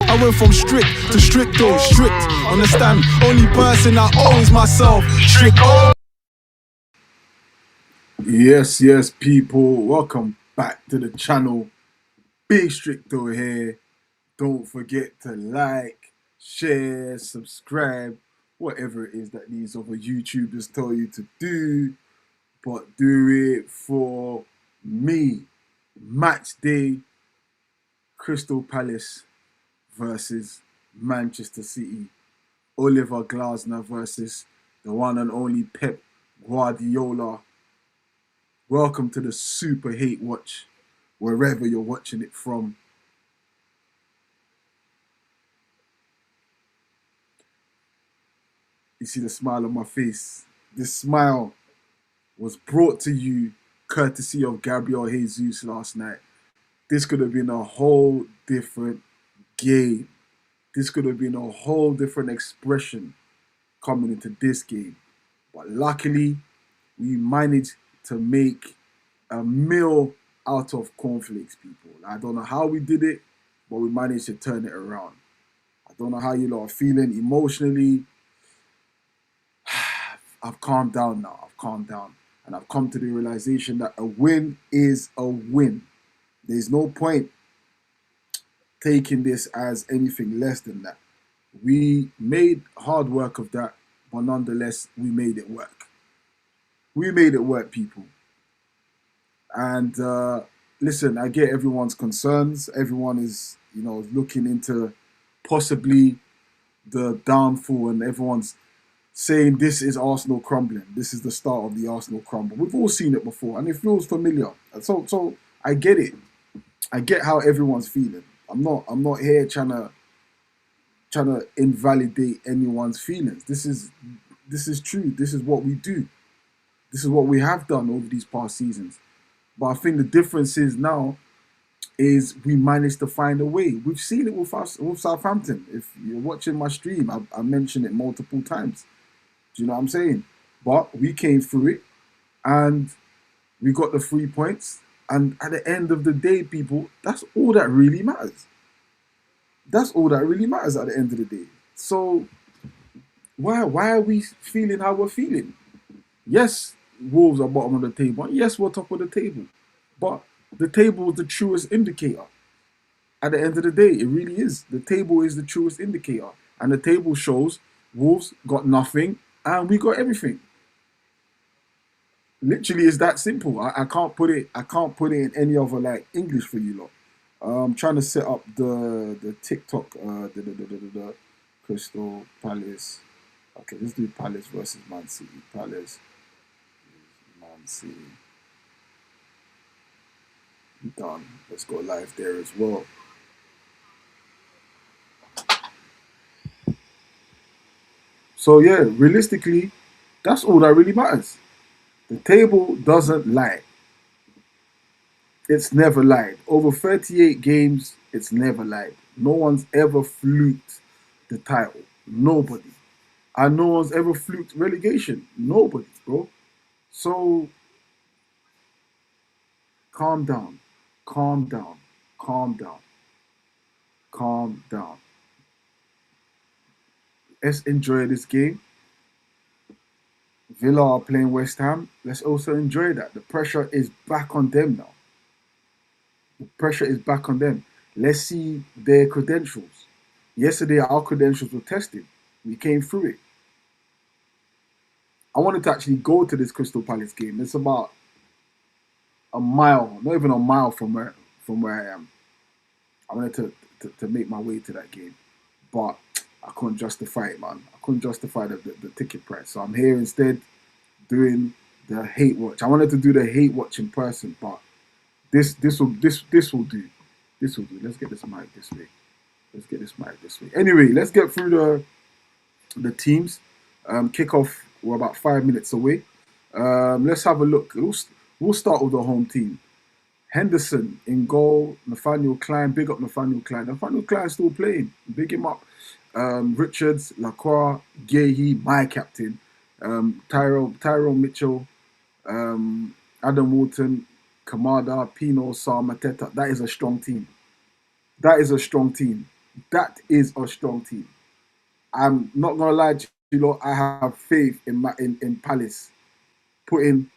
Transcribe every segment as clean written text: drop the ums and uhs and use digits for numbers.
I went from strict to stricto, strict. Understand? Only person I owe is myself. Stricto. Yes, people. Welcome back to the channel. Big Stricto here. Don't forget to like, share, subscribe, whatever it is that these other YouTubers tell you to do. But do it for me. Match day, Crystal Palace versus Manchester City. Oliver Glasner versus the one and only Pep Guardiola. Welcome to the Super Hate Watch, wherever you're watching it from. You see the smile on my face. This smile was brought to you courtesy of Gabriel Jesus last night. This could have been a whole different game. This could have been a whole different expression coming into this game. But luckily, we managed to make a meal out of cornflakes, people. I don't know how we did it, but we managed to turn it around. I don't know how you lot are feeling emotionally. I've calmed down now. I've calmed down. And I've come to the realization that a win is a win. There's no point taking this as anything less than that. We made hard work of that, but nonetheless, we made it work. We made it work, people. And listen, I get everyone's concerns. Everyone is, looking into possibly the downfall, and everyone's saying this is Arsenal crumbling. This is the start of the Arsenal crumble. We've all seen it before, and it feels familiar. So I get it. I get how everyone's feeling. I'm not here trying to invalidate anyone's feelings. This is true. This is what we do. This is what we have done over these past seasons. But I think the difference is now is we managed to find a way. We've seen it with us, with Southampton. If you're watching my stream, I mentioned it multiple times. Do you know what I'm saying? But we came through it and we got the 3 points. And at the end of the day, people, that's all that really matters. That's all that really matters at the end of the day. So why are we feeling how we're feeling? Yes, Wolves are bottom of the table. And yes, we're top of the table. But the table is the truest indicator. At the end of the day, it really is. The table is the truest indicator. And the table shows Wolves got nothing and we got everything. Literally, it's that simple. I can't put it in any other like English for you lot. I'm trying to set up the TikTok the Crystal Palace. Okay, let's do Palace versus Man City. Palace, Man City. Done. Let's go live there as well. So yeah, realistically, that's all that really matters. The table doesn't lie. It's never lied. Over 38 games, it's never lied. No one's ever fluked the title. Nobody. And no one's ever fluked relegation. Nobody, bro. So calm down. Calm down. Calm down. Calm down. Let's enjoy this game. Villa are playing West Ham. Let's also enjoy that. The pressure is back on them now. The pressure is back on them. Let's see their credentials. Yesterday, our credentials were tested. We came through it. I wanted to actually go to this Crystal Palace game. It's about a mile, not even a mile from where I am. I wanted to make my way to that game, but I couldn't justify it, man. I couldn't justify the ticket price. So I'm here instead doing the hate watch. I wanted to do the hate watch in person, but this will do. This will do. Let's get this mic this way. Anyway, let's get through the teams. Kickoff, we're about 5 minutes away. Let's have a look. We'll start with the home team. Henderson in goal. Nathaniel Klein. Big up Nathaniel Klein. Nathaniel Klein's still playing. Big him up. Richards, Lacroix, Gehi, my captain. Tyrone Mitchell. Adam Wharton. Kamada, Pino, Sa, Mateta. That is a strong team. That is a strong team. I'm not gonna lie to you lot. I have faith in Palace putting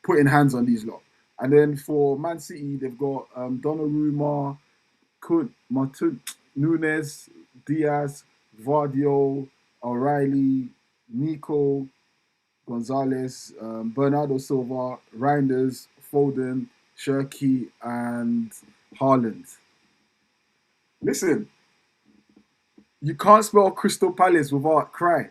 putting hands on these lot. And then for Man City, they've got Donnarumma, Kunt, Matut, Nunes, Diaz, Vardio, O'Reilly, Nico, Gonzalez, Bernardo Silva, Reinders, Foden, Shirky, and Haaland. Listen, you can't spell Crystal Palace without cry.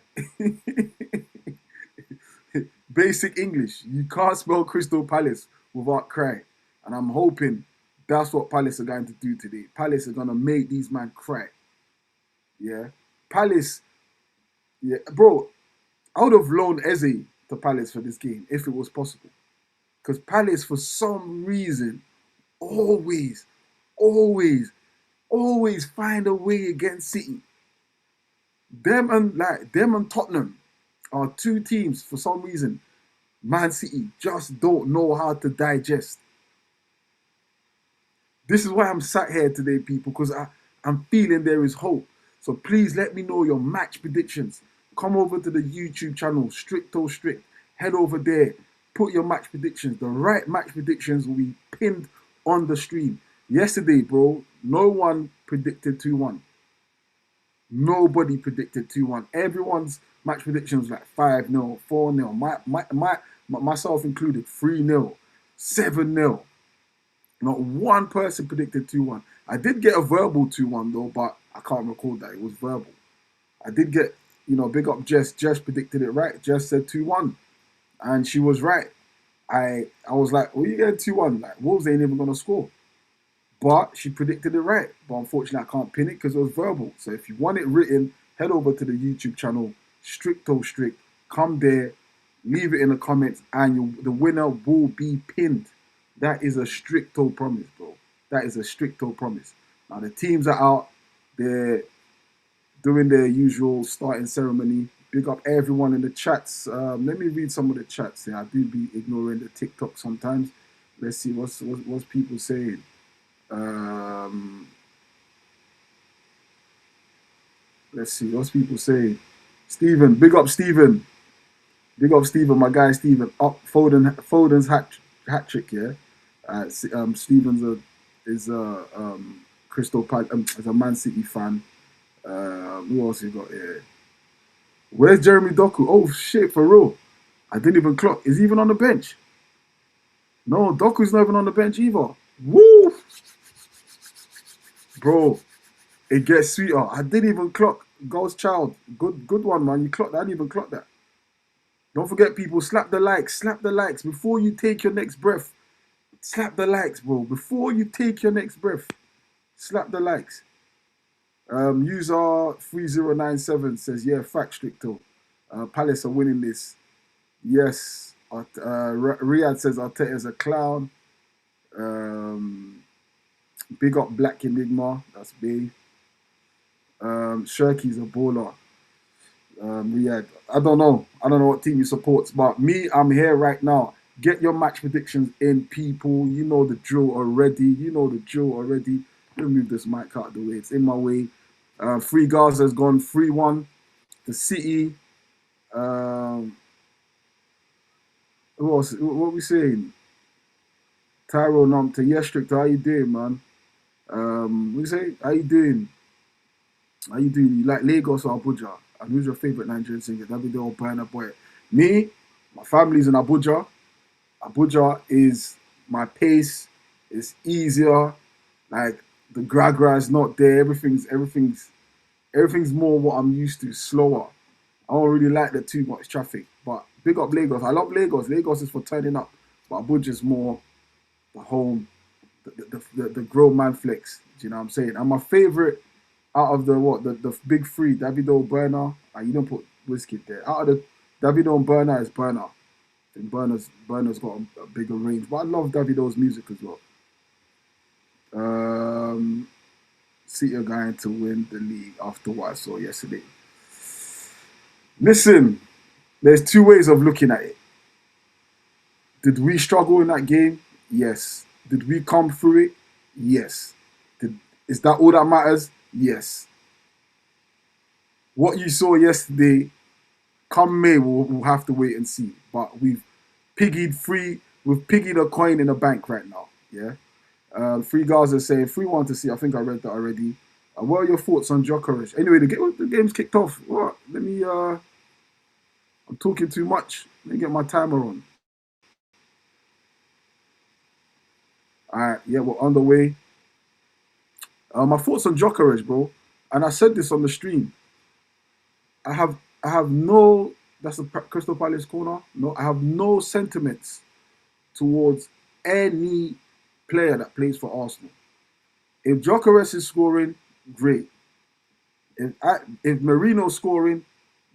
Basic English. You can't spell Crystal Palace without cry. And I'm hoping that's what Palace are going to do today. Palace are going to make these men cry. Yeah. Palace, yeah. Bro, I would have loaned Eze to Palace for this game if it was possible. Because Palace, for some reason, always, always, always find a way against City. Them and Tottenham are two teams for some reason. Man City just don't know how to digest. This is why I'm sat here today, people, because I'm feeling there is hope. So please let me know your match predictions. Come over to the YouTube channel, Stricto Strict. Head over there. Put your match predictions. The right match predictions will be pinned on the stream. Yesterday, bro, no one predicted 2-1. Nobody predicted 2-1. Everyone's match predictions like 5-0, 4-0. Myself included, 3-0, 7-0. Not one person predicted 2-1. I did get a verbal 2-1 though, but I can't record that. It was verbal. I did get, big up Jess. Jess predicted it right. Jess said 2-1. And she was right. I was like, well, you get 2-1. Like, Wolves ain't even going to score. But she predicted it right. But unfortunately, I can't pin it because it was verbal. So if you want it written, head over to the YouTube channel, Stricto Strict. Come there, leave it in the comments, and the winner will be pinned. That is a Stricto promise, bro. That is a Stricto promise. Now, the teams are out. They're doing their usual starting ceremony. Big up everyone in the chats. Let me read some of the chats here. I do be ignoring the TikTok sometimes. Let's see what's people saying. Let's see what's people saying. Stephen, big up Stephen. Big up Stephen, my guy Stephen. Up Foden's hat trick, yeah. Stevens is a Crystal Palace, is a Man City fan. Who else you got here? Where's Jeremy Doku? Oh shit, for real. I didn't even clock. Is he even on the bench? No, Doku's not even on the bench either. Woo! Bro, it gets sweeter. I didn't even clock. Ghost Child. Good one, man. You clocked that. I didn't even clock that. Don't forget, people, slap the likes. Slap the likes before you take your next breath. Slap the likes, bro. Before you take your next breath, slap the likes. User 3097 says, yeah, fact Stricto. Palace are winning this. Yes. Riyadh says Arteta's a clown. Big up Black Enigma. That's B. Shirky's a baller. Riyadh. I don't know what team he supports, but me, I'm here right now. Get your match predictions in, people. You know the drill already. Let me move this mic out of the way. It's in my way. Free Gaza has gone 3-1. The City. Who else? What are we saying? Tyro Nomta. Yes, Stricto. How you doing, man? What you say? How you doing? You like Lagos or Abuja? And who's your favorite Nigerian singer? Davido or Burna Boy? Me, my family's in Abuja. Abuja is my pace. It's easier. Like the gra is not there. Everything's more what I'm used to. Slower. I don't really like the too much traffic. But big up Lagos. I love Lagos. Lagos is for turning up. But Abuja's more the home, the grow man flex. Do you know what I'm saying? And my favorite out of the big three, Davido, Burna. You don't put Whiskey there. Out of the Davido and Burna is Burna. And Burna's got a bigger range. But I love Davido's music as well. City are going to win the league after what I saw yesterday. Listen, there's two ways of looking at it. Did we struggle in that game? Yes. Did we come through it? Yes. Is that all that matters? Yes. what you saw yesterday, come May, we'll have to wait and see. But we've piggied a coin in the bank right now. Yeah. Three guys are saying 3-1 to see. I think I read that already. What are your thoughts on Djokovic? Anyway, the game's kicked off. What? Let me. I'm talking too much. Let me get my timer on. All right. Yeah, we're on the way. My thoughts on Djokovic, bro. And I said this on the stream. I have no. That's the Crystal Palace corner. No, I have no sentiments towards any player that plays for Arsenal. If Djokovic is scoring, great. If Marino's scoring,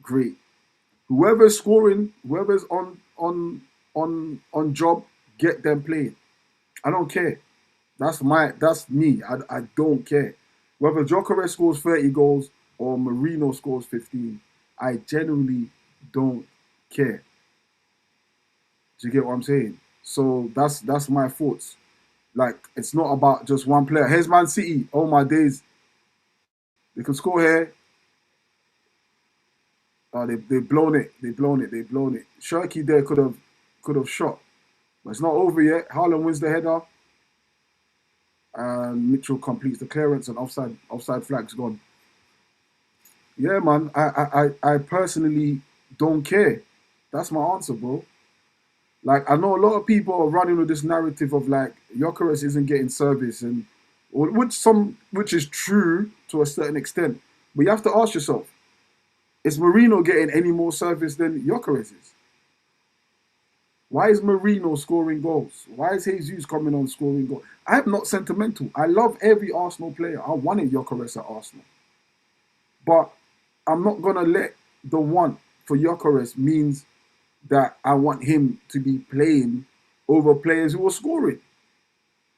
great. Whoever's scoring, whoever's on job, get them playing. I don't care. That's me. I don't care. Whether Djokovic scores 30 goals or Marino scores 15, I genuinely don't care. Do you get what I'm saying? So that's my thoughts. Like it's not about just one player. Here's Man City. Oh my days. They can score here. They've blown it. They've blown it. They've blown it. Shirky there could have shot. But it's not over yet. Haaland wins the header. And Mitchell completes the clearance and offside flag's gone. Yeah, man. I personally don't care. That's my answer, bro. Like I know a lot of people are running with this narrative of like Jokeres isn't getting service and which is true to a certain extent. But you have to ask yourself, is Marino getting any more service than Jokeres is? Why is Marino scoring goals? Why is Jesus coming on scoring goals? I'm not sentimental. I love every Arsenal player. I wanted Jokeres at Arsenal. But I'm not going to let the want for Jokeres means that I want him to be playing over players who are scoring.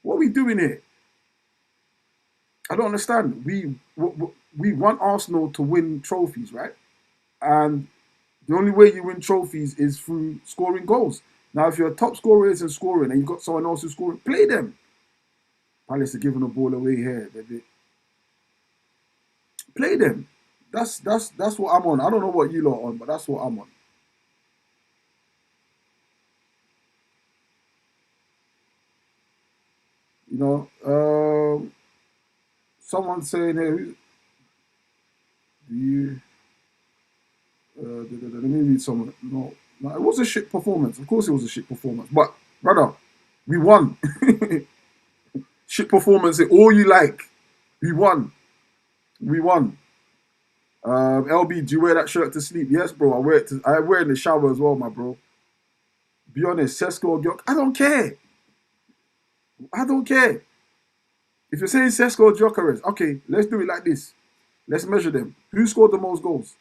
What are we doing here? I don't understand. We want Arsenal to win trophies, right? And the only way you win trophies is through scoring goals. Now, if your top scorer isn't scoring and you've got someone else who's scoring, play them. Palace are giving the ball away here. Play them. That's what I'm on. I don't know what you lot are on, but that's what I'm on. You know, someone saying here, do you? Let me read some. No, no, it was a shit performance. Of course, it was a shit performance. But brother, we won. Shit performance. All you like. We won. We won. LB, do you wear that shirt to sleep? Yes, bro. I wear it in the shower as well, my bro. Be honest, Sesko or Gyok, I don't care. I don't care. If you're saying Sesko or Gyökeres, okay, let's do it like this. Let's measure them. Who scored the most goals?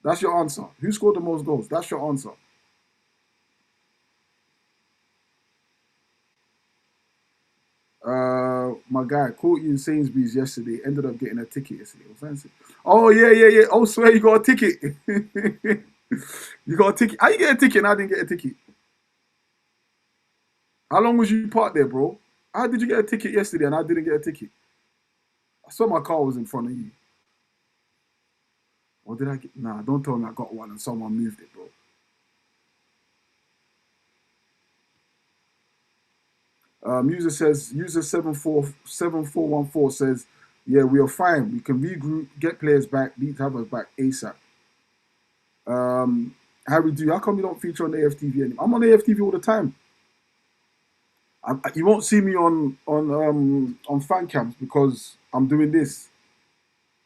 That's your answer. Who scored the most goals? That's your answer. My guy caught you in Sainsbury's yesterday. Ended up getting a ticket yesterday. Oh yeah. Oh, swear you got a ticket. You got a ticket. How you get a ticket and I didn't get a ticket? How long was you parked there, bro? How did you get a ticket yesterday and I didn't get a ticket? I saw my car was in front of you. Or did I get? Nah, don't tell me I got one and someone moved it, bro. User 7414 says, yeah, we are fine. We can regroup, get players back, need to have us back ASAP. Harry D, how come you don't feature on AFTV anymore? I'm on AFTV all the time. You won't see me on fan cams because I'm doing this.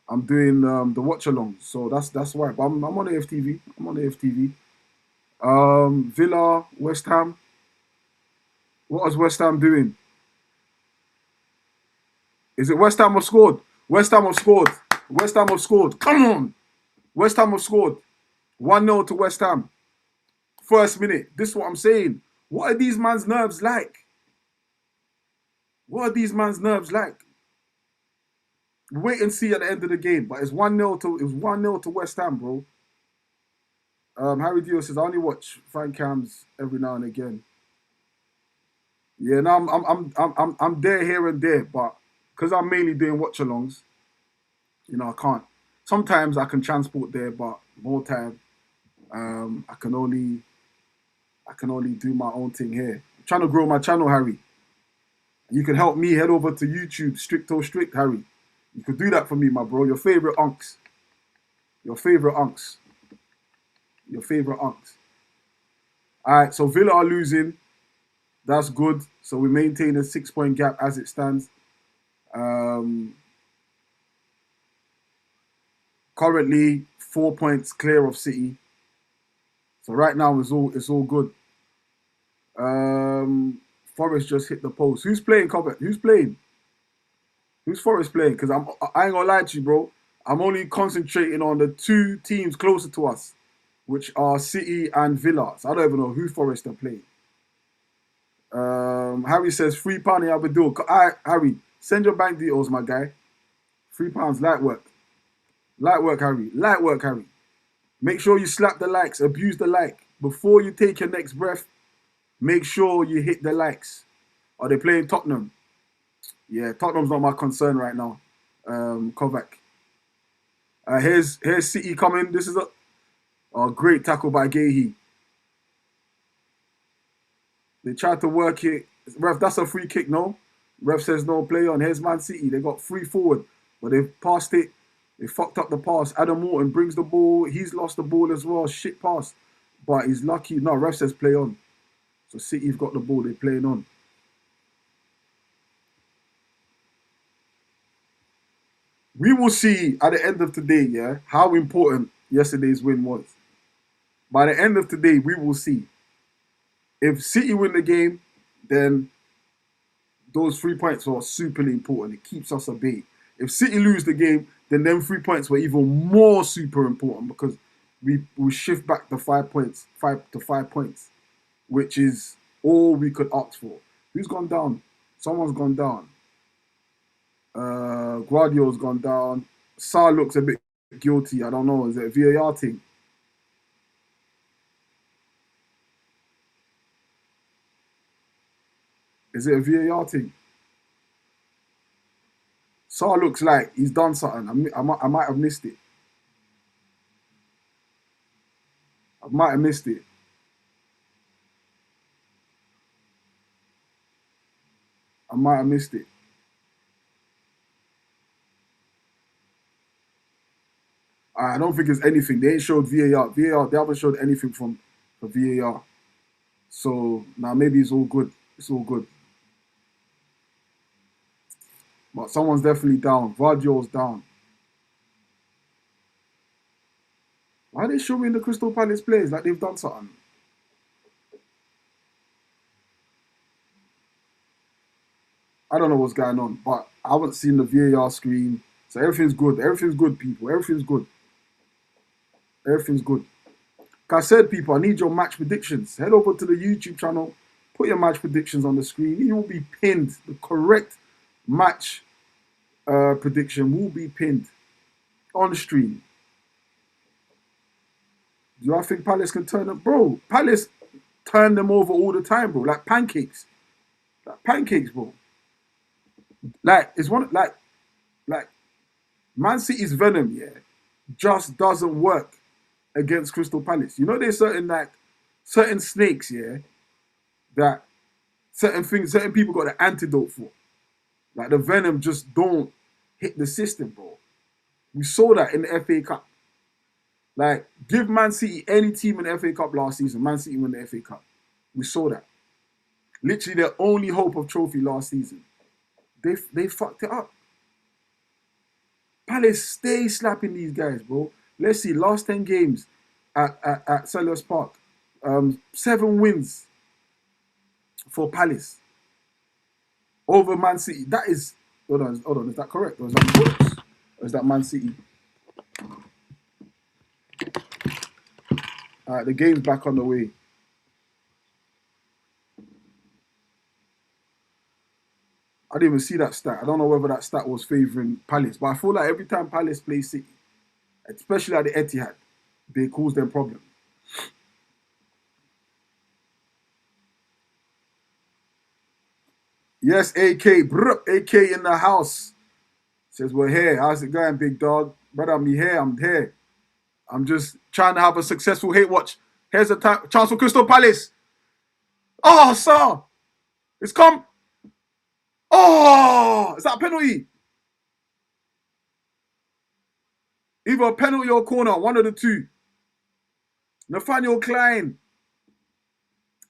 I'm doing the Watchalong, so that's why. But I'm on AFTV. I'm on AFTV. Villa, West Ham. What is West Ham doing? Is it West Ham have scored? West Ham have scored. West Ham have scored. Come on. West Ham have scored. 1-0 to West Ham. First minute. This is what I'm saying. What are these man's nerves like? What are these man's nerves like? Wait and see at the end of the game. But it's 1-0 to West Ham, bro. Harry Dio says I only watch fan cams every now and again. Yeah, no, I'm there here and there, but because I'm mainly doing watch-alongs, I can't. sometimes I can transport there, but more time I can only do my own thing here. I'm trying to grow my channel, Harry. You can help me. Head over to YouTube, Stricto Strict, Harry. You could do that for me, my bro. Your favorite unks. Your favorite unks. Your favorite unks. All right, so Villa are losing. That's good. So we maintain a 6-point gap as it stands. Currently 4 points clear of City. So right now it's all good. Forest just hit the post. Who's playing, Covent? Who's playing? Who's Forest playing? Because I ain't gonna lie to you, bro. I'm only concentrating on the two teams closer to us, which are City and Villa. So I don't even know who Forest are playing. Harry says £3 in Abdul. All right, Harry, send your bank details, my guy. £3, light work. Light work, Harry. Light work, Harry. Make sure you slap the likes, abuse the like. Before you take your next breath, make sure you hit the likes. Are they playing Tottenham? Yeah, Tottenham's not my concern right now. Kovac. Here's City coming. This is a great tackle by Gahey. They tried to work it. Ref, that's a free kick, no? Ref says no, play on. Here's Man City. They got 3 forward, but they've passed it. They fucked up the pass. Adam Morton brings the ball. He's lost the ball as well. Shit pass. But he's lucky. No, ref says play on. So City've got the ball. They're playing on. We will see at the end of today, yeah, how important yesterday's win was. By the end of today, we will see. If City win the game, then those 3 points are super important. It keeps us at bay. If City lose the game, then them 3 points were even more super important because we shift back the 5 points, 5 points, which is all we could ask for. Who's gone down? Someone's gone down. Guardiola's gone down. Sarr looks a bit guilty. I don't know. Is it a VAR thing? Is it a VAR thing? Sarr looks like he's done something. I might have missed it. I might have missed it. I might have missed it. I don't think it's anything. They ain't showed VAR. VAR, they haven't showed anything for VAR. So now maybe it's all good. It's all good. But someone's definitely down. Vardiol's down. Why are they showing the Crystal Palace players like they've done something? I don't know what's going on, but I haven't seen the VAR screen. So everything's good. Everything's good, people. Everything's good. Everything's good. Like I said, people, I need your match predictions. Head over to the YouTube channel. Put your match predictions on the screen. You will be pinned. The correct match prediction will be pinned on the stream. Do I think Palace can turn them? Bro, Palace turn them over all the time, bro. Like pancakes. Like pancakes, bro. Like, it's one, like Man City's venom, yeah, just doesn't work against Crystal Palace. You know, there's certain snakes, yeah, that certain people got the antidote for. Like the venom just don't hit the system, bro. We saw that in the FA Cup. Like, give Man City any team in the FA Cup last season, Man City won the FA Cup. We saw that. Literally their only hope of trophy last season. They fucked it up. Palace stay slapping these guys, bro. Let's see, last 10 games at Selhurst Park. 7 wins for Palace over Man City. That is, hold on, is that correct? Or is that Brooks? Or is that Man City? All right, the game's back on the way. I didn't even see that stat. I don't know whether that stat was favouring Palace, but I feel like every time Palace plays City, especially at the Etihad, they cause them problems. Yes, AK, AK in the house. Says, we're here. How's it going, big dog? Brother, I'm here. I'm here. I'm just trying to have a successful hate watch. Here's a chance for Crystal Palace. Oh, sir. It's come. Oh, is that a penalty? Either a penalty or a corner. One of the two. Nathaniel Klein.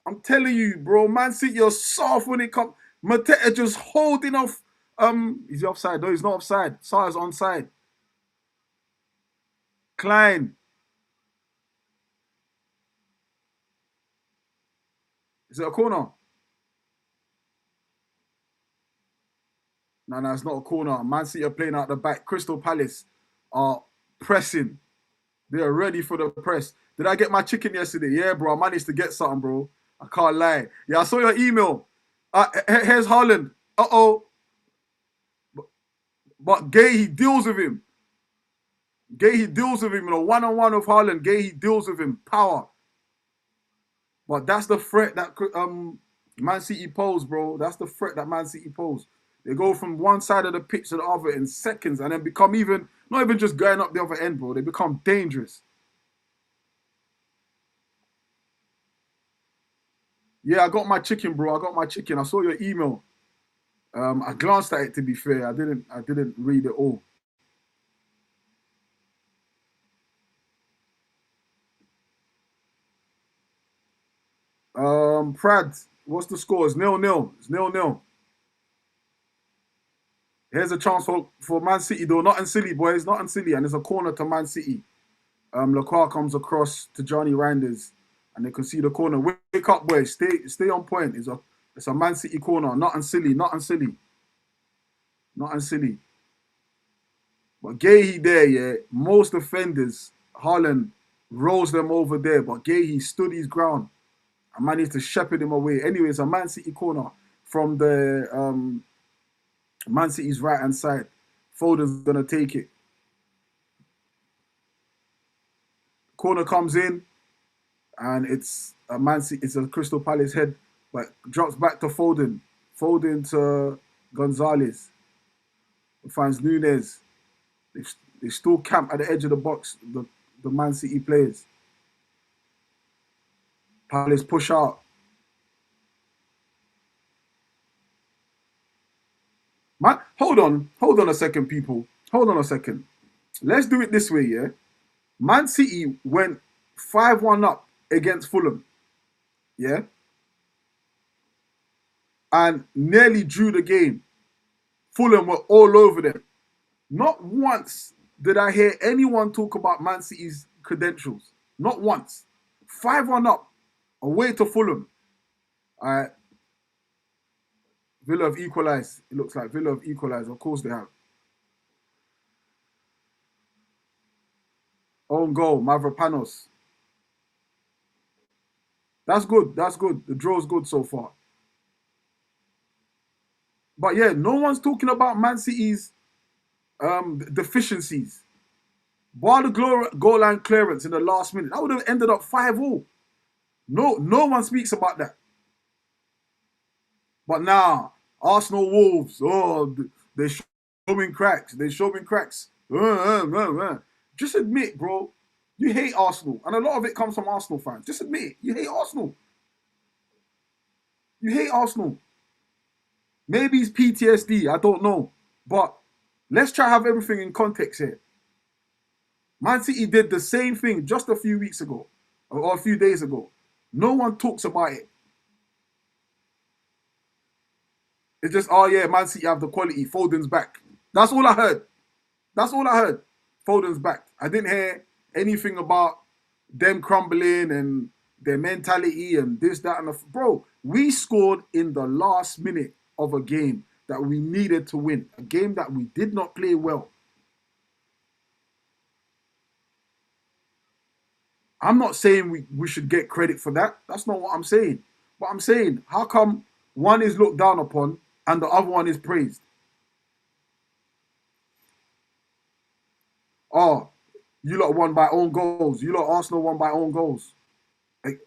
I'm telling you, bro. Man City are soft when it comes. Mateta just holding off. Is he offside? No, he's not offside. Sar's onside. Klein. Is it a corner? No, it's not a corner. Man City are playing out the back. Crystal Palace are pressing. They are ready for the press. Did I get my chicken yesterday? Yeah, bro. I managed to get something, bro. I can't lie. Yeah, I saw your email. Here's Haaland. Uh-oh. But Gay, he deals with him. Gay, he deals with him in a one-on-one of Haaland. Gay, he deals with him. Power. But that's the threat that Man City pose, bro. That's the threat that Man City pose. They go from one side of the pitch to the other in seconds and then become not even just going up the other end, bro. They become dangerous. Yeah, I got my chicken, bro. I got my chicken. I saw your email. I glanced at it, to be fair. I didn't read it all. Prad, what's the score? It's 0-0. It's 0-0. Here's a chance for Man City, though. Nothing silly, boys. Nothing silly. And there's a corner to Man City. Lacroix comes across to Johnny Reinders. And they can see the corner. Wake up, boys. Stay on point. It's a Man City corner. Nothing silly. Nothing silly. Nothing silly. But Gahey there, yeah. Most defenders, Haaland rolls them over there. But Gahey stood his ground. I managed to shepherd him away. Anyway, it's a Man City corner from the Man City's right-hand side. Foden's going to take it. Corner comes in, and it's a Man City. It's a Crystal Palace head, but drops back to Foden. Foden to Gonzalez. Finds Nunes. They still camp at the edge of the box, the Man City players. Palace push out. Man, hold on a second, people. Hold on a second. Let's do it this way, yeah? Man City went 5-1 up against Fulham, yeah? And nearly drew the game. Fulham were all over them. Not once did I hear anyone talk about Man City's credentials. Not once. 5-1 up, away to Fulham. All right. Villa have equalised. It looks like Villa have equalised. Of course they have. Own goal, Mavropanos. That's good. That's good. The draw's good so far. But yeah, no one's talking about Man City's deficiencies. Bar the goal line clearance in the last minute, that would have ended up 5-0. No one speaks about that. But now, Arsenal Wolves, they're showing cracks. They're showing cracks. Just admit, bro, you hate Arsenal. And a lot of it comes from Arsenal fans. Just admit it. You hate Arsenal. You hate Arsenal. Maybe it's PTSD. I don't know. But let's try to have everything in context here. Man City did the same thing just a few weeks ago. Or a few days ago. No one talks about it. It's just, oh yeah, Man City have the quality. Foden's back. That's all I heard. That's all I heard. Foden's back. I didn't hear anything about them crumbling and their mentality and this, that, and the... Bro, we scored in the last minute of a game that we needed to win. A game that we did not play well. I'm not saying we should get credit for that. That's not what I'm saying. But I'm saying, how come one is looked down upon and the other one is praised? Oh, you lot won by own goals. You lot Arsenal won by own goals. Like,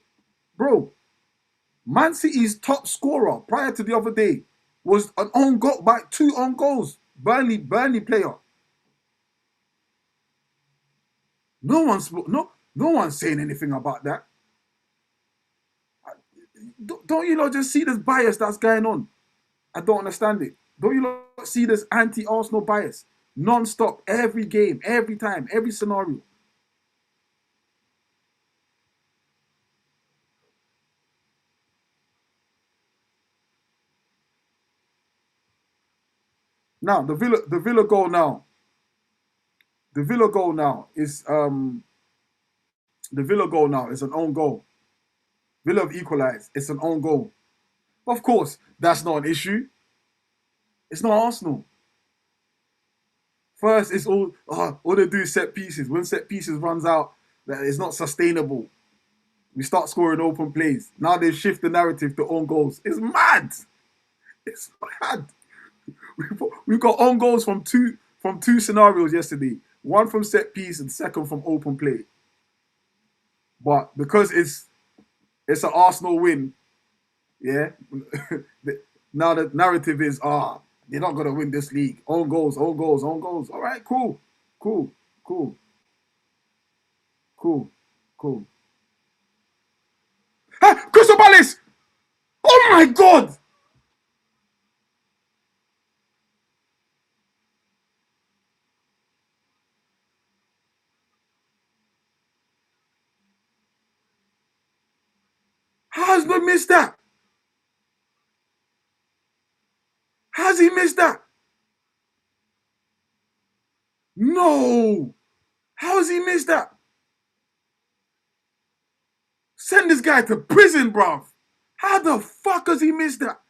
bro, Man City's top scorer prior to the other day was an own goal by 2 own goals. Burnley player. No one's saying anything about that. Don't you lot just see this bias that's going on? I don't understand it. Don't you lot see this anti-Arsenal bias? Non-stop, every game, every time, every scenario. Now the Villa goal now. The Villa goal now is the Villa goal now is an own goal. Villa have equalised. It's an own goal. Of course, that's not an issue. It's not Arsenal. First, it's all they do is set pieces. When set pieces runs out, that it's not sustainable. We start scoring open plays. Now they shift the narrative to own goals. It's mad. It's mad. We've got own goals from two scenarios yesterday. One from set piece and second from open play. But because it's an Arsenal win, yeah. Now the narrative is they're not gonna win this league. Own goals, own goals, own goals. All right, cool, cool, cool, cool, cool. Ah, Crystal Palace! Oh my god! How has he missed that? How's he missed that? No! How has he missed that? Send this guy to prison, bruv. How the fuck has he missed that?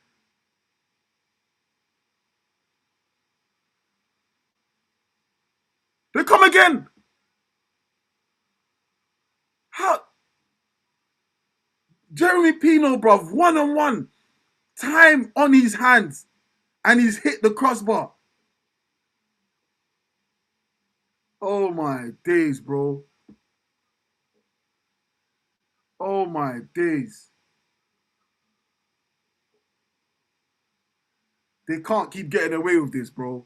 They come again. How? Jeremy Pino, bruv, one-on-one. Time on his hands. And he's hit the crossbar. Oh my days, bro. Oh my days. They can't keep getting away with this, bro.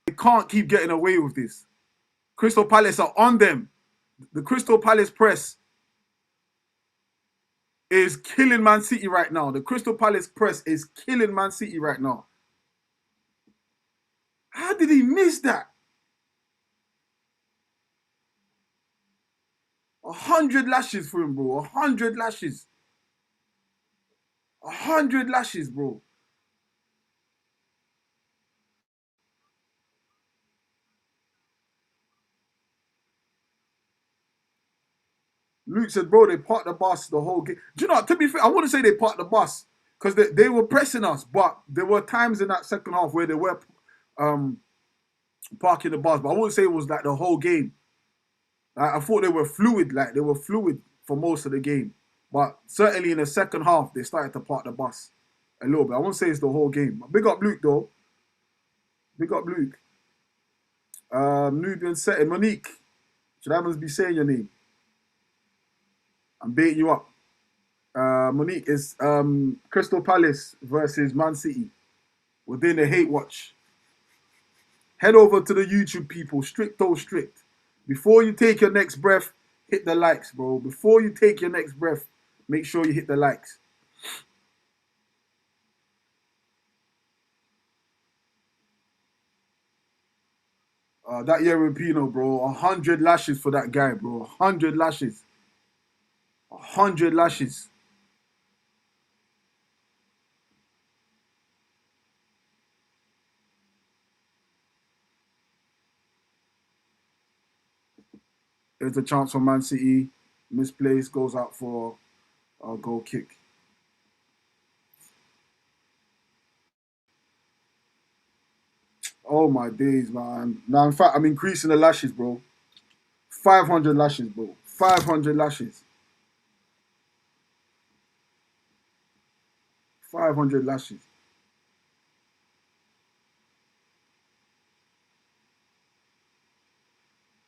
They can't keep getting away with this. Crystal Palace are on them. The Crystal Palace press is killing Man City right now. The Crystal Palace press is killing Man City right now. How did he miss that? 100 lashes for him, bro. 100 lashes. 100 lashes, bro. Luke said, bro, they parked the bus the whole game. Do you know, to be fair, I wouldn't say they parked the bus because they were pressing us, but there were times in that second half where they were um, parking the bus, but I wouldn't say it was like the whole game. I thought they were fluid, like they were fluid for most of the game. But certainly in the second half, they started to park the bus a little bit. I won't say it's the whole game. Big up Luke, though. Big up Luke. Nubian setting. Monique. Should I be saying your name? I'm baiting you up. Monique is Crystal Palace versus Man City. We're doing the hate watch. Head over to the YouTube people. Stricto strict. Before you take your next breath, hit the likes, bro. Before you take your next breath, make sure you hit the likes. That Yerempino, bro. 100 lashes for that guy, bro. 100 lashes. 100 lashes. There's a chance for Man City. Misplaced, goes out for a goal kick. Oh my days, man. Now, in fact, I'm increasing the lashes, bro. 500 lashes, bro. 500 lashes. 500 lashes.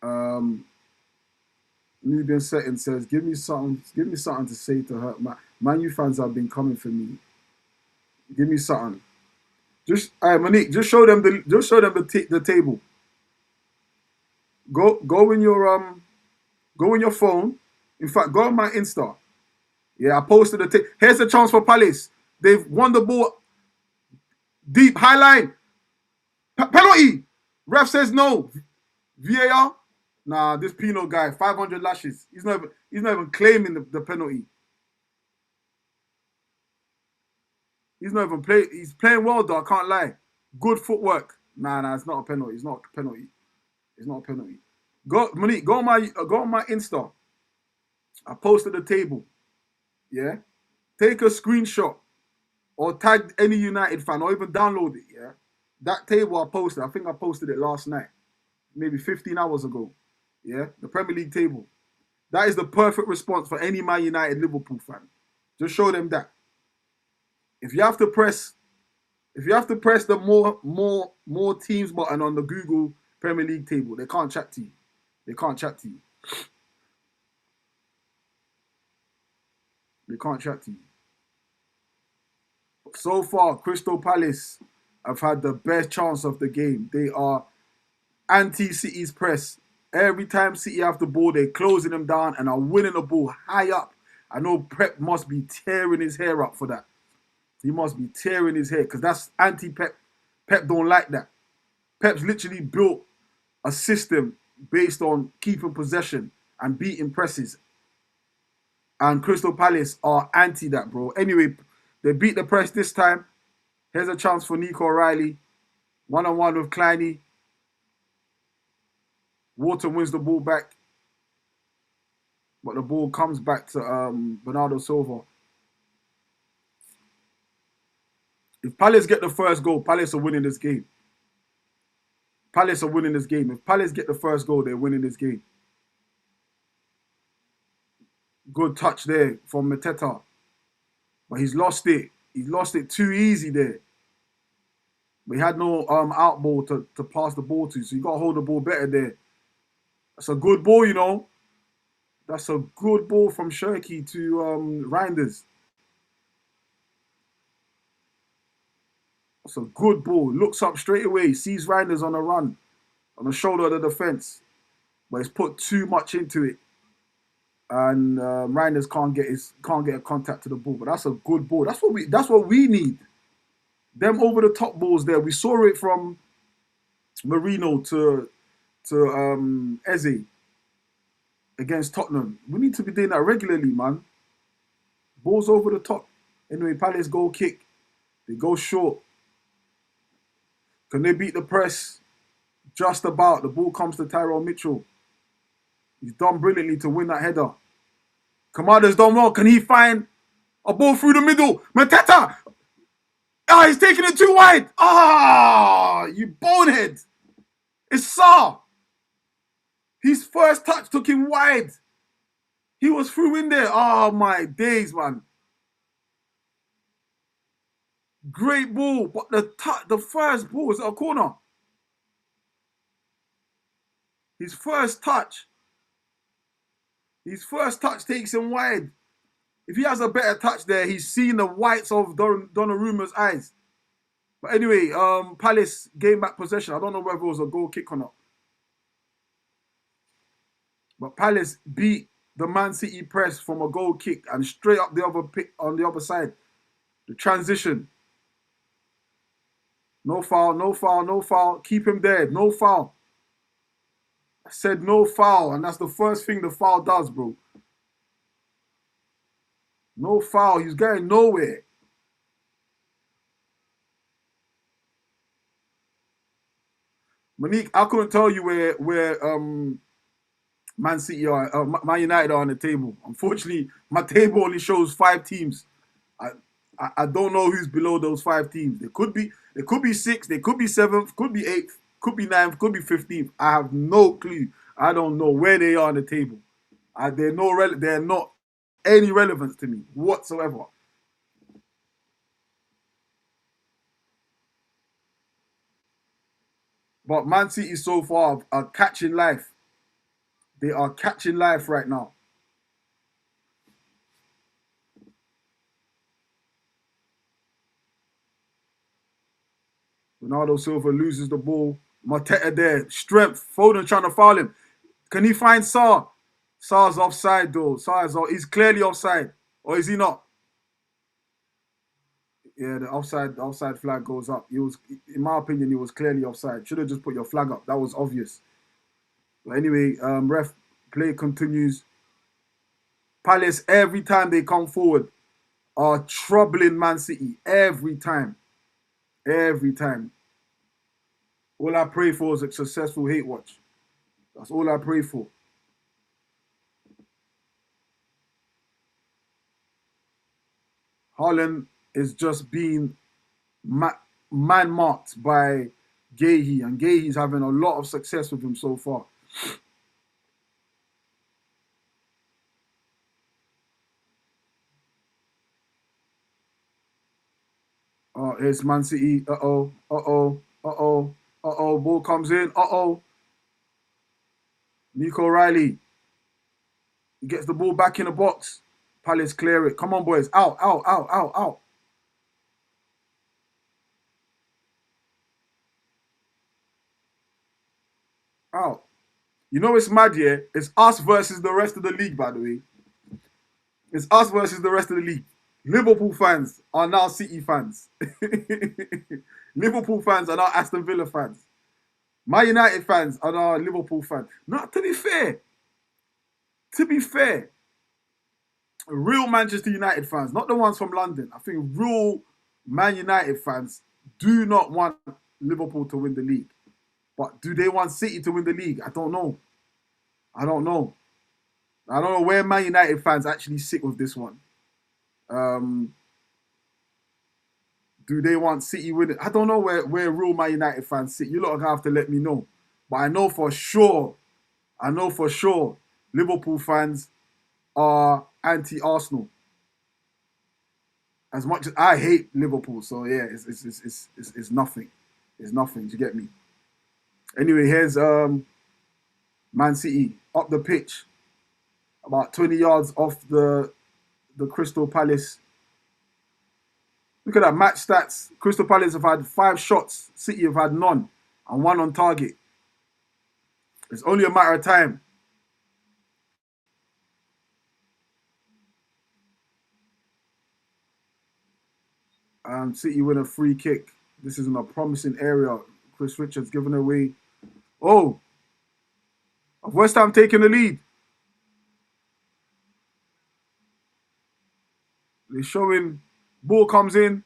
Um, Nubian Setting says, give me something to say to her. Man U fans have been coming for me. Give me something. Just, all right, Monique, just show them the table. Go in your Go on your phone. In fact, go on my Insta. Yeah, I posted the tape. Here's the chance for Palace. They've won the ball deep, high line. Penalty. Ref says no. VAR. Nah, this Pino guy, 500 lashes. He's not even claiming the penalty. He's not even playing. He's playing well though. I can't lie. Good footwork. Nah, it's not a penalty. It's not a penalty. It's not a penalty. Go, Monique. Go on my Insta. I posted the table. Yeah. Take a screenshot or tag any United fan or even download it. Yeah. That table I posted. I think I posted it last night, maybe 15 hours ago. Yeah. The Premier League table. That is the perfect response for any Man United Liverpool fan. Just show them that. If you have to press the more teams button on the Google Premier League table, they can't chat to you. They can't chat to you. They can't chat to you. So far, Crystal Palace have had the best chance of the game. They are anti-City's press. Every time City have the ball, they're closing them down and are winning the ball high up. I know Pep must be tearing his hair up for that. He must be tearing his hair because that's anti-Pep. Pep don't like that. Pep's literally built a system based on keeping possession and beating presses. And Crystal Palace are anti that, bro. Anyway, they beat the press this time. Here's a chance for Nico O'Reilly. One-on-one with Kleiny. Wharton wins the ball back. But the ball comes back to Bernardo Silva. If Palace get the first goal, Palace are winning this game. Palace are winning this game. If Palace get the first goal, they're winning this game. Good touch there from Mateta. But he's lost it. He's lost it too easy there. But he had no out ball to pass the ball to, so you got to hold the ball better there. That's a good ball, you know. That's a good ball from Shirky to Reinders. That's a good ball. Looks up straight away. Sees Reinders on a run. On the shoulder of the defence. But he's put too much into it. And Reinders can't get a contact to the ball. But that's a good ball. That's what we need. Them over the top balls there. We saw it from Marino to Eze against Tottenham. We need to be doing that regularly, man. Balls over the top. Anyway, Palace goal kick. They go short. Can they beat the press? Just about. The ball comes to Tyrone Mitchell. He's done brilliantly to win that header. Kamada's done well. Can he find a ball through the middle? Mateta! Ah, he's taking it too wide. Ah, you bonehead. It's Sarr. His first touch took him wide. He was through in there. Oh, my days, man. Great ball, but the first ball was a corner. His first touch takes him wide. If he has a better touch there, he's seen the whites of Donnarumma's eyes. But anyway, Palace gained back possession. I don't know whether it was a goal kick or not. But Palace beat the Man City press from a goal kick and straight up on the other side. The transition. No foul, no foul, no foul. Keep him there. No foul. I said no foul, and that's the first thing the foul does, bro. No foul. He's going nowhere. Monique, I couldn't tell you where Man City are, Man United are on the table. Unfortunately, my table only shows 5 teams. I don't know who's below those 5 teams. They could be 6th, they could be 7th, could be 8th, could be 9th, could be 15th. I have no clue. I don't know where they are on the table. They're not any relevance to me whatsoever. But Man City so far are catching life. They are catching life right now. Bernardo Silva loses the ball. Mateta there. Strength. Foden trying to foul him. Can he find Sarr? Sar's offside though. He's clearly offside. Or is he not? Yeah, the offside flag goes up. He was, in my opinion, he was clearly offside. Should have just put your flag up. That was obvious. But anyway, ref, play continues. Palace, every time they come forward, are troubling Man City. Every time. Every time. All I pray for is a successful hate watch. That's all I pray for. Haaland is just being man-marked by Gahey, and Gahey's having a lot of success with him so far. It's Man City. Uh-oh. Ball comes in. Nico Riley. He gets the ball back in the box. Palace clear it. Come on, boys. Out. Out. You know it's mad, yeah? It's us versus the rest of the league, by the way. It's us versus the rest of the league. Liverpool fans are now City fans. Liverpool fans are now Aston Villa fans. Man United fans are now Liverpool fans. No, to be fair, real Manchester United fans, not the ones from London, I think real Man United fans do not want Liverpool to win the league. But do they want City to win the league? I don't know. I don't know where Man United fans actually sit with this one. Do they want City winning? I don't know where real Man United fans sit. You lot are going to have to let me know. But I know for sure, Liverpool fans are anti-Arsenal. As much as I hate Liverpool, so yeah, it's nothing. It's nothing. Do you get me? Anyway, here's Man City up the pitch, about 20 yards off the Crystal Palace. Look at that match stats. Crystal Palace have had 5 shots. City have had none, and 1 on target. It's only a matter of time. City win a free kick. This is in a promising area. Chris Richards giving away. Oh, West Ham taking the lead. They're showing. Ball comes in.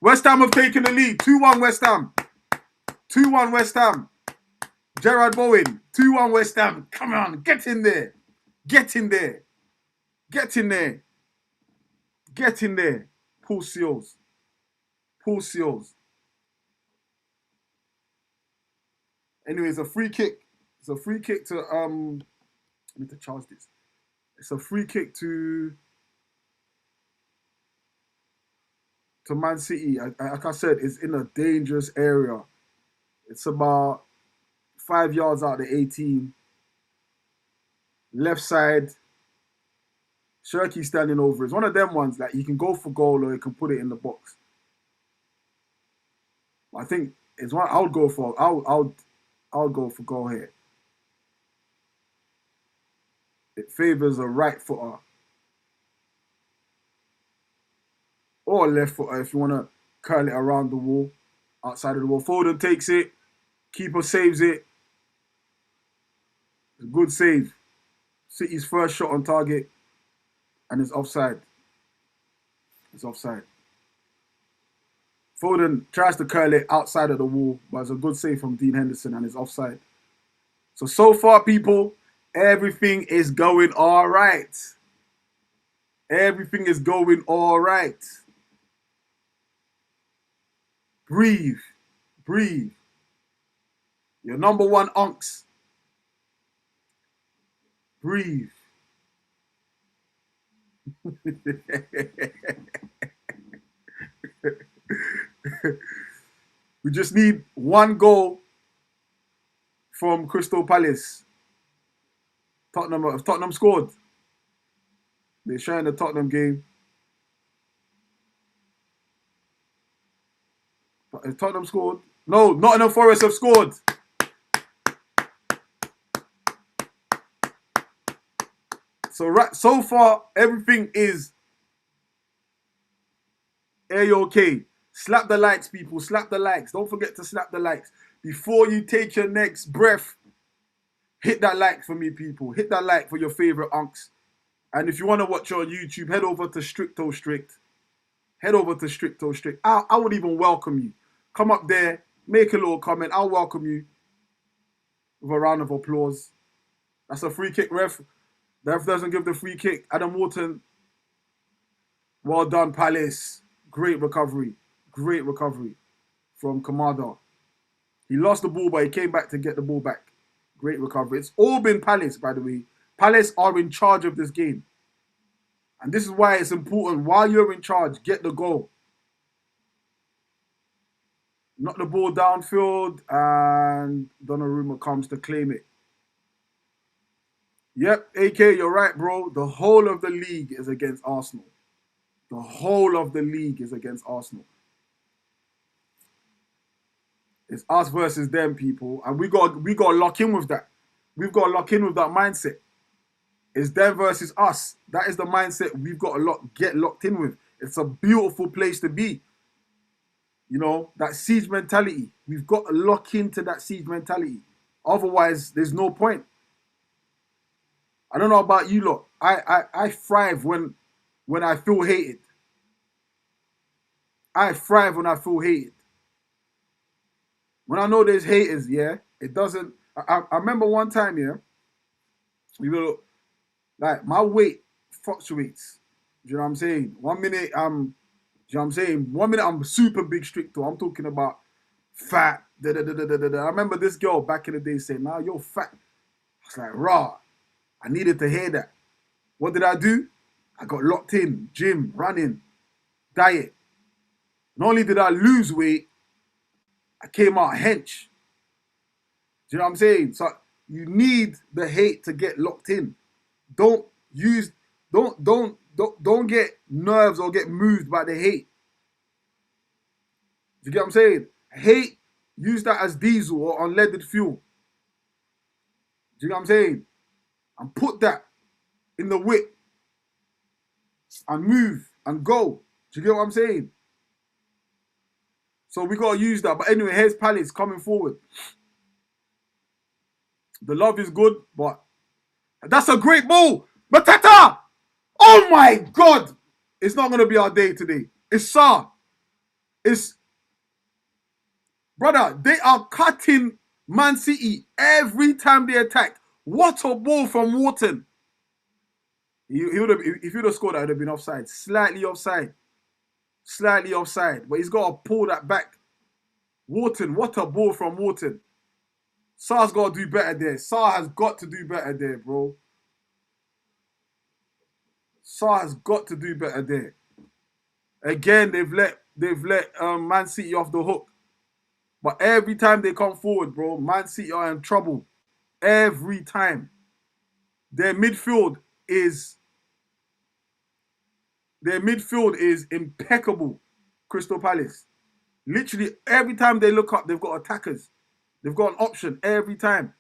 West Ham have taken the lead. 2-1 West Ham. 2-1 West Ham. Gerard Bowen. 2-1 West Ham. Come on, get in there. Get in there. Get in there. Get in there. Paul Seals. Paul Seals. Anyway, it's a free kick. It's a free kick to I need to charge this. It's a free kick to Man City. Like I said, it's in a dangerous area. It's about 5 yards out of the 18. Left side. Shirky standing over. It's one of them ones that you can go for goal or you can put it in the box. I think it's one I'll go for. I'll go for goal here. It favours a right footer or a left footer if you want to curl it around the wall, outside of the wall. Foden takes it. Keeper saves it. It's a good save. City's first shot on target, and it's offside. It's offside. Foden tries to curl it outside of the wall, but it's a good save from Dean Henderson, and it's offside. So far, people, everything is going all right. Everything is going all right. Breathe. Breathe. Your number 1 unks. Breathe. We just need 1 goal from Crystal Palace. Tottenham scored. They're showing the Tottenham game. Has Tottenham scored? No, Nottingham Forest have scored. So far, everything is A-OK. Slap the likes, people. Slap the likes. Don't forget to slap the likes. Before you take your next breath, hit that like for me, people. Hit that like for your favorite unks. And if you want to watch on YouTube, head over to Stricto Strict. Head over to Stricto Strict. I would even welcome you. Come up there, make a little comment. I'll welcome you with a round of applause. That's a free kick, ref. The ref doesn't give the free kick. Adam Wharton, well done, Palace. Great recovery. Great recovery from Kamada. He lost the ball, but he came back to get the ball back. Great recovery. It's all been Palace, by the way. Palace are in charge of this game. And this is why it's important. While you're in charge, get the goal. Knock the ball downfield, and Donnarumma comes to claim it. Yep, AK, you're right, bro. The whole of the league is against Arsenal. The whole of the league is against Arsenal. It's us versus them, people. And we got to lock in with that. We've got to lock in with that mindset. It's them versus us. That is the mindset we've got to get locked in with. It's a beautiful place to be. You know, that siege mentality. We've got to lock into that siege mentality. Otherwise, there's no point. I don't know about you lot. I thrive when I feel hated. I thrive when I feel hated. When I know there's haters, yeah, it doesn't. I remember one time, yeah, you know, like my weight fluctuates. Do you know what I'm saying? 1 minute, do you know what I'm saying? 1 minute I'm super big Stricto. I'm talking about fat. I remember this girl back in the day saying, "Nah, you're fat." I was like, "Raw." I needed to hear that. What did I do? I got locked in, gym, running, diet. Not only did I lose weight, I came out hench. Do you know what I'm saying? So you need the hate to get locked in. Don't get nerves or get moved by the hate. Do you get what I'm saying? Hate, use that as diesel or unleaded fuel. Do you know what I'm saying? And put that in the whip and move and go. Do you get what I'm saying? So we got to use that. But anyway, here's Palace coming forward. The love is good, but that's a great ball. Matata! Oh my God! It's not going to be our day today. It's Sa. Brother, they are cutting Man City every time they attack. What a ball from Wharton. If he would have scored, that would have been offside. Slightly offside. Slightly offside. But he's got to pull that back. Wharton, what a ball from Wharton. Sa's got to do better there. Sa has got to do better there, bro. Sa has got to do better there. Again, they've let Man City off the hook. But every time they come forward, bro, Man City are in trouble. Every time. Their midfield is impeccable, Crystal Palace. Literally, every time they look up, they've got attackers. They've got an option every time.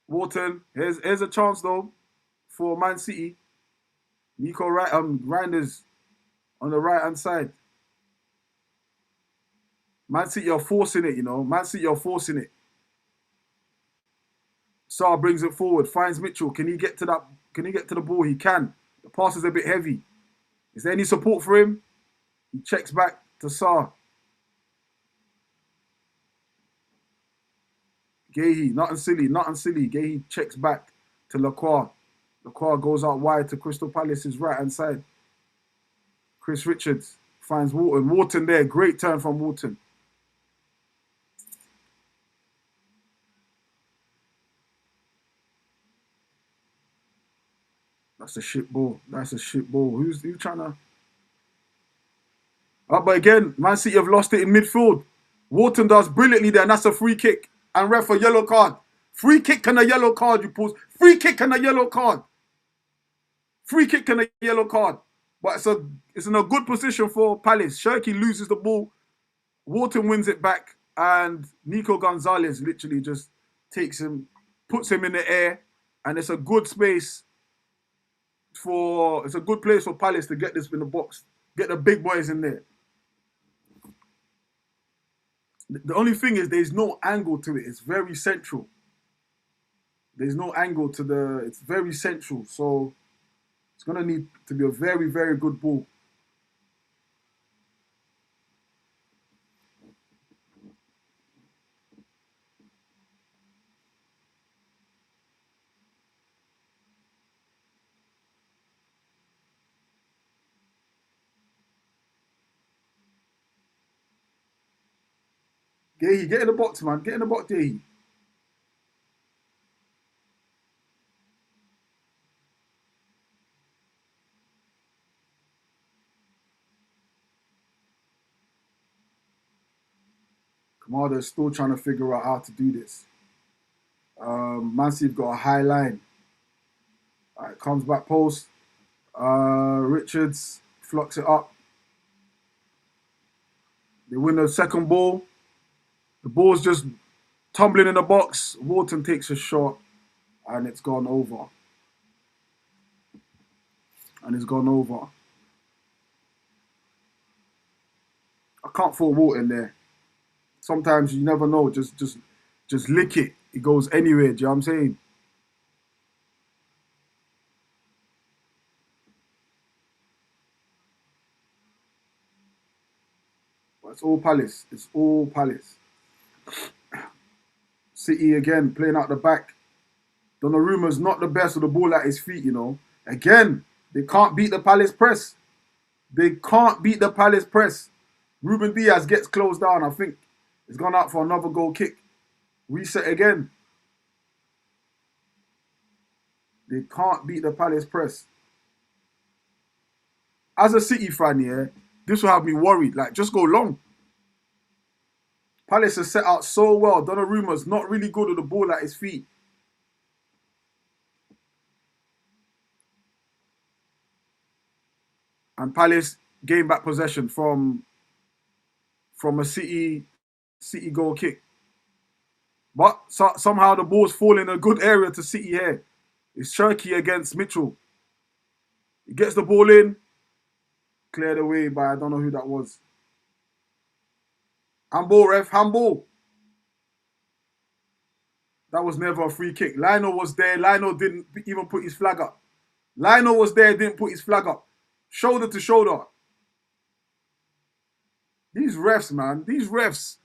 Wharton, here's a chance though for Man City. Nico Reinders on the right hand side. Man City are forcing it, you know. Man City are forcing it. Sarr brings it forward, finds Mitchell. Can he get to that? Can he get to the ball? He can. The pass is a bit heavy. Is there any support for him? He checks back to Sarr. Gehi, nothing silly. Gehi checks back to Lacroix. Lacroix goes out wide to Crystal Palace's right-hand side. Chris Richards finds Wharton. Wharton there. Great turn from Wharton. That's a shit ball. Who's trying to... but again, Man City have lost it in midfield. Wharton does brilliantly there, and that's a free kick. And ref a yellow card. Free kick and a yellow card, you pause. Free kick and a yellow card. Free kick and a yellow card. But it's in a good position for Palace. Shirky loses the ball. Wharton wins it back. And Nico Gonzalez literally just takes him, puts him in the air, and it's a good space it's a good place for Palace to get this in the box, get the big boys in there. The only thing is there's no angle to it. It's very central. There's no angle to it's very central. So it's going to need to be a very, very good ball. Gehi, get in the box, man. Get in the box, Gehi. Kamada's still trying to figure out how to do this. Man City've got a high line. All right, comes back post. Richards flocks it up. They win the second ball. The ball's just tumbling in the box. Wharton takes a shot, and it's gone over. I can't throw Wharton there. Sometimes you never know. Just lick it. It goes anywhere. Do you know what I'm saying? But it's all Palace. It's all Palace. City again playing out the back. Donnarumma's not the best with the ball at his feet, you know. Again, they can't beat the Palace press. They can't beat the Palace press. Ruben Diaz gets closed down. I think it's gone out for another goal kick. Reset again. They can't beat the Palace press. As a City fan, yeah, this will have me worried. Like, just go long. Palace has set out so well. Donnarumma's not really good with the ball at his feet. And Palace gain back possession from a City goal kick. But somehow the ball's falling in a good area to City here. It's Cherky against Mitchell. He gets the ball in, cleared away by I don't know who that was. Handball, ref, handball. That was never a free kick. Lionel was there. Lionel didn't even put his flag up. Lionel was there, didn't put his flag up. Shoulder to shoulder. These refs, man. These refs.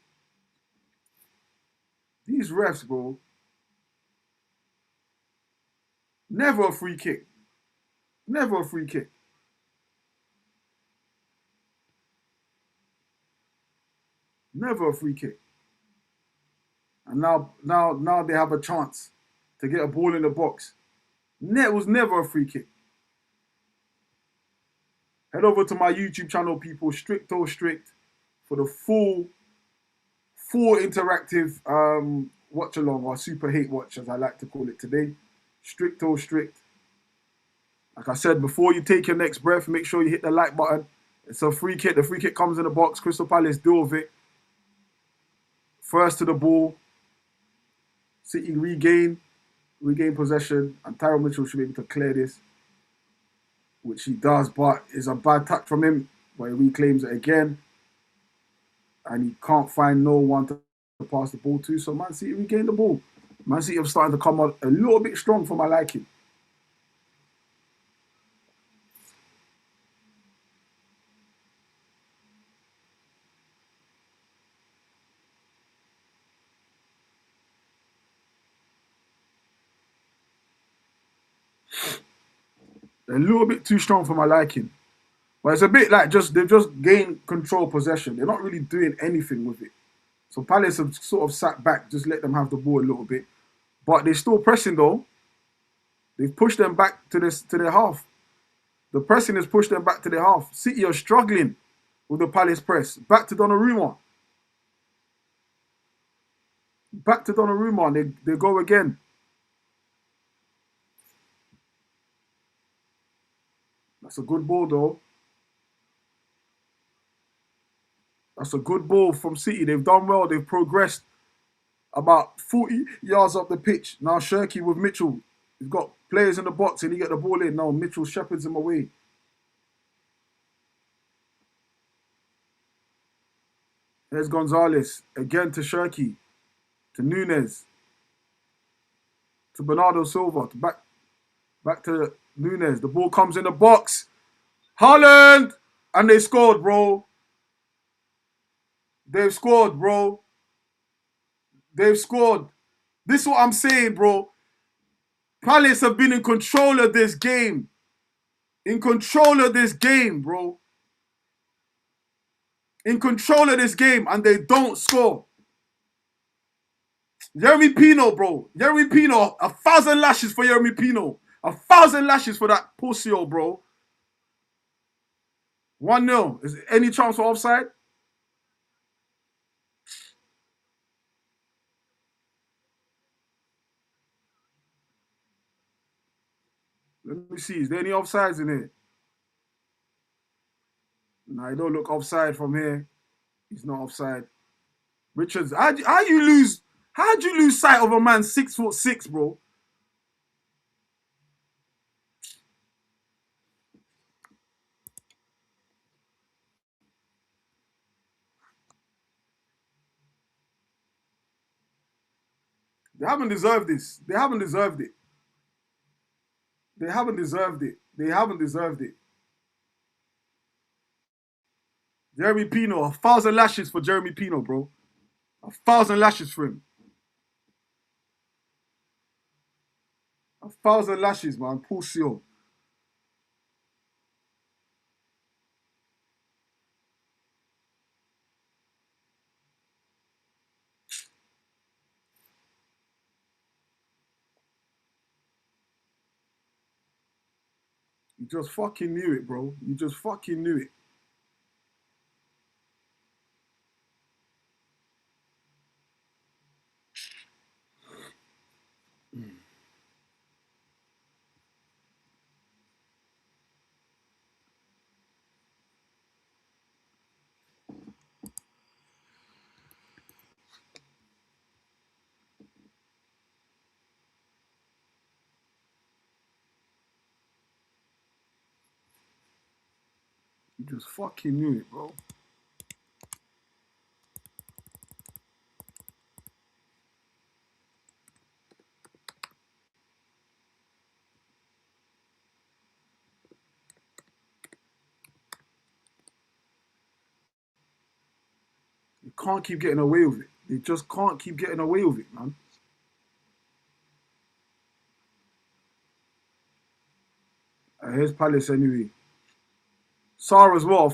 These refs, bro. Never a free kick. Never a free kick. Never a free kick. And now they have a chance to get a ball in the box. It was never a free kick. Head over to my YouTube channel, people. Stricto Strict for the full interactive watch-along, or super hate watch, as I like to call it today. Stricto Strict. Like I said, before you take your next breath, make sure you hit the like button. It's a free kick. The free kick comes in the box. Crystal Palace deal with it. First to the ball. City regain possession, and Tyrone Mitchell should be able to clear this, which he does, but it's a bad touch from him, but he reclaims it again, and he can't find no one to pass the ball to, so Man City regain the ball. Man City have started to come out a little bit strong for my liking. A little bit too strong for my liking. But it's a bit like they've just gained control possession. They're not really doing anything with it. So Palace have sort of sat back, just let them have the ball a little bit. But they're still pressing though. They've pushed them back to their half. The pressing has pushed them back to their half. City are struggling with the Palace press. Back to Donnarumma. They go again. That's a good ball, though. That's a good ball from City. They've done well. They've progressed. about 40 yards up the pitch. Now Shirky with Mitchell. He's got players in the box and he get the ball in. Now Mitchell shepherds him away. Here's Gonzalez. Again to Shirky. To Nunes. To Bernardo Silva. Back to Nunes. The ball comes in the box. Haaland! And they scored, bro. They've scored, bro. They've scored. This is what I'm saying, bro. Palace have been in control of this game. In control of this game, bro. In control of this game, and they don't score. Jeremy Pino, bro. Jeremy Pino. 1,000 lashes for Jeremy Pino. 1,000 lashes for that pussy, bro. 1-0. Is there any chance for offside? Let me see. Is there any offsides in here? Nah, he don't look offside from here. He's not offside. Richards, how'd you lose sight of a man 6'6", bro? They haven't deserved this. They haven't deserved it. They haven't deserved it. They haven't deserved it. Jeremy Pino, 1,000 lashes for Jeremy Pino, bro. 1,000 lashes for him. 1,000 lashes, man. Paul Seal. You just fucking knew it, bro. You just fucking knew it. You just fucking knew it, bro. You can't keep getting away with it. They just can't keep getting away with it, man. Here's Palace anyway. Sarr as well.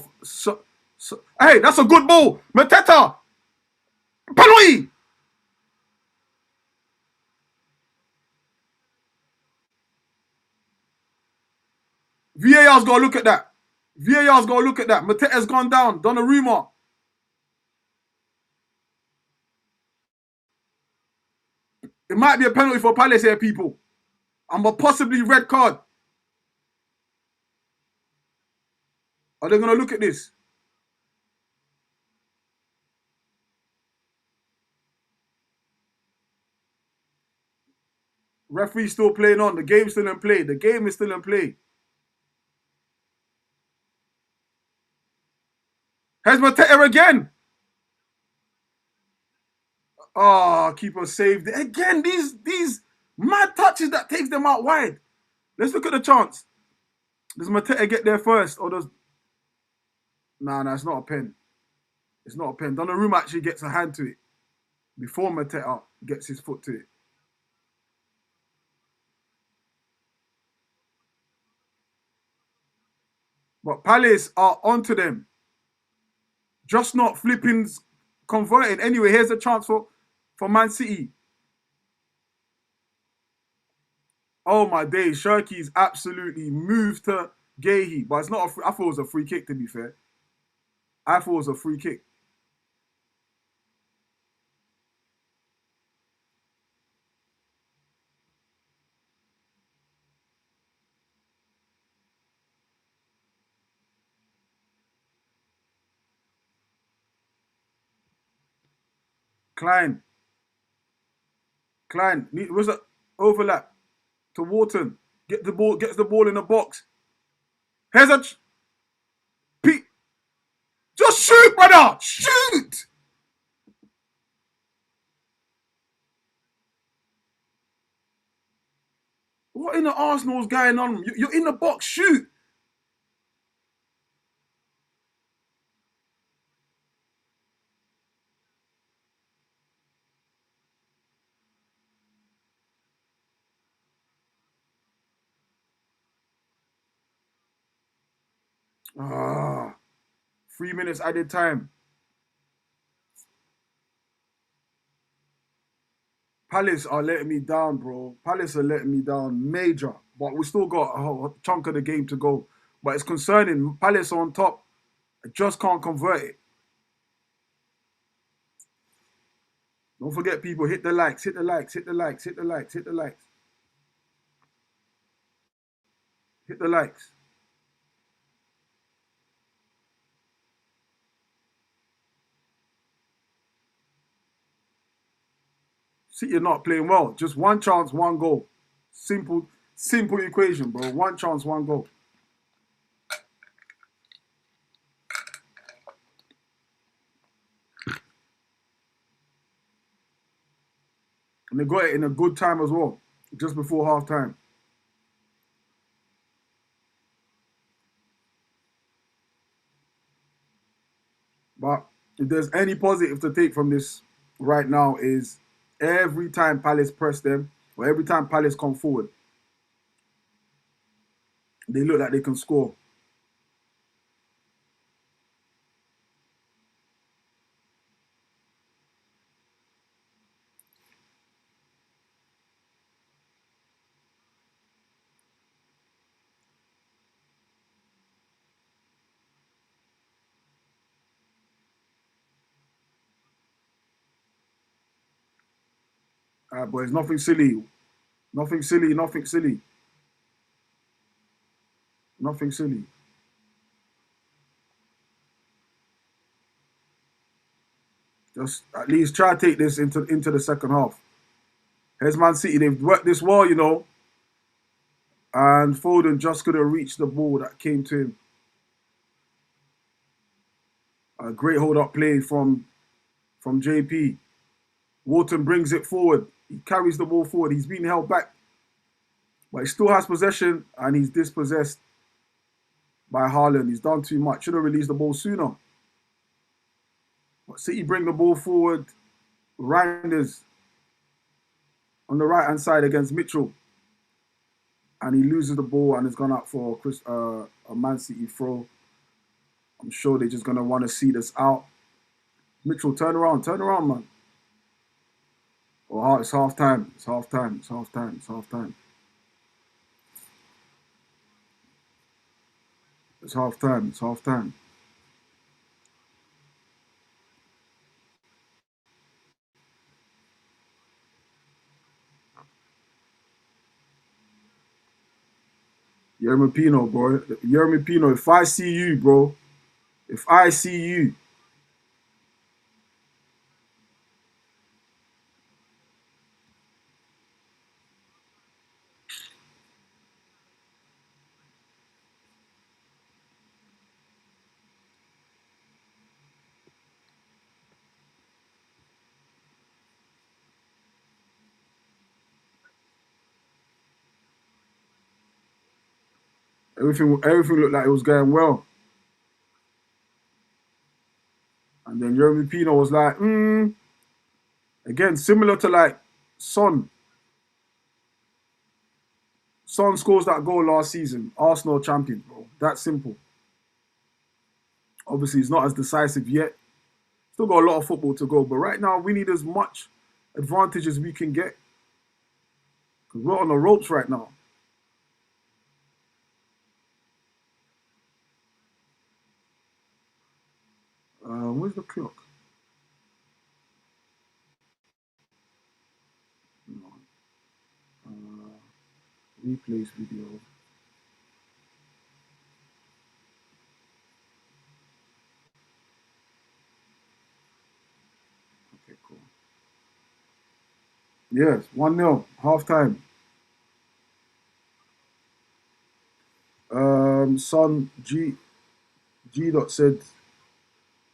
Hey, that's a good ball. Mateta. Penalty. VAR's got to look at that. VAR's got to look at that. Mateta's gone down. Donnarumma. It might be a penalty for Palace here, people. And a possibly red card. Are they going to look at this? Referee still playing on. The game's still in play. The game is still in play. Here's Mateta again. Oh, keeper saved it. Again, these mad touches that takes them out wide. Let's look at the chance. Does Mateta get there first? Or does... Nah, it's not a pen. It's not a pen. Donnarumma actually gets a hand to it before Mateta gets his foot to it. But Palace are onto them. Just not flipping converting. Anyway, here's a chance for Man City. Oh my days, Shirky's absolutely moved to Gahey. But it's not I thought it was a free kick, to be fair. I thought it was a free kick. Klein. Klein, where's the overlap to Wharton? Gets the ball in the box. Here's a Pete. Just shoot, brother! Shoot! What in the Arsenal's going on? You're in the box, shoot! Ah, 3 minutes added time. Palace are letting me down, bro. Palace are letting me down major. But we still got a whole chunk of the game to go. But it's concerning. Palace are on top. I just can't convert it. Don't forget, people, hit the likes, hit the likes, hit the likes, hit the likes, hit the likes. Hit the likes. City are not playing well. Just one chance, one goal. Simple equation, bro. One chance, one goal. And they got it in a good time as well, just before half time. But if there's any positive to take from this right now is every time Palace press them, or every time Palace come forward, they look like they can score. Boys, nothing silly. Nothing silly, nothing silly. Nothing silly. Just at least try to take this into the second half. Here's Man City. They've worked this well, you know. And Foden just couldn't reach the ball that came to him. A great hold up play from JP. Wharton brings it forward. He carries the ball forward. He's been held back, but he still has possession and he's dispossessed by Haaland. He's done too much. Should have released the ball sooner. But City bring the ball forward. Reinders on the right hand side against Mitchell. And he loses the ball and it's gone out for a Man City throw. I'm sure they're just going to want to see this out. Mitchell, turn around, man. Oh, it's half time. It's half time. It's half time. It's half time. It's half time. It's half time. Yermi Pino, bro. Yermi Pino, if I see you, bro, if I see you, everything looked like it was going well. And then Yermi Pino was like, again, similar to like Son. Son scores that goal last season. Arsenal champion, bro. That simple. Obviously, he's not as decisive yet. Still got a lot of football to go. But right now, we need as much advantage as we can get. Because we're on the ropes right now. Where's the clock? Replays video. Okay, cool. Yes, 1-0, half time. Son G dot said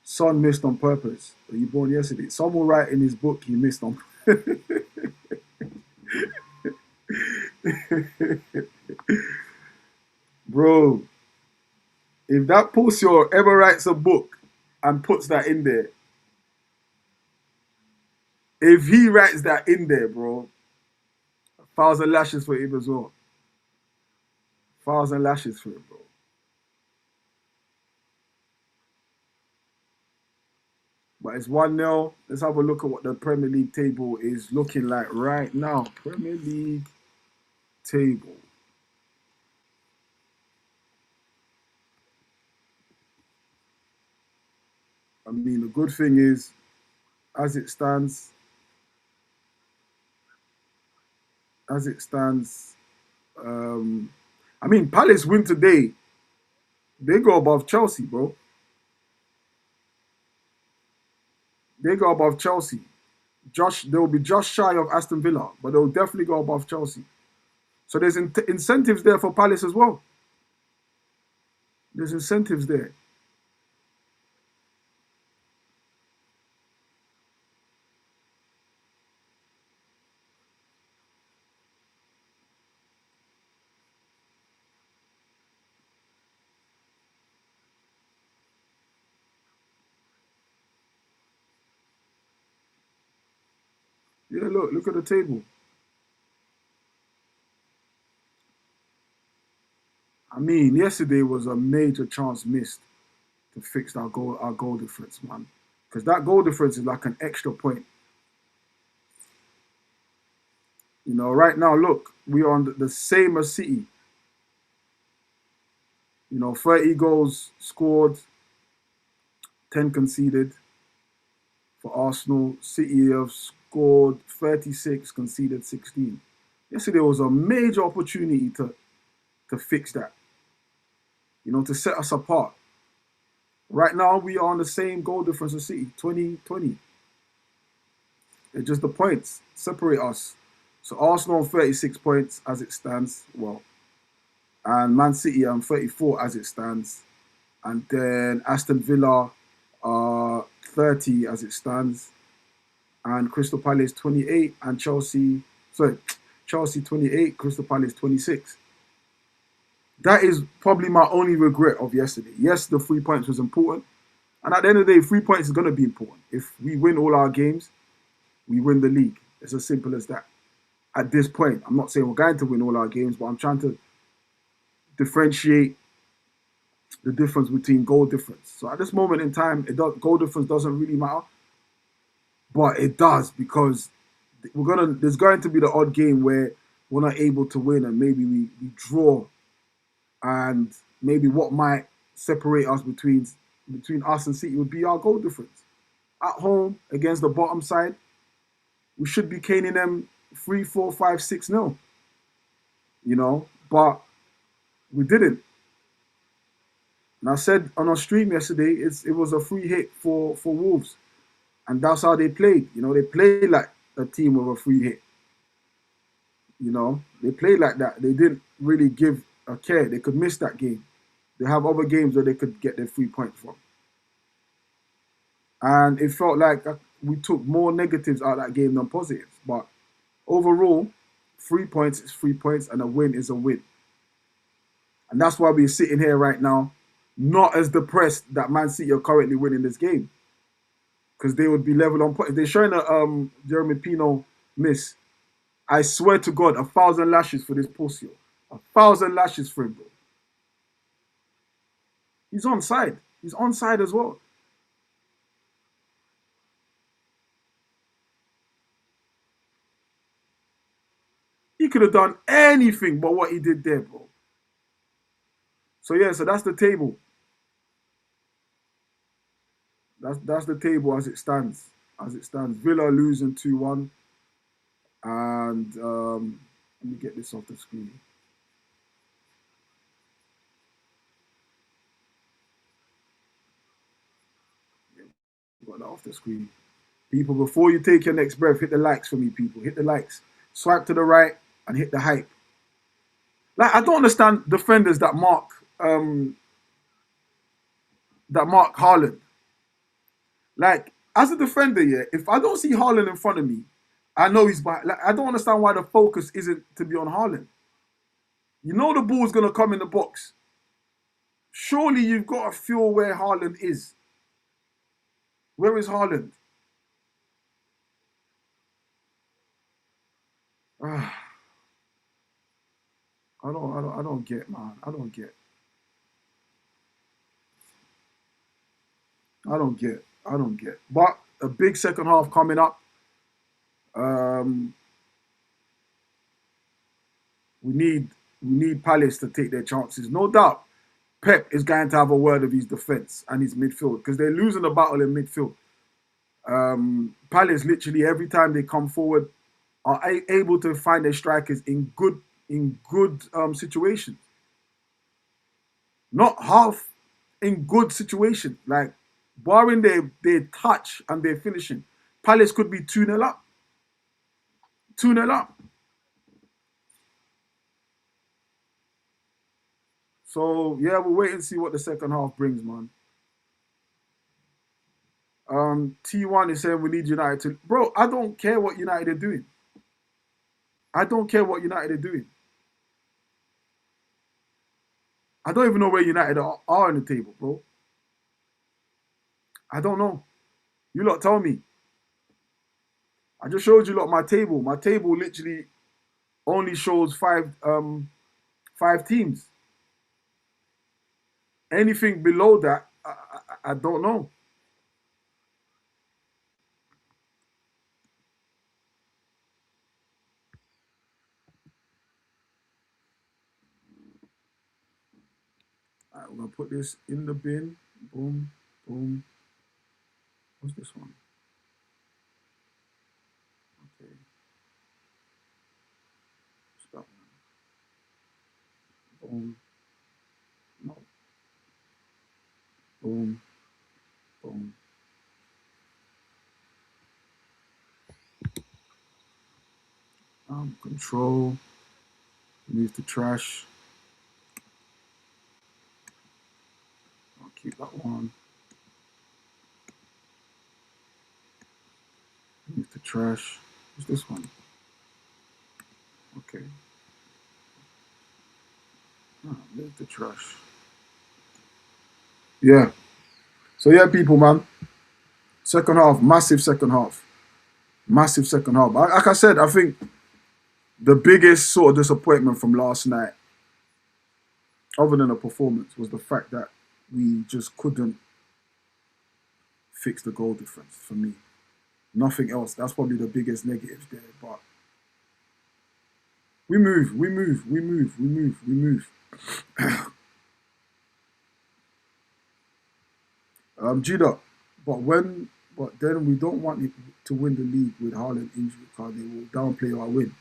Son missed on purpose. Were you born yesterday? Son will write in his book he missed on. Bro, if that Pusio ever writes a book and puts that in there, if he writes that in there, bro, 1,000 lashes for him as well. 1,000 lashes for him, bro. But it's 1-0. Let's have a look at what the Premier League table is looking like right now. Premier League table. I mean, the good thing is, as it stands, as it stands, um, I mean, Palace win today. They go above Chelsea, bro. They go above Chelsea. They'll be just shy of Aston Villa, but they'll definitely go above Chelsea. So there's incentives there for Palace as well. There's incentives there. Yeah, look at the table. I mean, yesterday was a major chance missed to fix our goal difference, man. Because that goal difference is like an extra point. You know, right now, look, we are on the same as City. You know, 30 goals scored, 10 conceded for Arsenal. City have scored 36, conceded 16. Yesterday was a major opportunity to fix that, you know, to set us apart. Right now, we are on the same goal difference as City, 20-20. It's just the points separate us. So Arsenal on 36 points as it stands. Well, and Man City on 34 as it stands. And then Aston Villa 30 as it stands. And Crystal Palace 28 and Chelsea 28, Crystal Palace 26. That is probably my only regret of yesterday. Yes, the 3 points was important. And at the end of the day, 3 points is going to be important. If we win all our games, we win the league. It's as simple as that. At this point, I'm not saying we're going to win all our games, but I'm trying to differentiate the difference between goal difference. So at this moment in time, goal difference doesn't really matter, but it does because there's going to be the odd game where we're not able to win and maybe we draw, and maybe what might separate us between us and City would be our goal difference. At home against the bottom side, we should be caning them 3, 4, 5, 6-0, you know, but we didn't. And I said on our stream yesterday, it was a free hit for Wolves, and that's how they played. You know, they played like a team with a free hit. You know, they played like that. They didn't really give a care. They could miss that game. They have other games where they could get their 3 points from. And it felt like we took more negatives out of that game than positives. But overall, 3 points is 3 points, and a win is a win. And that's why we're sitting here right now, not as depressed that Man City are currently winning this game, because they would be level on points. They're showing a Jeremy Pino miss. I swear to God, 1,000 lashes for this Porcio. 1,000 lashes for him, bro. He's onside. He's onside as well. He could have done anything but what he did there, bro. So yeah, so that's the table. That's the table as it stands. As it stands, Villa losing 2-1, and let me get this off the screen. Got that off the screen. People, before you take your next breath, hit the likes for me, people. Hit the likes. Swipe to the right and hit the hype. Like, I don't understand defenders that mark Haaland. Like, as a defender, yeah, if I don't see Haaland in front of me, I know he's by. Like, I don't understand why the focus isn't to be on Haaland. You know the ball's gonna come in the box. Surely you've got to feel where Haaland is. Where is Haaland? Ah, I don't get, man. I don't get. I don't get. I don't get. But a big second half coming up. Um, we need Palace to take their chances. No doubt, Pep is going to have a word of his defense and his midfield because they're losing the battle in midfield. Palace literally every time they come forward are able to find their strikers in good situations, not half in good situations. Like barring their touch and their finishing, Palace could be 2-0 up. 2-0 up. So yeah, we'll wait and see what the second half brings, man. T1 is saying we need United to. Bro, I don't care what United are doing. I don't care what United are doing. I don't even know where United are on the table, bro. I don't know. You lot tell me. I just showed you lot my table. My table literally only shows five teams. Anything below that, I don't know. All right, we're gonna put this in the bin. Boom, boom. What's this one? Okay, stop. Boom. No. Boom. Boom. Control. Remove the trash. I'll keep that one. Remove the trash. What's this one? Okay. Remove the trash. Yeah. So yeah, people, man. Second half, massive second half. Massive second half. Like I said, I think the biggest sort of disappointment from last night, other than the performance, was the fact that we just couldn't fix the goal difference for me. Nothing else. That's probably the biggest negative there. But we move, we move, we move, we move, we move. Judah, but then we don't want it to win the league with Haaland injury because they will downplay our win.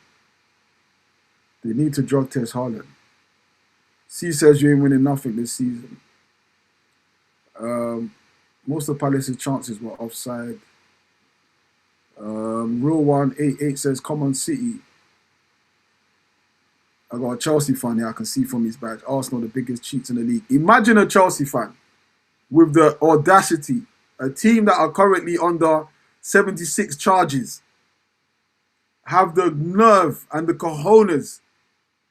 They need to drug test Haaland. C says you ain't winning nothing this season. Most of Palace's chances were offside. Real 188 says, come on, City. I got a Chelsea fan here. I can see from his badge. Arsenal, the biggest cheats in the league. Imagine a Chelsea fan with the audacity, a team that are currently under 76 charges, have the nerve and the cojones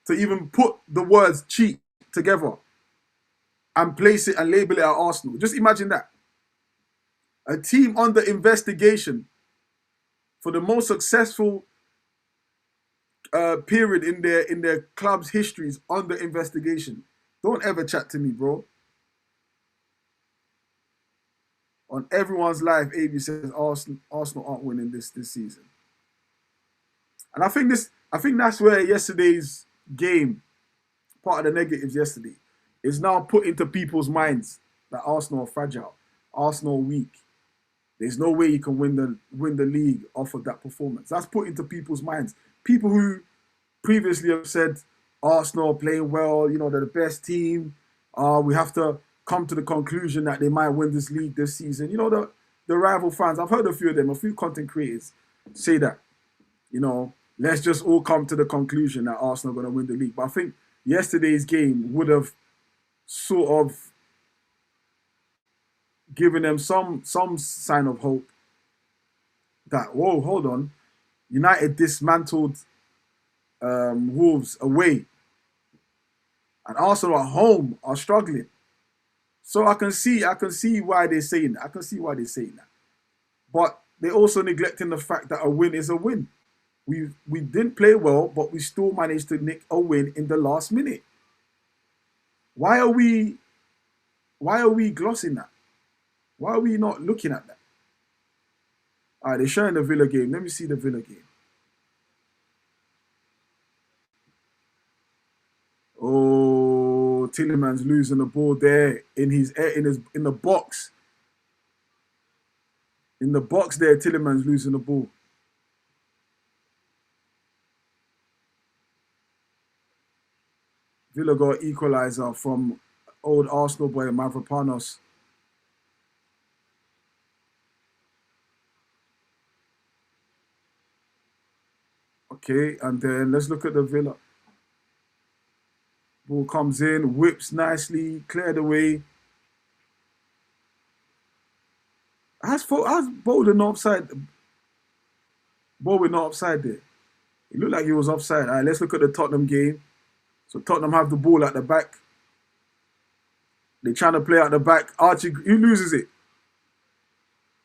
to even put the words cheat together and place it and label it at Arsenal. Just imagine that. A team under investigation for the most successful period in their club's histories under investigation. Don't ever chat to me, bro. On everyone's life, AB says Arsenal aren't winning this season. And I think that's where yesterday's game, part of the negatives yesterday, is now put into people's minds that Arsenal are fragile, Arsenal are weak. There's no way you can win the league off of that performance. That's put into people's minds. People who previously have said Arsenal are playing well, they're the best team. We have to come to the conclusion that they might win this league this season. the rival fans. I've heard a few of them, a few content creators say that, you know, let's just all come to the conclusion that Arsenal are going to win the league. But I think yesterday's game would have sort of given them some sign of hope that, whoa, hold on, United dismantled Wolves away, and Arsenal at home are struggling. So I can see why they're saying that. I can see why they're saying that. But they're also neglecting the fact that a win is a win. We didn't play well, but we still managed to nick a win in the last minute. Why are we glossing that? Why are we not looking at that? All right, they're showing the Villa game. Let me see the Villa game. Oh, Tillemans losing the ball there in the box. In the box there, Tillemans losing the ball. Villa got equaliser from old Arsenal boy Mavropanos. Okay, and then let's look at the Villa. Ball comes in, whips nicely, cleared away. Has Bolden not offside? Bowen not offside there. It looked like he was offside. All right, let's look at the Tottenham game. So Tottenham have the ball at the back. They're trying to play at the back. Archie, who loses it?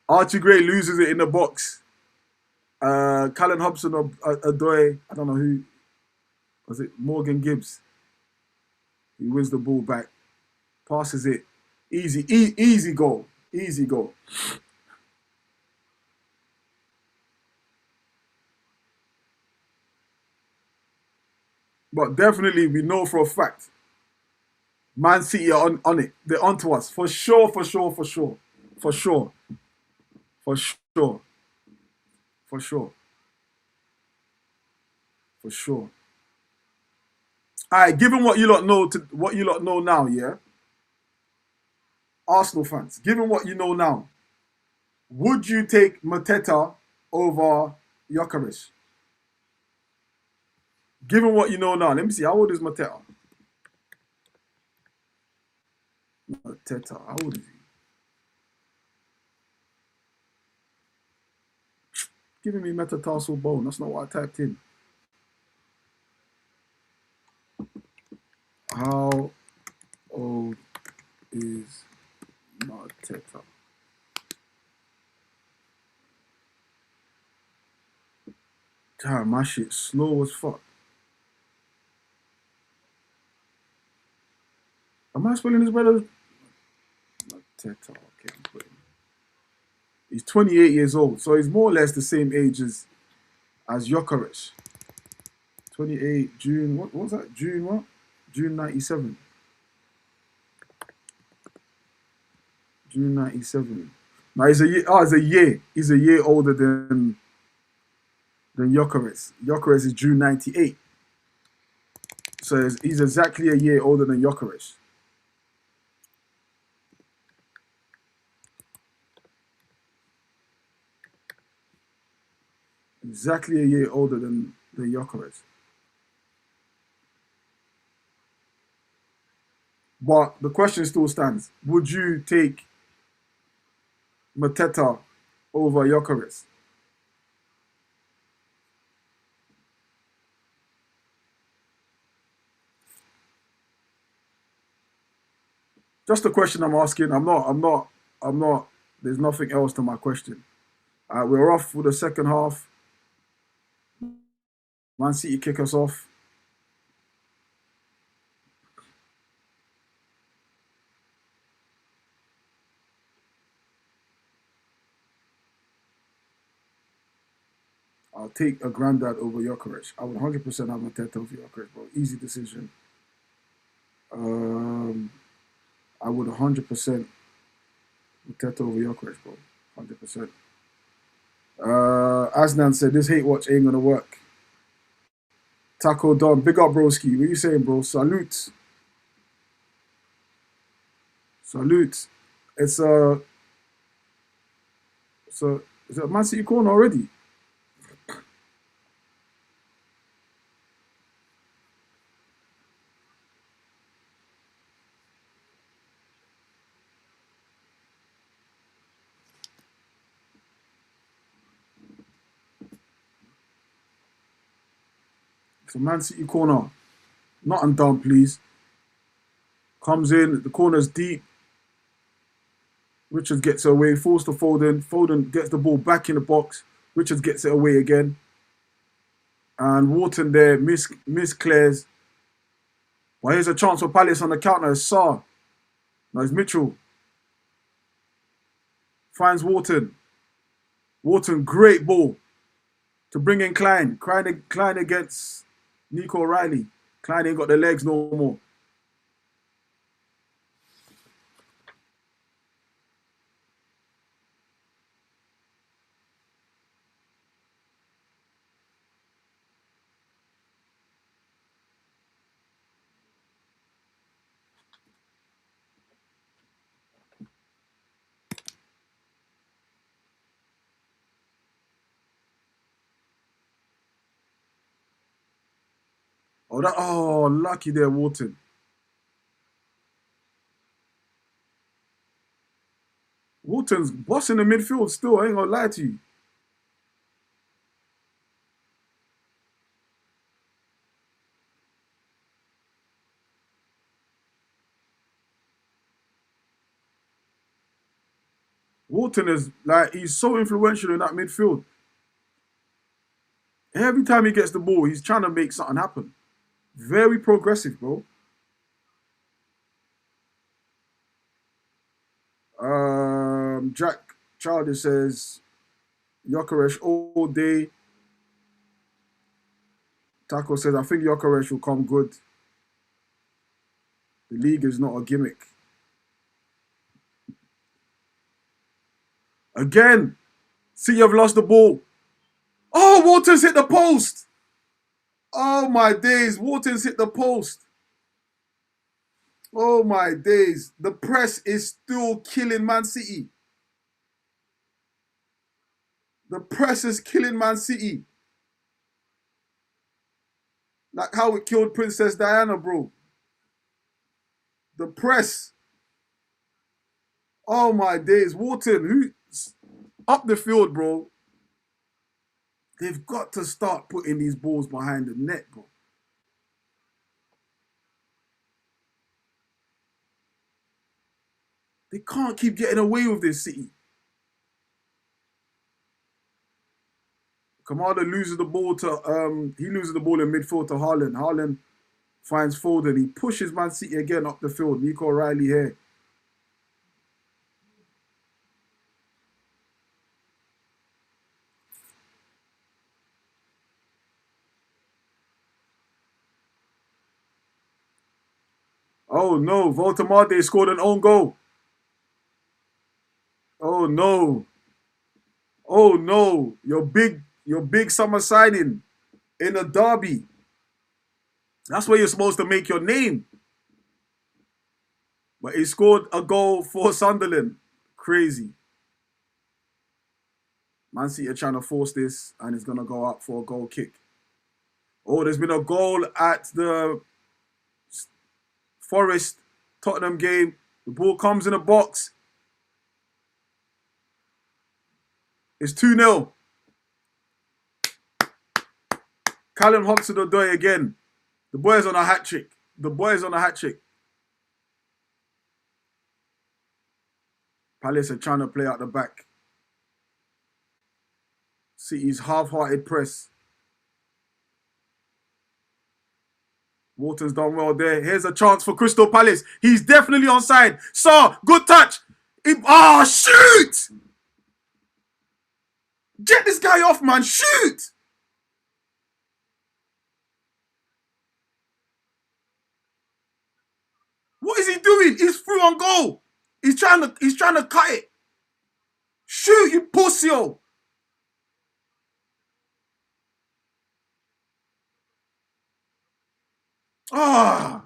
Archie Gray loses it in the box. Callum Hobson or Adoy, I don't know who. Was it Morgan Gibbs? He wins the ball back. Passes it. Easy goal. Easy goal. But definitely, we know for a fact, Man City are on it. They're onto us. For sure. For sure. All right, given what you lot know now, yeah? Arsenal fans, given what you know now, would you take Mateta over Gyökeres? Given what you know now, let me see, how old is Mateta? How old is he? Giving me metatarsal bone, that's not what I typed in. How old is Mateta? Damn, my shit slow as fuck. Am I spelling his brother? Mateta, okay, I'm putting. He's 28 years old, so he's more or less the same age as Gyökeres. 28 June. What was that? June what? June 97. June 97. Now he's a year. Oh, it's a year. He's a year older than Gyökeres. Gyökeres is June 98. So he's exactly a year older than Gyökeres. Exactly a year older than Gyökeres. But the question still stands. Would you take Mateta over Gyökeres? Just a question I'm asking. I'm not. There's nothing else to my question. We're off for the second half. Man City kick us off. I'll take a Grandad over Gyökeres. I would 100% have Mateta over Gyökeres, bro. Easy decision. I would 100% Mateta over Gyökeres, bro. 100%. Asnan said this Hatewatch ain't gonna work. Taco Don, big up broski. What you saying, bro? Salute. It's So is it a Man City corner already? It's a Man City corner. Not undone, please. Comes in, the corner's deep. Richards gets it away, falls to Foden. Foden gets the ball back in the box. Richards gets it away again. And Wharton there misclears. Well, here's a chance for Palace on the counter. It's Sarr. No, it's Mitchell. Finds Wharton. Wharton, great ball to bring in Klein. Klein against Nico O'Reilly. Klein ain't got the legs no more. Oh, lucky there, Wharton. Wharton's bossing the midfield still, I ain't gonna lie to you. Wharton is like, he's so influential in that midfield. Every time he gets the ball, he's trying to make something happen. Very progressive, bro. Jack Childish says, Yokeresh all day. Taco says, I think Yokeresh will come good. The league is not a gimmick. Again, City have lost the ball. Oh, Walters hit the post. Oh my days, Walters hit the post. Oh my days. The press is still killing Man City. The press is killing Man City. Like how it killed Princess Diana, bro. The press. Oh my days. Wharton, who up the field, bro. They've got to start putting these balls behind the net, bro. They can't keep getting away with this, City. Kamada loses the ball to he loses the ball in midfield to Haaland. Haaland finds Foden. He pushes Man City again up the field. Nico O'Reilly here. Oh no, Voltemade scored an own goal. Oh no. Oh no. Your big summer signing in a derby. That's where you're supposed to make your name. But he scored a goal for Sunderland. Crazy. Man City are trying to force this and it's gonna go up for a goal kick. Oh, there's been a goal at the Forest Tottenham game. The ball comes in a box. It's 2-0. Callum Hudson-Odoi again. The boys on a hat trick. The boys on a hat trick. Palace are trying to play out the back. City's half-hearted press. Wharton's done well there. Here's a chance for Crystal Palace. He's definitely onside. Sarr, good touch. Shoot! Get this guy off, man. Shoot! What is he doing? He's through on goal. He's trying to cut it. Shoot, you pussy! Ah!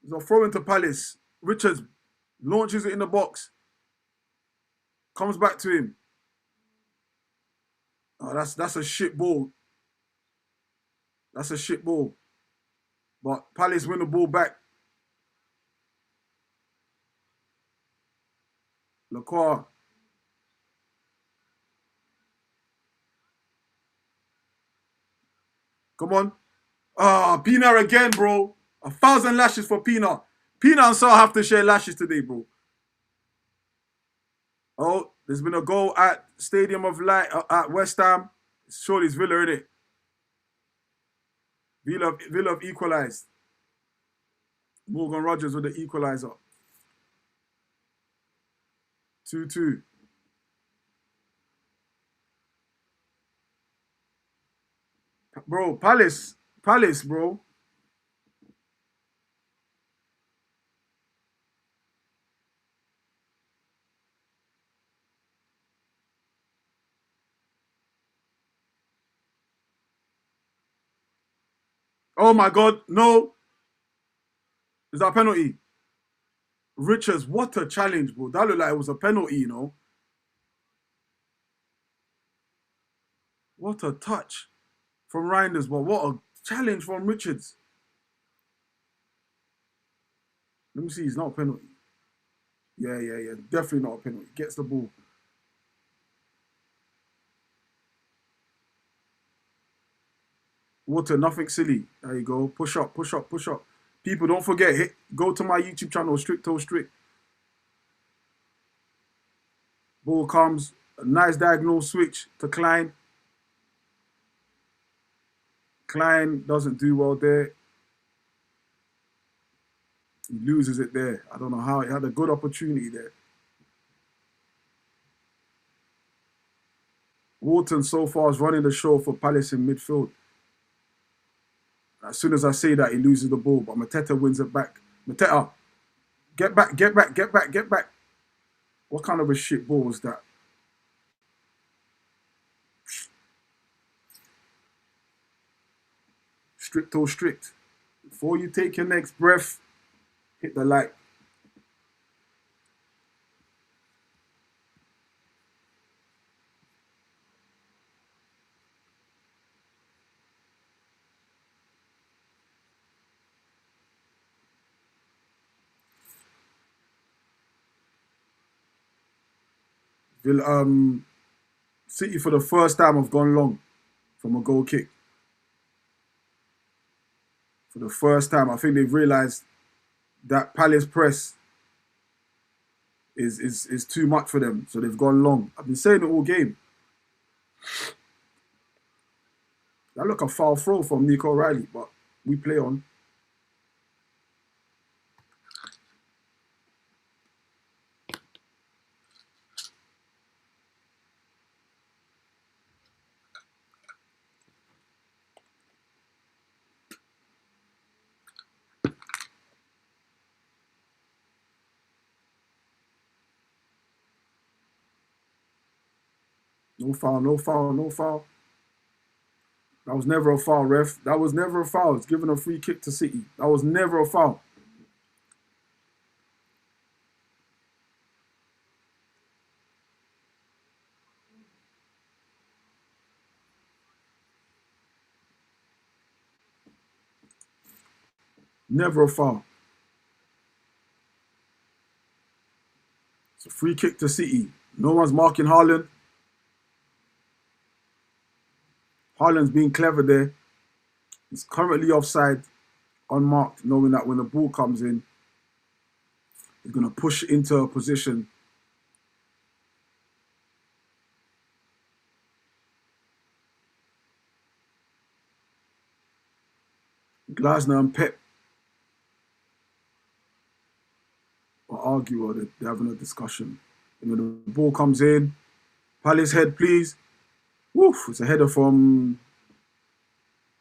There's a throw into Palace. Richards launches it in the box. Comes back to him. Oh, that's a shit ball. That's a shit ball. But Palace win the ball back. Lacroix. Come on. Ah, Pina again, bro. 1,000 lashes for Pina. Pina and Saul have to share lashes today, bro. Oh, there's been a goal at Stadium of Light at West Ham. Surely it's Villa, innit? Villa have equalised. Morgan Rogers with the equaliser. 2-2. Bro, Palace, bro. Oh my God, no. Is that a penalty? Richards, what a challenge, bro. That looked like it was a penalty, you know. What a touch from Reinders, but what a challenge from Richards. Let me see, it's not a penalty. Yeah. Definitely not a penalty. Gets the ball. Water, nothing silly. There you go. Push up. People, don't forget, go to my YouTube channel, Stricto Strict. Ball comes, a nice diagonal switch to Klein. Klein doesn't do well there. He loses it there. I don't know how. He had a good opportunity there. Wharton so far is running the show for Palace in midfield. As soon as I say that, he loses the ball, but Mateta wins it back. Mateta, get back. What kind of a shit ball was that? Stricto strict. Before you take your next breath, hit the like. City for the first time have gone long from a goal kick. For the first time, I think they've realised that Palace press is too much for them, so they've gone long. I've been saying it all game. That look a foul throw from Nico Riley, but we play on. No foul. That was never a foul, ref. That was never a foul. It's giving a free kick to City. That was never a foul. Never a foul. It's a free kick to City. No one's marking Haaland. Haaland's being clever there. He's currently offside, unmarked, knowing that when the ball comes in, he's going to push into a position. Glasner and Pep are arguing, or they're having a discussion. And when the ball comes in, Palace head, please. Woof, it's a header from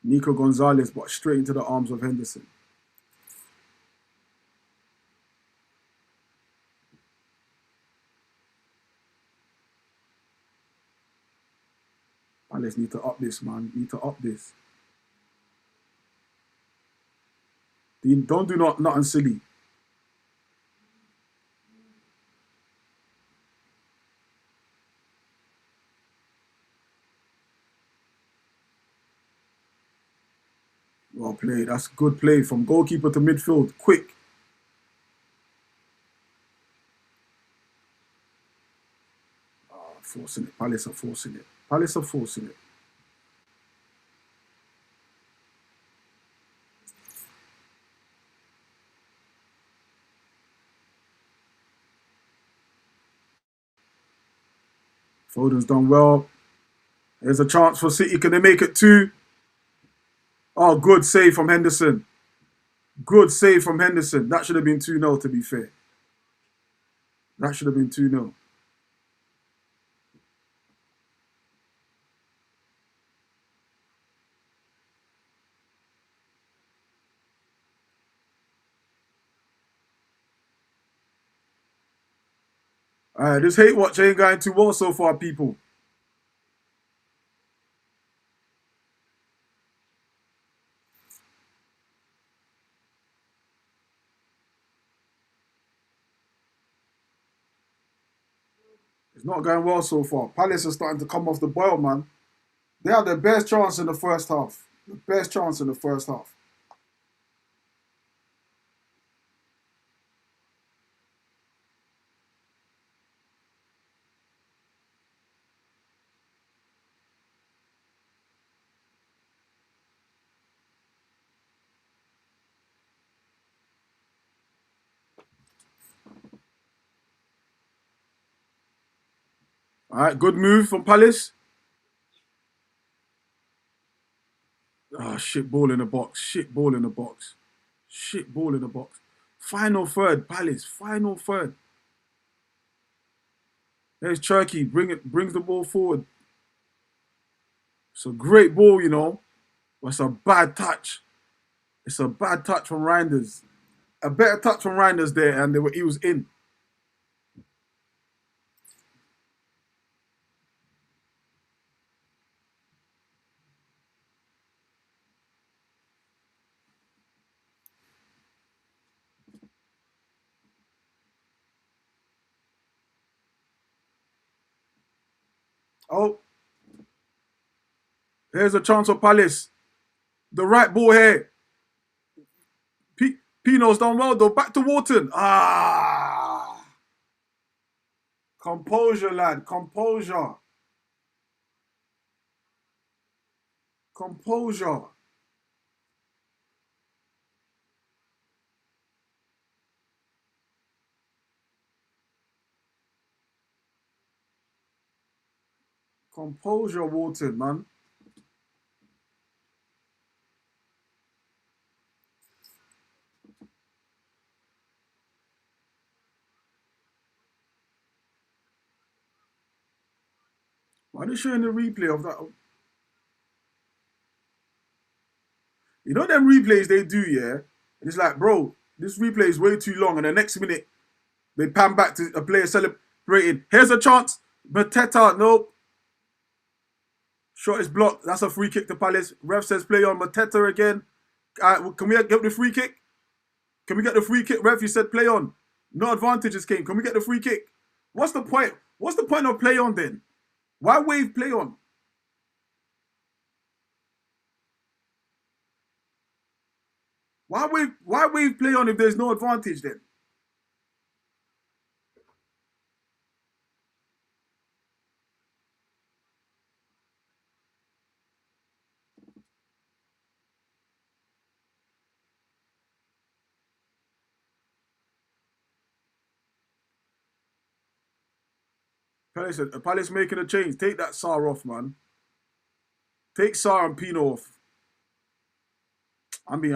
Nico Gonzalez, but straight into the arms of Henderson. Palace need to up this, man. Need to up this. Don't do nothing silly. Well played. That's good play from goalkeeper to midfield. Quick. Forcing it. Palace are forcing it. Palace are forcing it. Foden's done well. There's a chance for City. Can they make it 2? Oh, good save from Henderson. Good save from Henderson. That should have been 2-0, to be fair. That should have been 2-0. All right, this Hatewatch ain't going too well so far, people. It's not going well so far. Palace are starting to come off the boil, man. They had their best chance in the first half. The best chance in the first half. All right, good move from Palace. Ah, shit ball in the box. Shit ball in the box. Shit ball in the box. Final third, Palace. Final third. There's Cherky. Brings the ball forward. It's a great ball, you know. But it's a bad touch. It's a bad touch from Reinders. A better touch from Reinders there, and he was in. Oh, here's a chance for Palace. The right ball here. Pino's done well though. Back to Wharton. Ah. Composure, lad. Composure. Composure. Composure, Wharton, man. Why are they showing the replay of that? You know them replays they do, yeah? And it's like, bro, this replay is way too long. And the next minute, they pan back to a player celebrating. Here's a chance. Mateta, nope. Shot is blocked. That's a free kick to Palace. Ref says play on Mateta again. Can we get the free kick? Can we get the free kick? Ref, you said play on. No advantages came. Can we get the free kick? What's the point? What's the point of play on then? Why wave play on? Why wave play on if there's no advantage then? Palace making a change. Take that Sar off, man. Take Sar and Pino off. I'm being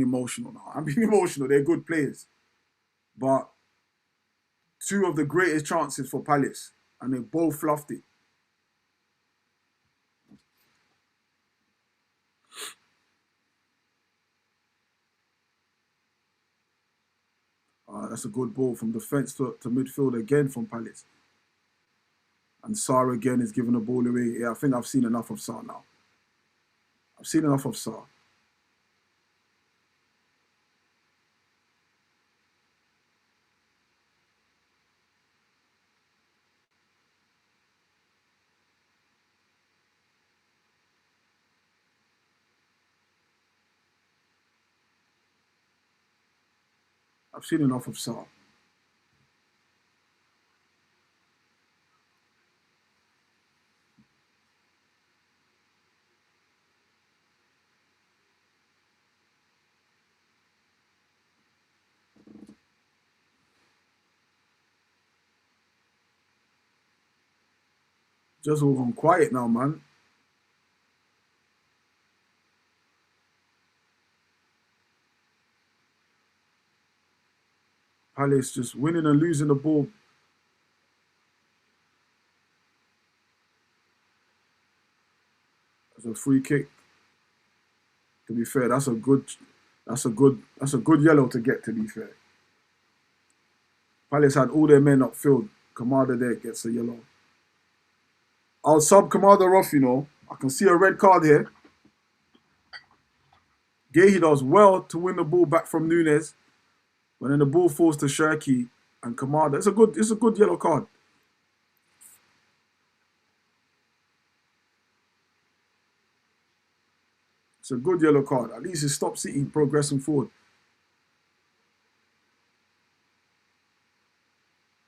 emotional now. I'm being emotional. They're good players, but two of the greatest chances for Palace, and they both fluffed it. That's a good ball from defence to midfield again from Palace. And Sar again is giving the ball away. Yeah, I think I've seen enough of Sar now. I've seen enough of Sar. I've seen enough of Saar. Just all gone quiet now, man. Palace just winning and losing the ball. It's a free kick. To be fair, that's a good yellow to get. To be fair, Palace had all their men upfield. Kamada there gets a yellow. I'll sub Kamada off. I can see a red card here. Gahey does well to win the ball back from Nunes, but then the ball falls to Shirky and Kamada. It's a good yellow card. It's a good yellow card. At least it stops City progressing forward.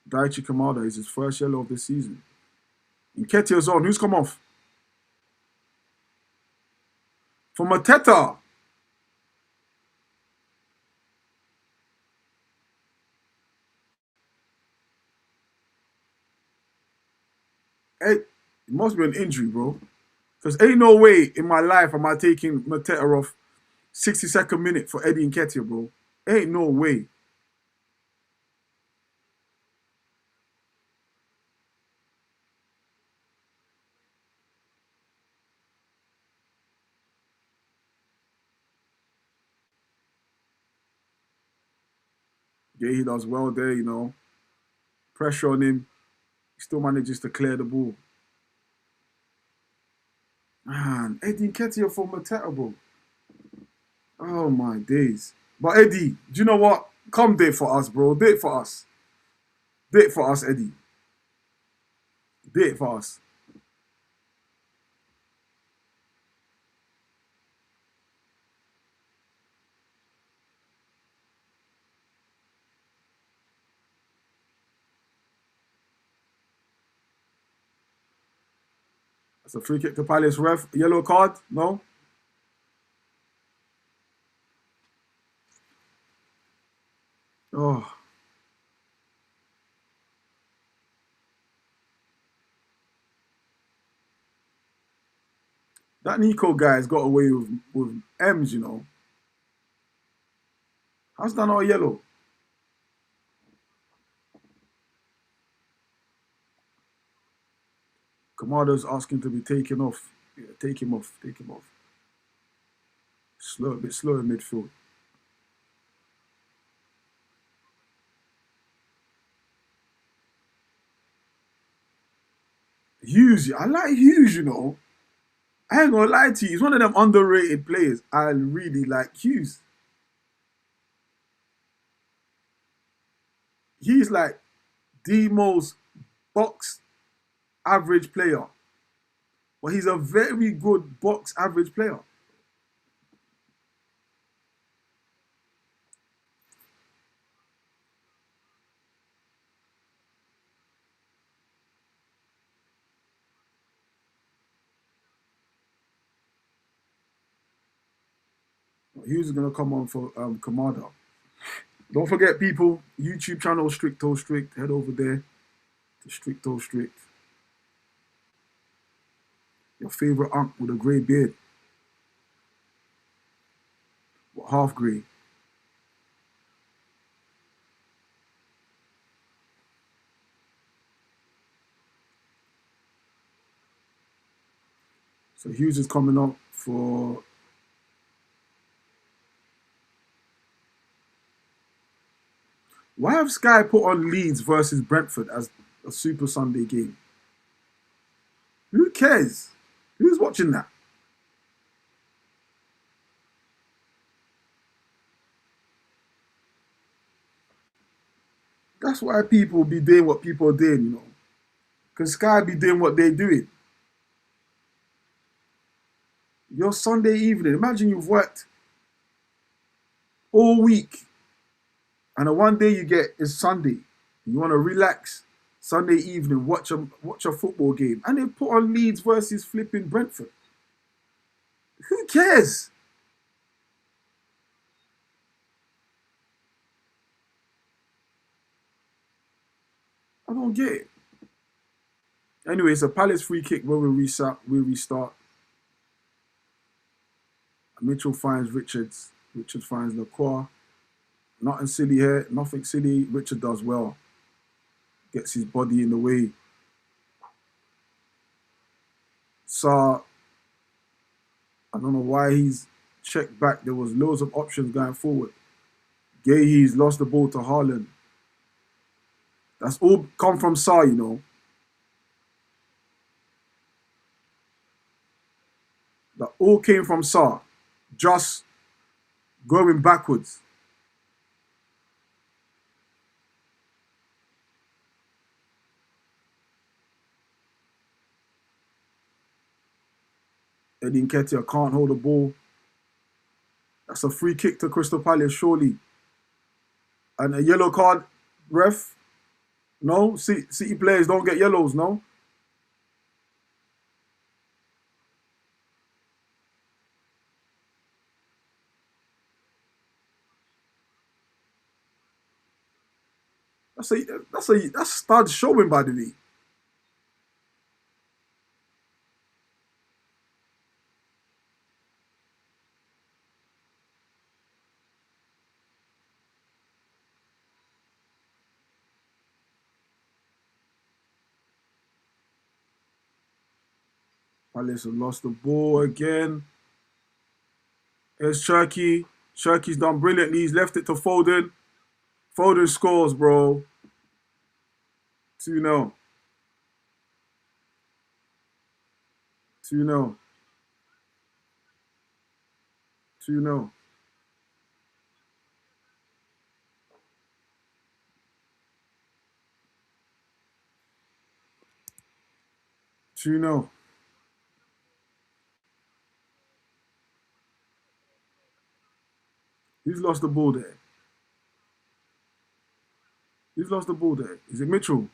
Daichi Kamada is his first yellow of the season. Nketiah's on. Who's come off? For Mateta. Hey, it must be an injury, bro. Because ain't no way in my life am I taking Mateta off 62nd minute for Eddie Nketiah, bro. Ain't no way. Yeah, he does well there. Pressure on him. He still manages to clear the ball. Man, Eddie Nketiah for Mateta, bro. Oh my days. But Eddie, do you know what? Come do it for us, bro. Do it for us. Do it for us, Eddie. Do it for us. That's a free kick to Palace. Ref, yellow card? No? Oh, that Nico guy's got away with M's. How's that not a yellow? Kamada's asking to be taken off. Yeah, take him off. Take him off. A bit slow in midfield. Hughes, I like Hughes. I ain't gonna lie to you. He's one of them underrated players. I really like Hughes. He's like the most box average player. But he's a very good box average player. Hughes is gonna come on for Kamada. Don't forget, people, YouTube channel Stricto Strict. Head over there to Stricto Strict. Your favorite unc with a grey beard. What, half grey. So Hughes is coming up for. Why have Sky put on Leeds versus Brentford as a Super Sunday game? Who cares? Who's watching that? That's why people be doing what people are doing. Because Sky be doing what they're doing. Your Sunday evening, imagine you've worked all week And the one day you get is Sunday. You want to relax. Sunday evening, watch a football game. And they put on Leeds versus flipping Brentford. Who cares? I don't get it. Anyway, it's a Palace free kick when we restart. Mitchell finds Richards. Richard finds Lacroix. Nothing silly here. Nothing silly. Richard does well. Gets his body in the way. Sarr, I don't know why he's checked back. There was loads of options going forward. Gahey's lost the ball to Haaland. That's all come from Sarr, you know. That all came from Sarr. Just going backwards. Eddie Nketiah can't hold the ball. That's a free kick to Crystal Palace, surely. And a yellow card, ref? No? City players don't get yellows, no? That's stud showing, by the way. Palace have lost the ball again. Here's Cherky. Cherky's done brilliantly. He's left it to Foden. Foden scores, bro. 2-0. 2-0. 2-0. 2-0. Who's lost the ball there? Who's lost the ball there? Is it Mitchell?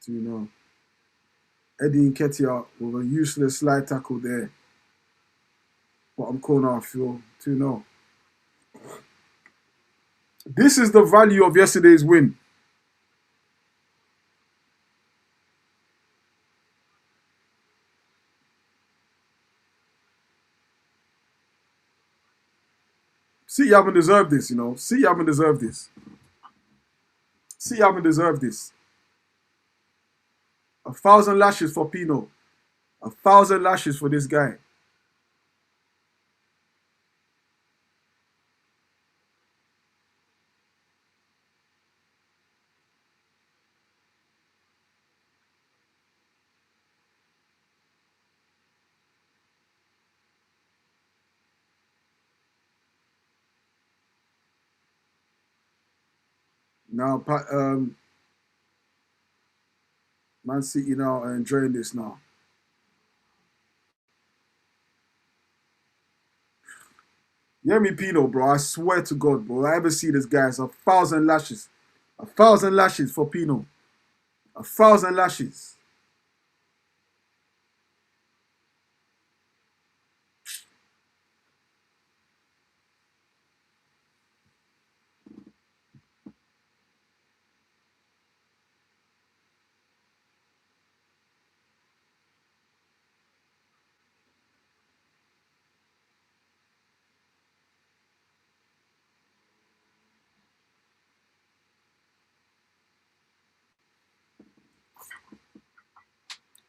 Do you know? Eddie Nketiah with a useless slide tackle there. Bottom corner, I feel. 2-0. This is the value of yesterday's win. City haven't deserved this, you know. City haven't deserved this. City haven't deserved this. 1,000 lashes for Pino. 1,000 lashes for this guy. Now, Man City now are enjoying this now. You hear me, Pino, bro? I swear to God, bro. I ever see this guy, it's 1,000 lashes. 1,000 lashes for Pino. 1,000 lashes.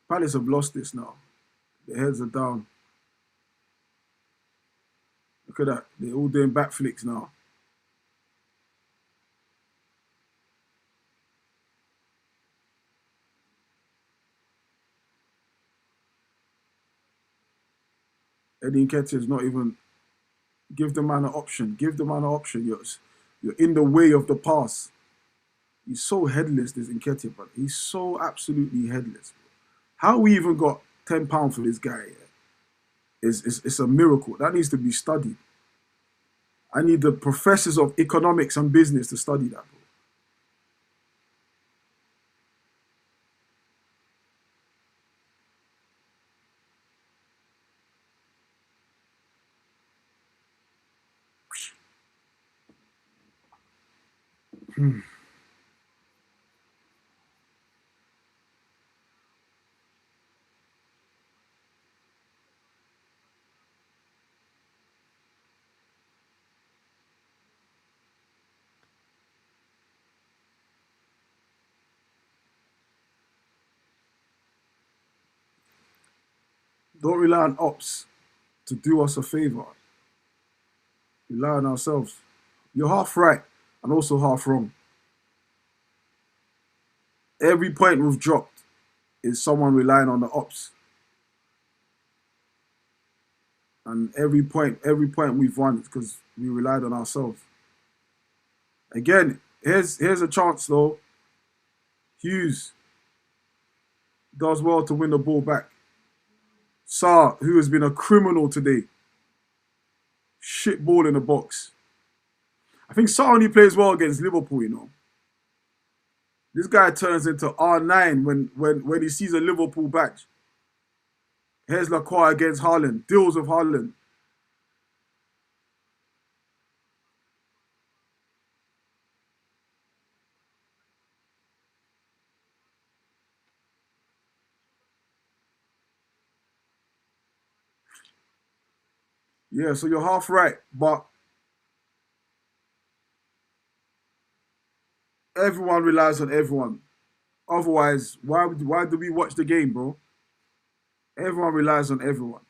Palace have lost this now. Their heads are down. Look at that. They're all doing backflips now. Eddie Nketiah is not even... Give the man an option. Give the man an option. You're in the way of the pass. He's so headless, this Nketiah, but he's so absolutely headless. How we even got £10 for this guy? it's a miracle. That needs to be studied. I need the professors of economics and business to study that, bro. Don't rely on ops to do us a favor. Rely on ourselves. You're half right and also half wrong. Every point we've dropped is someone relying on the ops. And every point we've won is because we relied on ourselves. Again, here's a chance though. Hughes does well to win the ball back. Sarr, who has been a criminal today, shit ball in the box. I think Sarr only plays well against Liverpool, you know. This guy turns into R9 when he sees a Liverpool badge. Here's Lacroix against Haaland, deals with Haaland. Yeah, so you're half right, but everyone relies on everyone. Otherwise, why do we watch the game, bro? Everyone relies on everyone.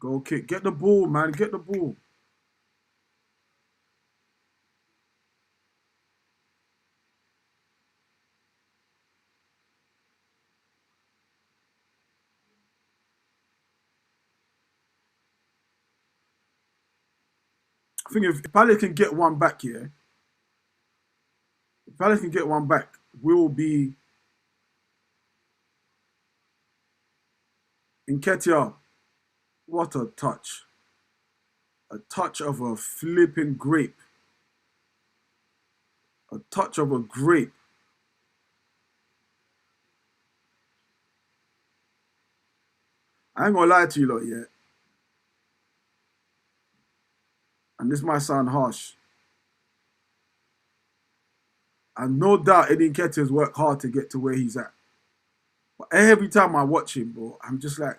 Go kick. Get the ball, man. Get the ball. I think if Palace can get one back here, if Palace can get one back, we'll be in Ketia. What a touch. A touch of a flipping grape. A touch of a grape. I ain't gonna lie to you lot yet. And this might sound harsh. And no doubt Eddie Nketiah's worked hard to get to where he's at. But every time I watch him, bro, I'm just like,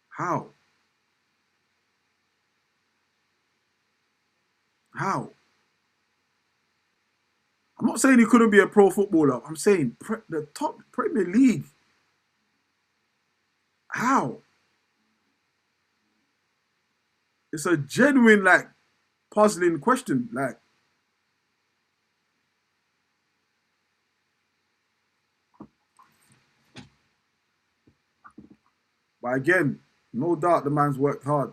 how? How? I'm not saying he couldn't be a pro footballer. I'm saying the top Premier League. How? It's a genuine, like, puzzling question. Like, but again, no doubt the man's worked hard.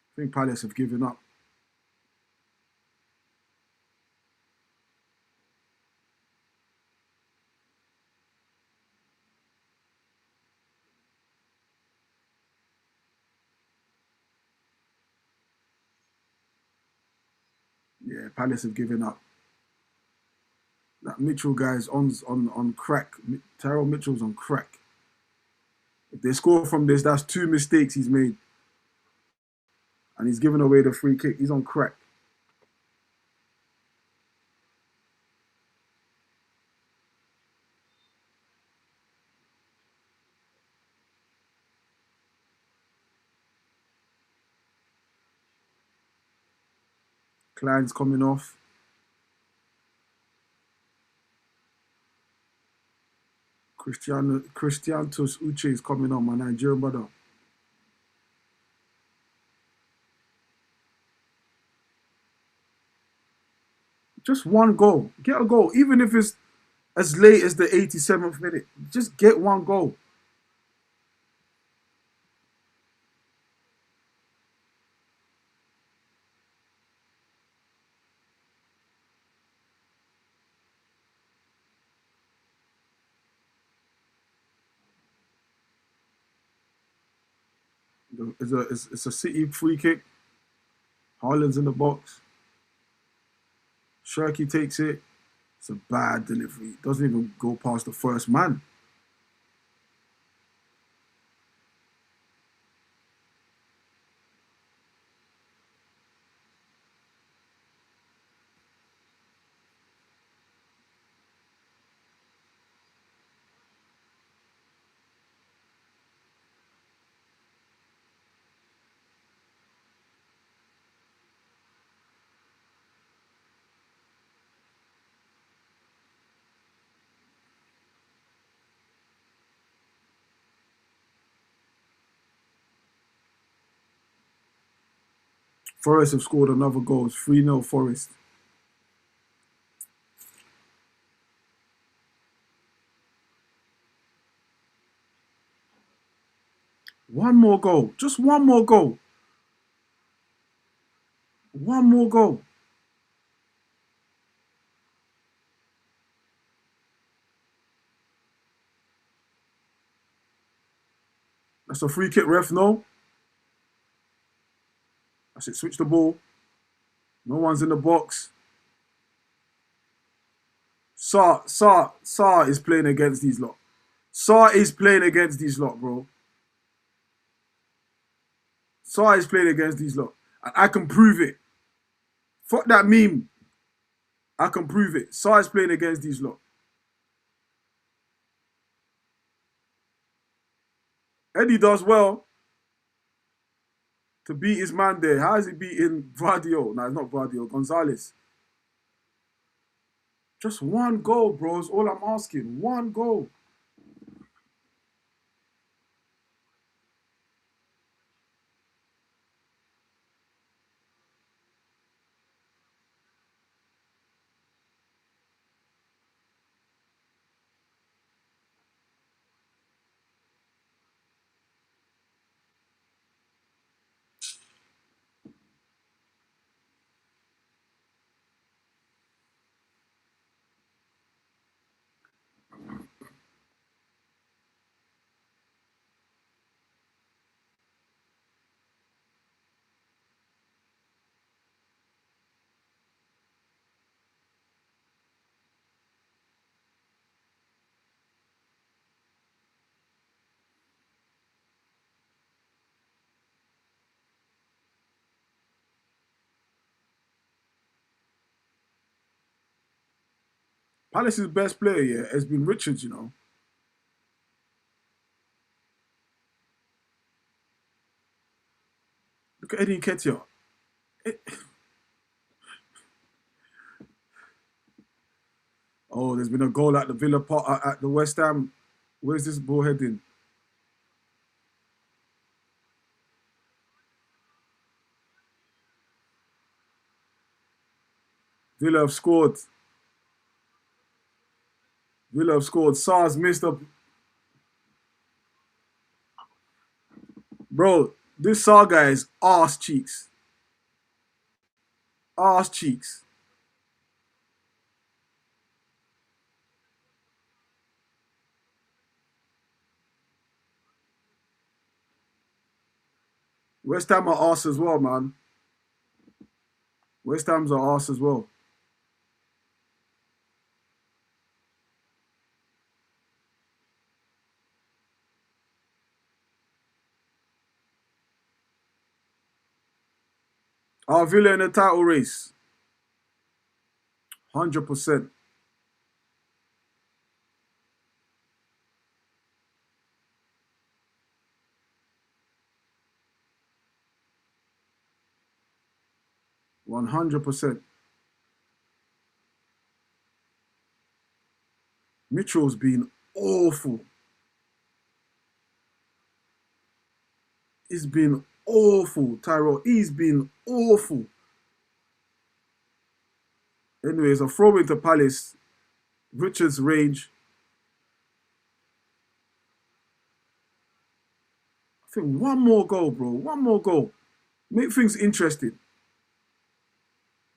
I think Palace have given up. Yeah, Palace have given up. That Mitchell guy's on crack. Tyrell Mitchell's on crack. If they score from this, that's two mistakes he's made. And he's given away the free kick. He's on crack. Klein's coming off. Christiantos Uche is coming on, my Nigerian brother. Just one goal. Get a goal. Even if it's as late as the 87th minute. Just get one goal. It's a City free kick. Haaland's in the box. Shirky takes it. It's a bad delivery. Doesn't even go past the first man. Forest have scored another goal. It's 3-0 Forest. One more goal. Just one more goal. One more goal. That's a free kick, ref. No. That's it. Switch the ball. No one's in the box. Sa is playing against these lot. Sa is playing against these lot, bro. Sa is playing against these lot. And I can prove it. Fuck that meme. I can prove it. Sa is playing against these lot. Eddie does well to beat his man there. How is he beating Vardio? No, it's not Vardio. Gonzalez. Just one goal, bro, is all I'm asking. One goal. Palace's best player, yeah, has been Richards, you know. Look at Eddie Nketiah. Oh, there's been a goal at the Villa Park at the West Ham. Where's this ball heading? Villa have scored. Villa have scored. Sars missed up. Bro, this Sar guy is arse cheeks. Arse cheeks. West Ham are arse as well, man. West Ham's are arse as well. Are Villa in the title race? 100%. 100%. Mitchell's been awful. He's been awful, Tyrell. He's been awful. Anyways, a throw into Palace. Richards' range. I think one more goal, bro. One more goal. Make things interesting.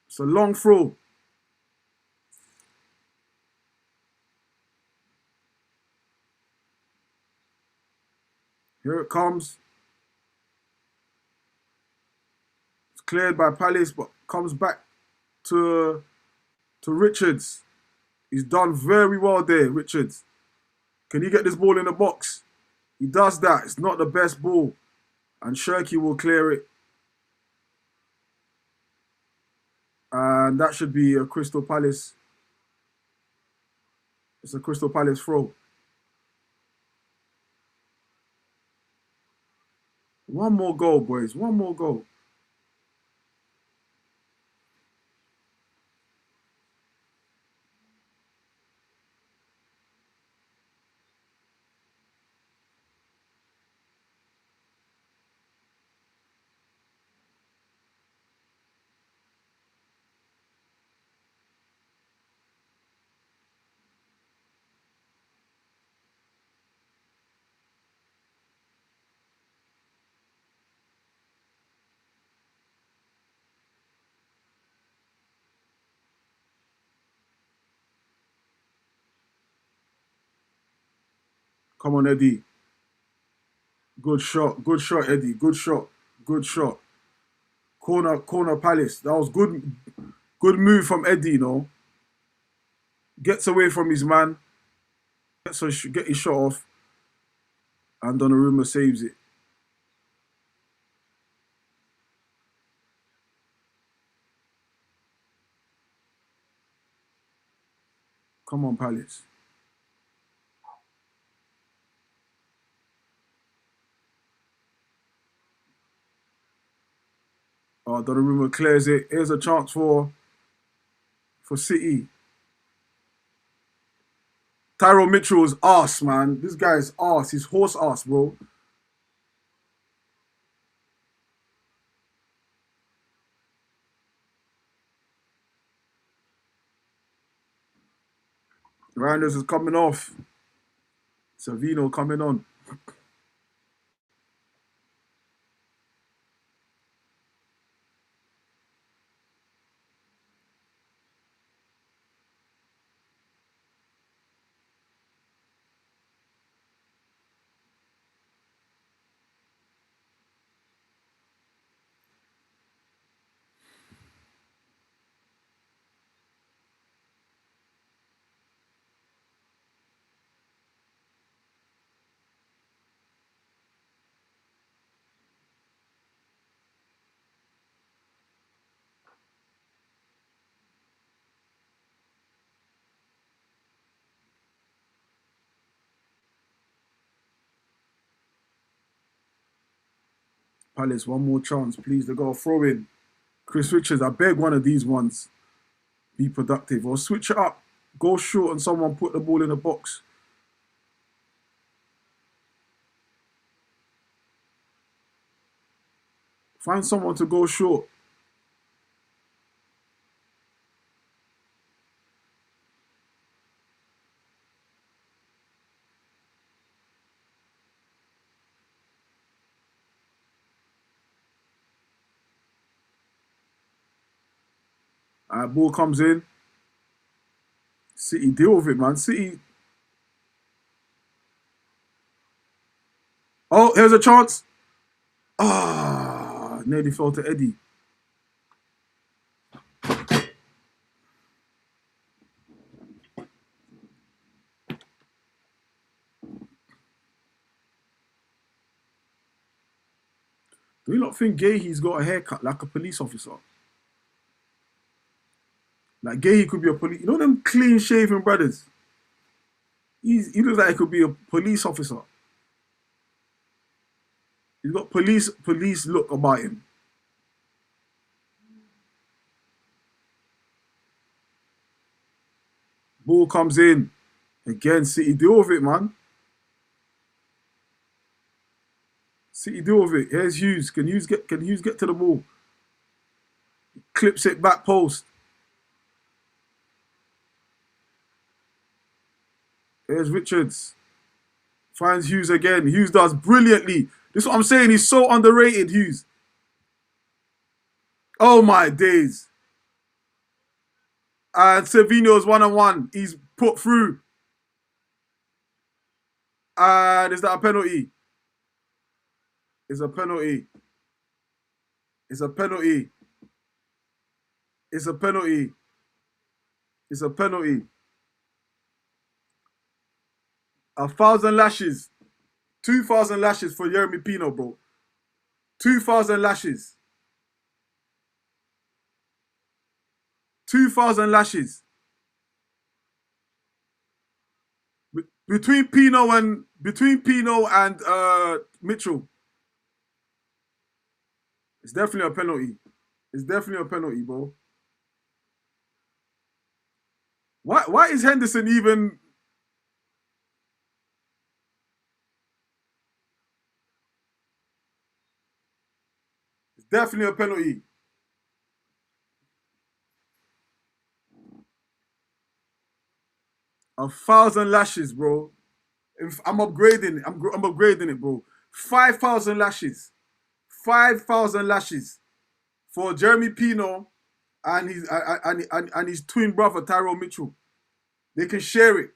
It's a long throw. Here it comes. It's cleared by Palace, but comes back to Richards. He's done very well there, Richards. Can he get this ball in the box? He does that. It's not the best ball. And Shirky will clear it. And that should be a Crystal Palace. It's a Crystal Palace throw. One more goal, boys. One more goal. Come on, Eddie. Good shot. Good shot, Eddie. Good shot. Good shot. Corner Palace. That was good. Good move from Eddie, you know. Gets away from his man. Get his shot off. And Donnarumma saves it. Come on, Palace. Donnarumma clears it. Here's a chance for City. Tyrell Mitchell's arse, man. This guy's arse. He's horse arse, bro. Reinders is coming off. Savino coming on. Palace, one more chance, please. They got to throw in. Chris Richards, I beg one of these ones. Be productive. Or switch it up. Go short and someone put the ball in the box. Find someone to go short. Ball comes in. City deal with it, man. City. Oh, here's a chance. Nearly fell to Eddie. Do you not think Gahey's got a haircut like a police officer? Like Gahey could be a police. You know them clean shaven brothers? He looks like he could be a police officer. He's got police look about him. Ball comes in. Again, City deal with it, man. City deal with it. Here's Hughes. Can Hughes get to the ball? Clips it back post. Here's Richards. Finds Hughes again. Hughes does brilliantly. This is what I'm saying. He's so underrated, Hughes. Oh my days. And Savino's 1-on-1. He's put through. And is that a penalty? It's a penalty. It's a penalty. It's a penalty. It's a penalty. 1,000 lashes. 2,000 lashes for Jeremy Pino, bro. 2,000 lashes. 2,000 lashes. Between Pino and Mitchell. It's definitely a penalty. It's definitely a penalty, bro. Why is Henderson even? It's definitely a penalty. A 1,000 lashes, bro. I'm upgrading. I'm upgrading it, bro. 5,000 lashes. 5,000 lashes for Jeremy Pino and his twin brother Tyrone Mitchell. They can share it.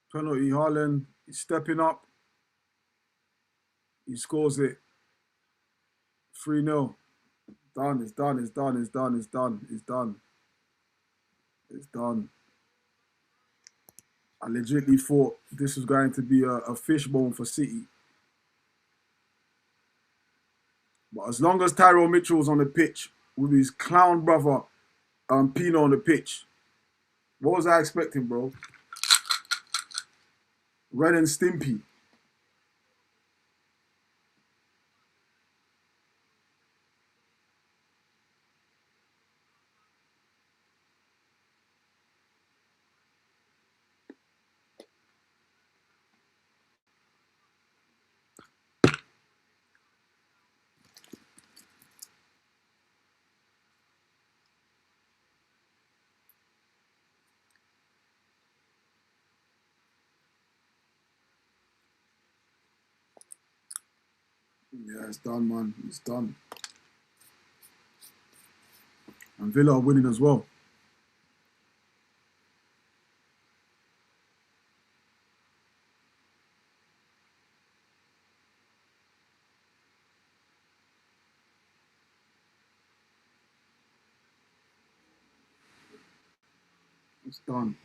Penalty, Haaland. He's stepping up. He scores it. 3-0. Done. It's done. It's done. It's done. It's done. It's done. It's done. I legitimately thought this was going to be a fishbone for City. But as long as Tyrone Mitchell was on the pitch with his clown brother Pino on the pitch, what was I expecting, bro? Ren and Stimpy. Yeah, it's done, man. It's done. And Villa are winning as well. It's done.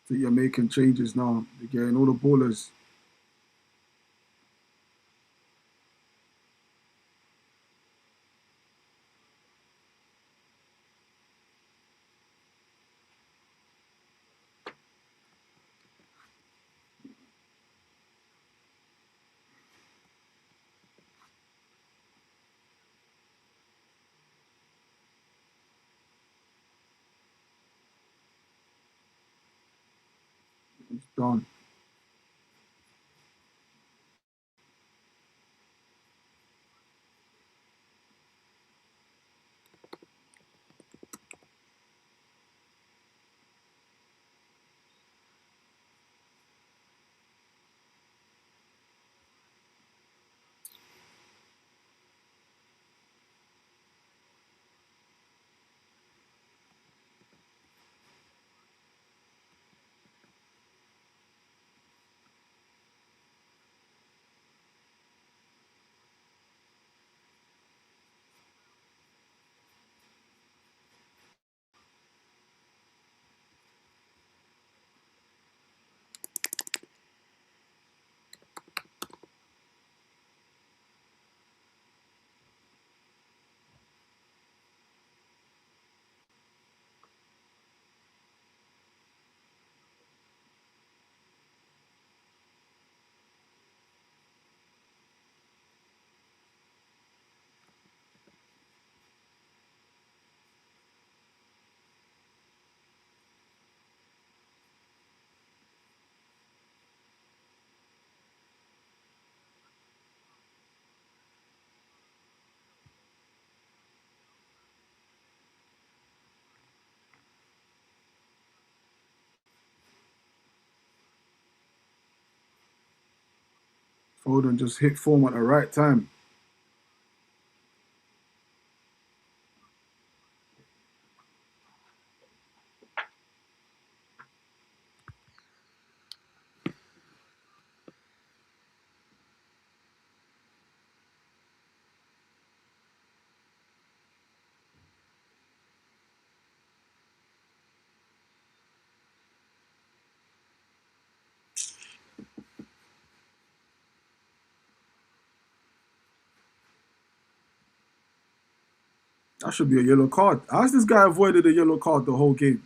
So you're making changes now. You're getting all the ballers. It's done. Foden just hit form at the right time. That should be a yellow card. How's this guy avoided a yellow card the whole game?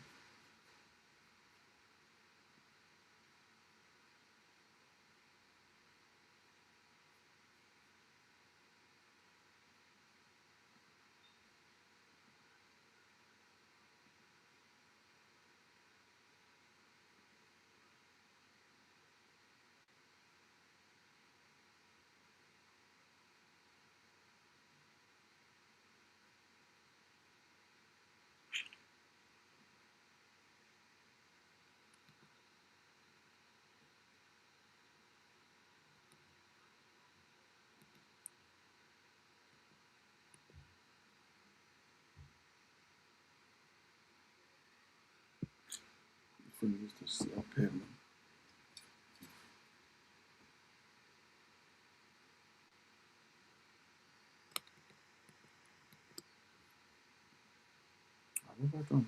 I think he's just sit up here, man. What have I done?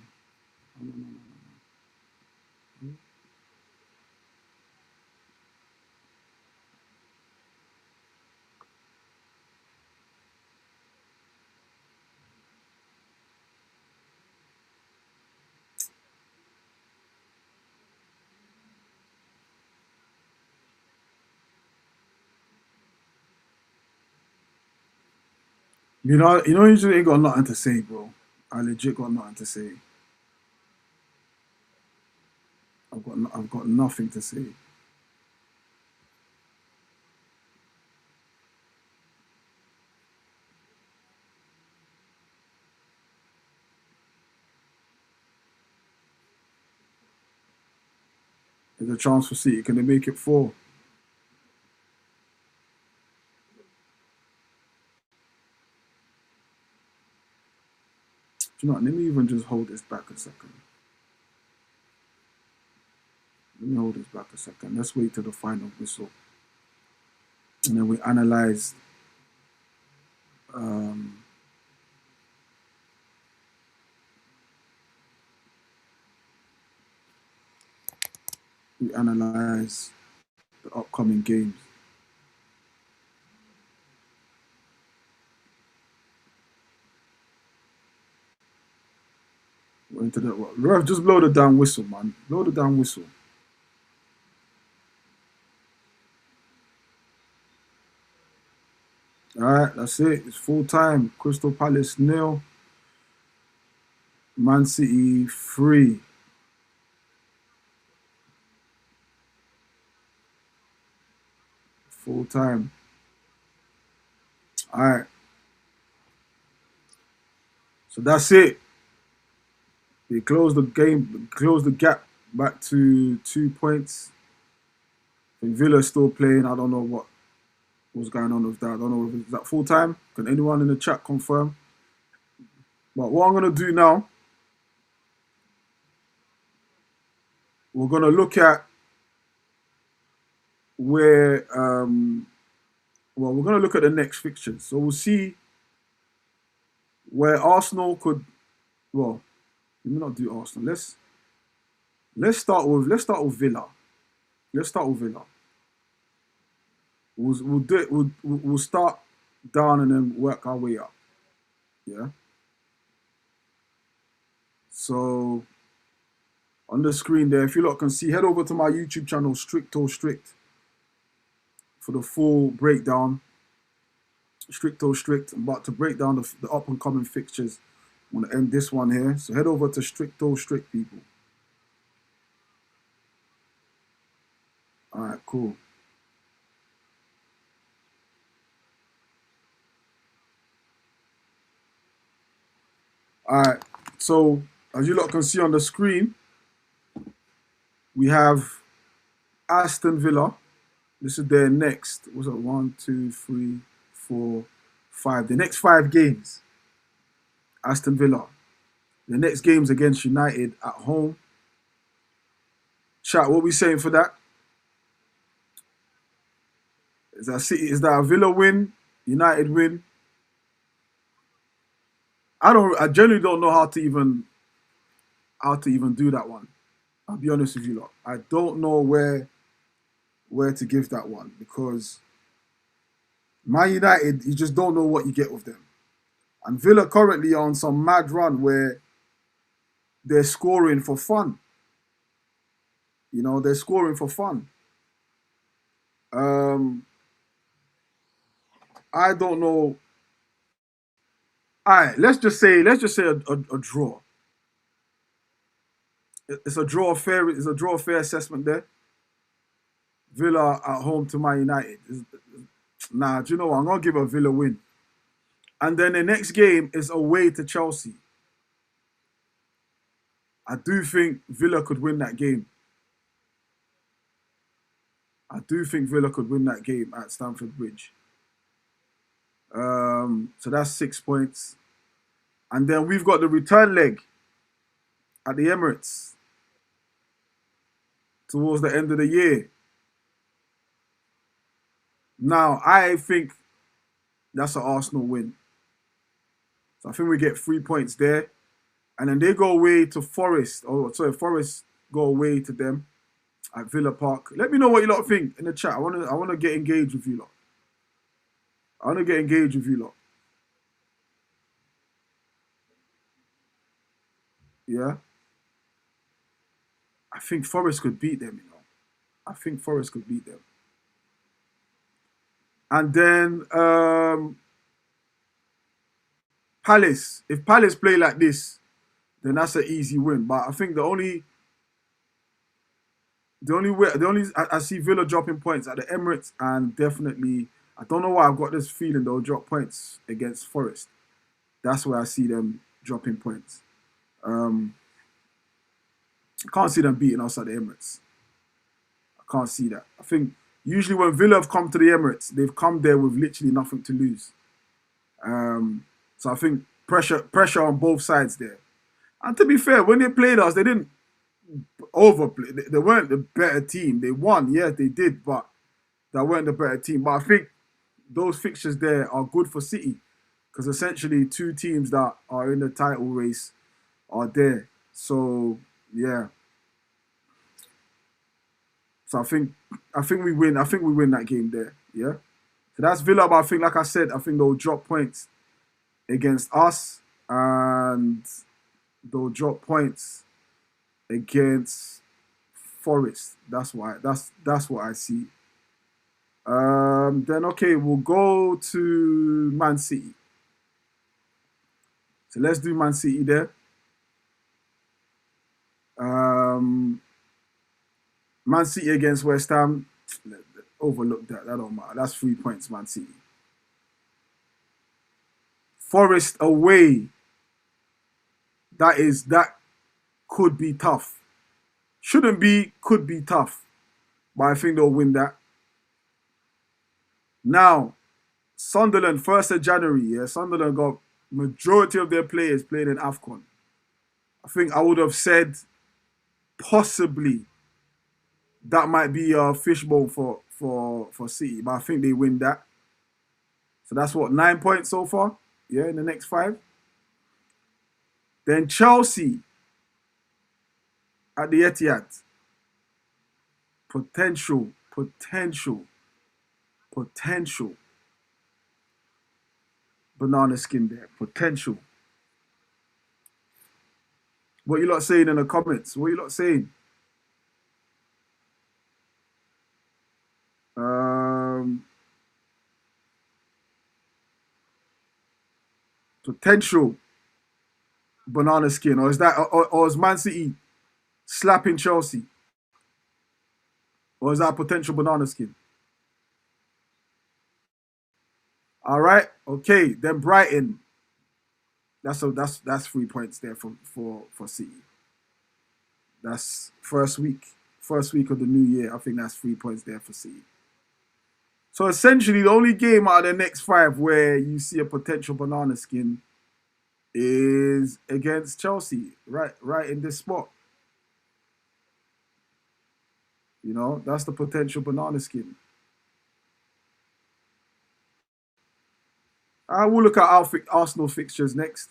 No. You just ain't got nothing to say, bro. I legit got nothing to say. I've got nothing to say. There's a chance for City. Can they make it 4? Do you know what? Let me even just hold this back a second. Let me hold this back a second. Let's wait till the final whistle. And then we analyze the upcoming games. We're into the Rev, just blow the damn whistle, man. Blow the damn whistle. Alright, that's it. It's full time. Crystal Palace 0. Man City 3. Full time. Alright. So that's it. They closed the game, closed the gap back to 2 points. I think Villa's still playing. I don't know what's going on with that. I don't know if it's that full time. Can anyone in the chat confirm? But what I'm gonna do now, we're gonna look at where we're gonna look at the next fixtures. So we'll see where Arsenal could let me not do Arsenal. Let's start with Villa. Let's start with Villa. We'll do it. We'll start down and then work our way up. Yeah. So on the screen there, if you lot can see, head over to my YouTube channel, Stricto Strict, for the full breakdown. Stricto Strict. I'm about to break down the up and coming fixtures. I'm gonna end this one here. So head over to Stricto Strict, people. All right, cool. All right, so as you lot can see on the screen, we have Aston Villa This is their next. What's it? 1, 2, 3, 4, 5. The next 5 games. Aston Villa. The next game's against United at home. Chat, what we saying for that? Is that a Villa win? United win? I generally don't know how to even do that one. I'll be honest with you lot. I don't know where to give that one because Man United, you just don't know what you get with them. And Villa currently are on some mad run where they're scoring for fun. You know, they're scoring for fun. I don't know. All right, let's just say a draw. It's a draw fair. It's a draw fair assessment there. Villa at home to Man United. Nah, do you know what? I'm gonna give a Villa win. And then the next game is away to Chelsea. I do think Villa could win that game. I do think Villa could win that game at Stamford Bridge. So that's 6 points. And then we've got the return leg at the Emirates towards the end of the year. Now, I think that's an Arsenal win. So I think we get 3 points there. And then they go away to Forest. Forest go away to them at Villa Park. Let me know what you lot think in the chat. I wanna get engaged with you lot. Yeah. I think Forest could beat them, And then Palace. If Palace play like this, then that's an easy win. But I think the only way I see Villa dropping points at the Emirates, and definitely I don't know why I've got this feeling they'll drop points against Forest. That's where I see them dropping points. I can't see them beating us at the Emirates. I can't see that. I think usually when Villa have come to the Emirates, they've come there with literally nothing to lose. So I think pressure on both sides there. And to be fair, when they played us, they didn't overplay. They weren't the better team. They won, yes, they did, but they weren't the better team. But I think those fixtures there are good for City because essentially 2 teams that are in the title race are there. So yeah. So I think we win. I think we win that game there. Yeah. So that's Villa, but I think, like I said, I think they'll drop points against us, and they'll drop points against Forest. That's what I see. Then okay, we'll go to Man City. So let's do Man City there. Man City against West Ham. Overlook that. That don't matter. That's 3 points, Man City. Forest away. That could be tough. Shouldn't be, could be tough. But I think they'll win that. Now, Sunderland, 1st of January, yeah. Sunderland got majority of their players playing in AFCON. I think I would have said possibly that might be a fishbowl for City, but I think they win that. So that's what, 9 points so far? Yeah, in the next 5. Then Chelsea at the Etihad. Potential. Banana skin there. Potential. What you lot saying in the comments? What you lot saying? Potential banana skin, or is Man City slapping Chelsea, or is that potential banana skin? All right, okay. Then Brighton. That's 3 points there for City. That's first week of the new year. I think that's 3 points there for City. So essentially, the only game out of the next five where you see a potential banana skin is against Chelsea, right in this spot. You know, that's the potential banana skin. I will look at our Arsenal fixtures next.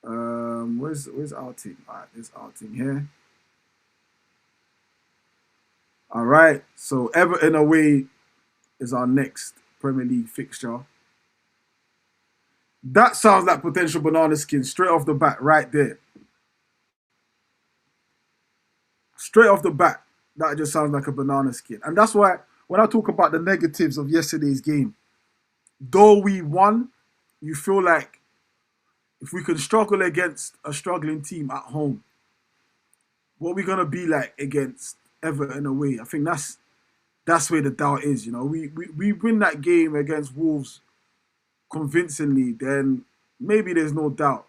Where's our team? All right, there's our team here. All right, so Everton away is our next Premier League fixture. That sounds like potential banana skin straight off the bat, right there. Straight off the bat, that just sounds like a banana skin. And that's why when I talk about the negatives of yesterday's game, though we won, you feel like if we can struggle against a struggling team at home, what are we gonna be like against Everton away? I think that's where the doubt is. You know, we win that game against Wolves convincingly, then maybe there's no doubt.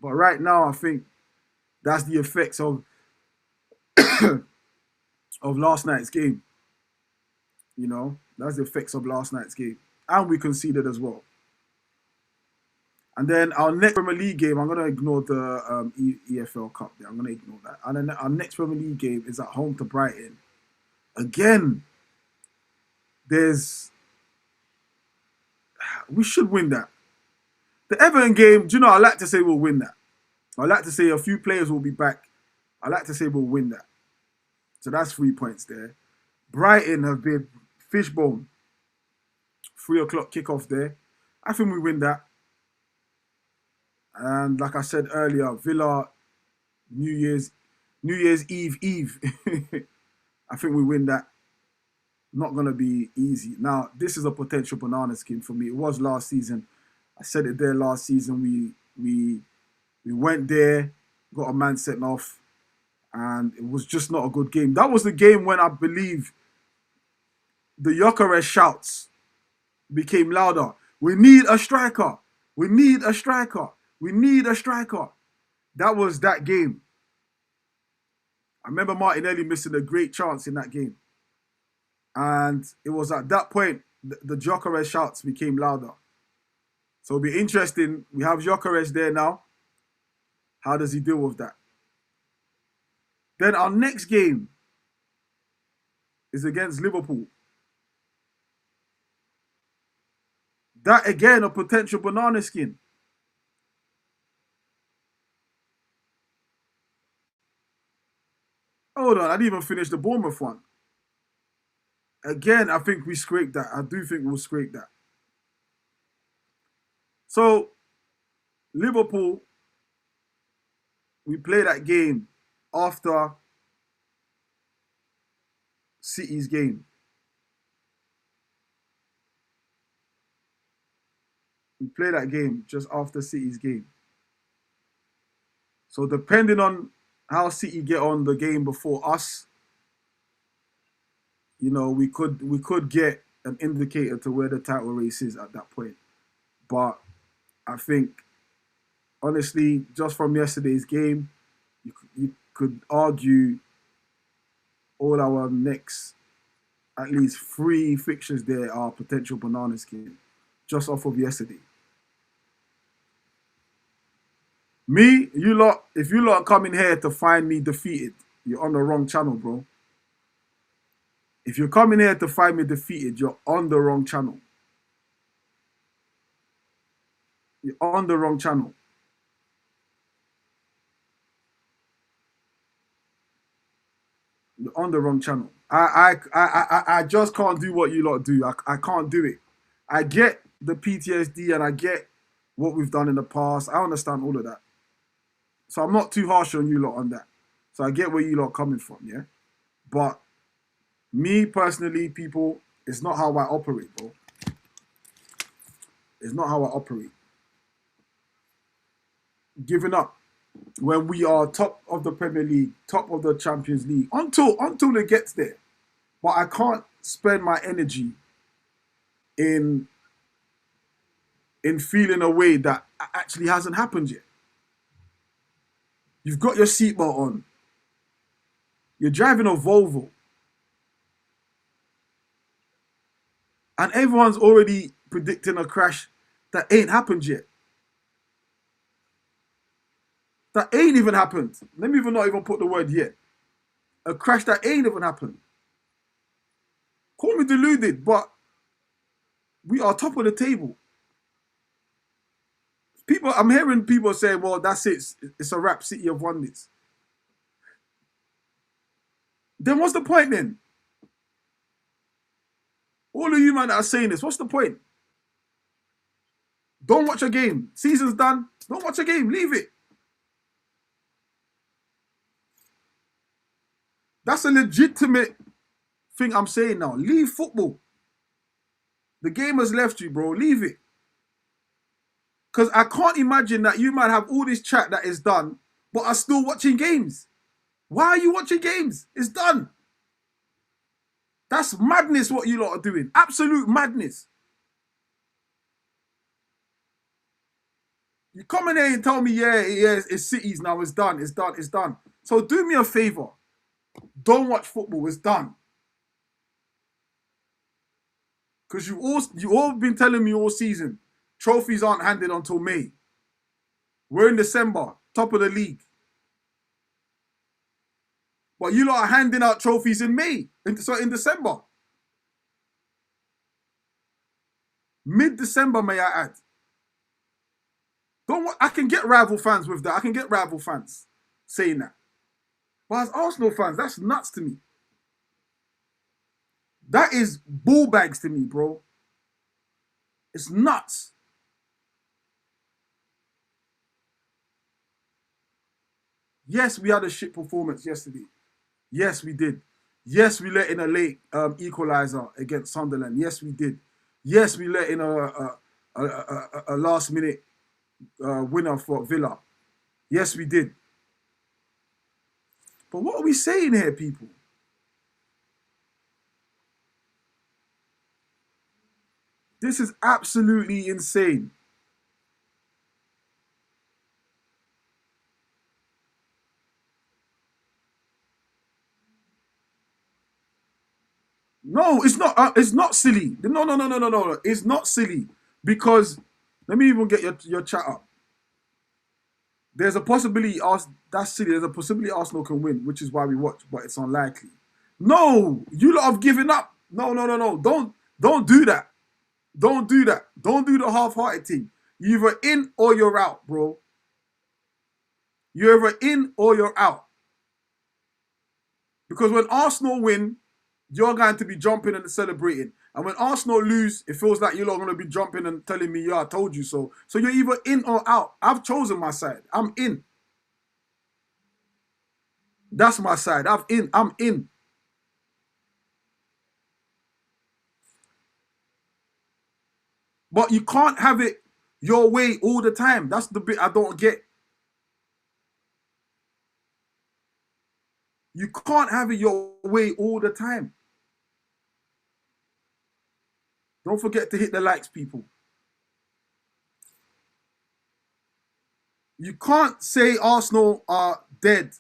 But right now, I think that's the effects of last night's game. You know, that's the effects of last night's game, and we conceded as well. And then our next Premier League game, I'm going to ignore the EFL Cup there. I'm going to ignore that. And then our next Premier League game is at home to Brighton. Again, we should win that. The Everton game, do you know, I like to say we'll win that. I like to say a few players will be back. I like to say we'll win that. So that's 3 points there. Brighton have been fishbone. 3 o'clock kickoff there. I think we win that. And like I said earlier, Villa, New Year's Eve. I think we win that. Not going to be easy. Now, this is a potential banana skin for me. It was last season. I said it there last season. We went there, got a man sent off, and it was just not a good game. That was the game when I believe the Gyökeres shouts became louder. We need a striker. We need a striker. We need a striker. That was that game. I remember Martinelli missing a great chance in that game. And it was at that point the Gyökeres shouts became louder. So it'll be interesting. We have Gyökeres there now. How does he deal with that? Then our next game is against Liverpool. That again, a potential banana skin. Hold on, I didn't even finish the Bournemouth one. Again, I think we scraped that. I do think we'll scrape that. So, Liverpool, we play that game after City's game. We play that game just after City's game. So depending on how City get on the game before us, you know, we could get an indicator to where the title race is at that point. But I think, honestly, just from yesterday's game, you could argue all our next, at least 3 fixtures there are potential banana skin, just off of yesterday. Me, you lot, if you lot coming here to find me defeated, you're on the wrong channel, bro. If you're coming here to find me defeated, you're on the wrong channel. You're on the wrong channel. You're on the wrong channel. I just can't do what you lot do. I can't do it. I get the PTSD and I get what we've done in the past. I understand all of that. So I'm not too harsh on you lot on that. So I get where you lot are coming from, yeah? But me personally, people, it's not how I operate, bro. It's not how I operate. Giving up when we are top of the Premier League, top of the Champions League, until it gets there. But I can't spend my energy in feeling a way that actually hasn't happened yet. You've got your seatbelt on. You're driving a Volvo. And everyone's already predicting a crash that ain't happened yet. That ain't even happened. Let me even not even put the word yet. A crash that ain't even happened. Call me deluded, but we are top of the table. People, I'm hearing people say, well, that's it. It's a wrap. City have won this. Then what's the point then? All of you man that are saying this, what's the point? Don't watch a game. Season's done. Don't watch a game. Leave it. That's a legitimate thing I'm saying now. Leave football. The game has left you, bro. Leave it. Because I can't imagine that you might have all this chat that is done, but are still watching games. Why are you watching games? It's done. That's madness what you lot are doing. Absolute madness. You come in here and tell me, yeah, it's Cities now. It's done. It's done. It's done. So do me a favor. Don't watch football. It's done. Because you all been telling me all season, trophies aren't handed until May. We're in December, top of the league. But you lot are handing out trophies in May, so in December. Mid-December, may I add. I can get rival fans with that. I can get rival fans saying that. But as Arsenal fans, that's nuts to me. That is ball bags to me, bro. It's nuts. Yes, we had a shit performance yesterday. Yes, we did. Yes, we let in a late equaliser against Sunderland. Yes, we did. Yes, we let in a last-minute winner for Villa. Yes, we did. But what are we saying here, people? This is absolutely insane. No, it's not. It's not silly. No. It's not silly because let me even get your chat up. There's a possibility that's silly. There's a possibility Arsenal can win, which is why we watch, but it's unlikely. No, you lot have given up. No. Don't do that. Don't do that. Don't do the half-hearted thing. You're either in or you're out, bro. You're either in or you're out. Because when Arsenal win, you're going to be jumping and celebrating. And when Arsenal lose, it feels like you're not going to be jumping and telling me, yeah, I told you so. So you're either in or out. I've chosen my side. I'm in. That's my side. I'm in. But you can't have it your way all the time. That's the bit I don't get. You can't have it your way all the time. Don't forget to hit the likes, people. You can't say Arsenal are dead,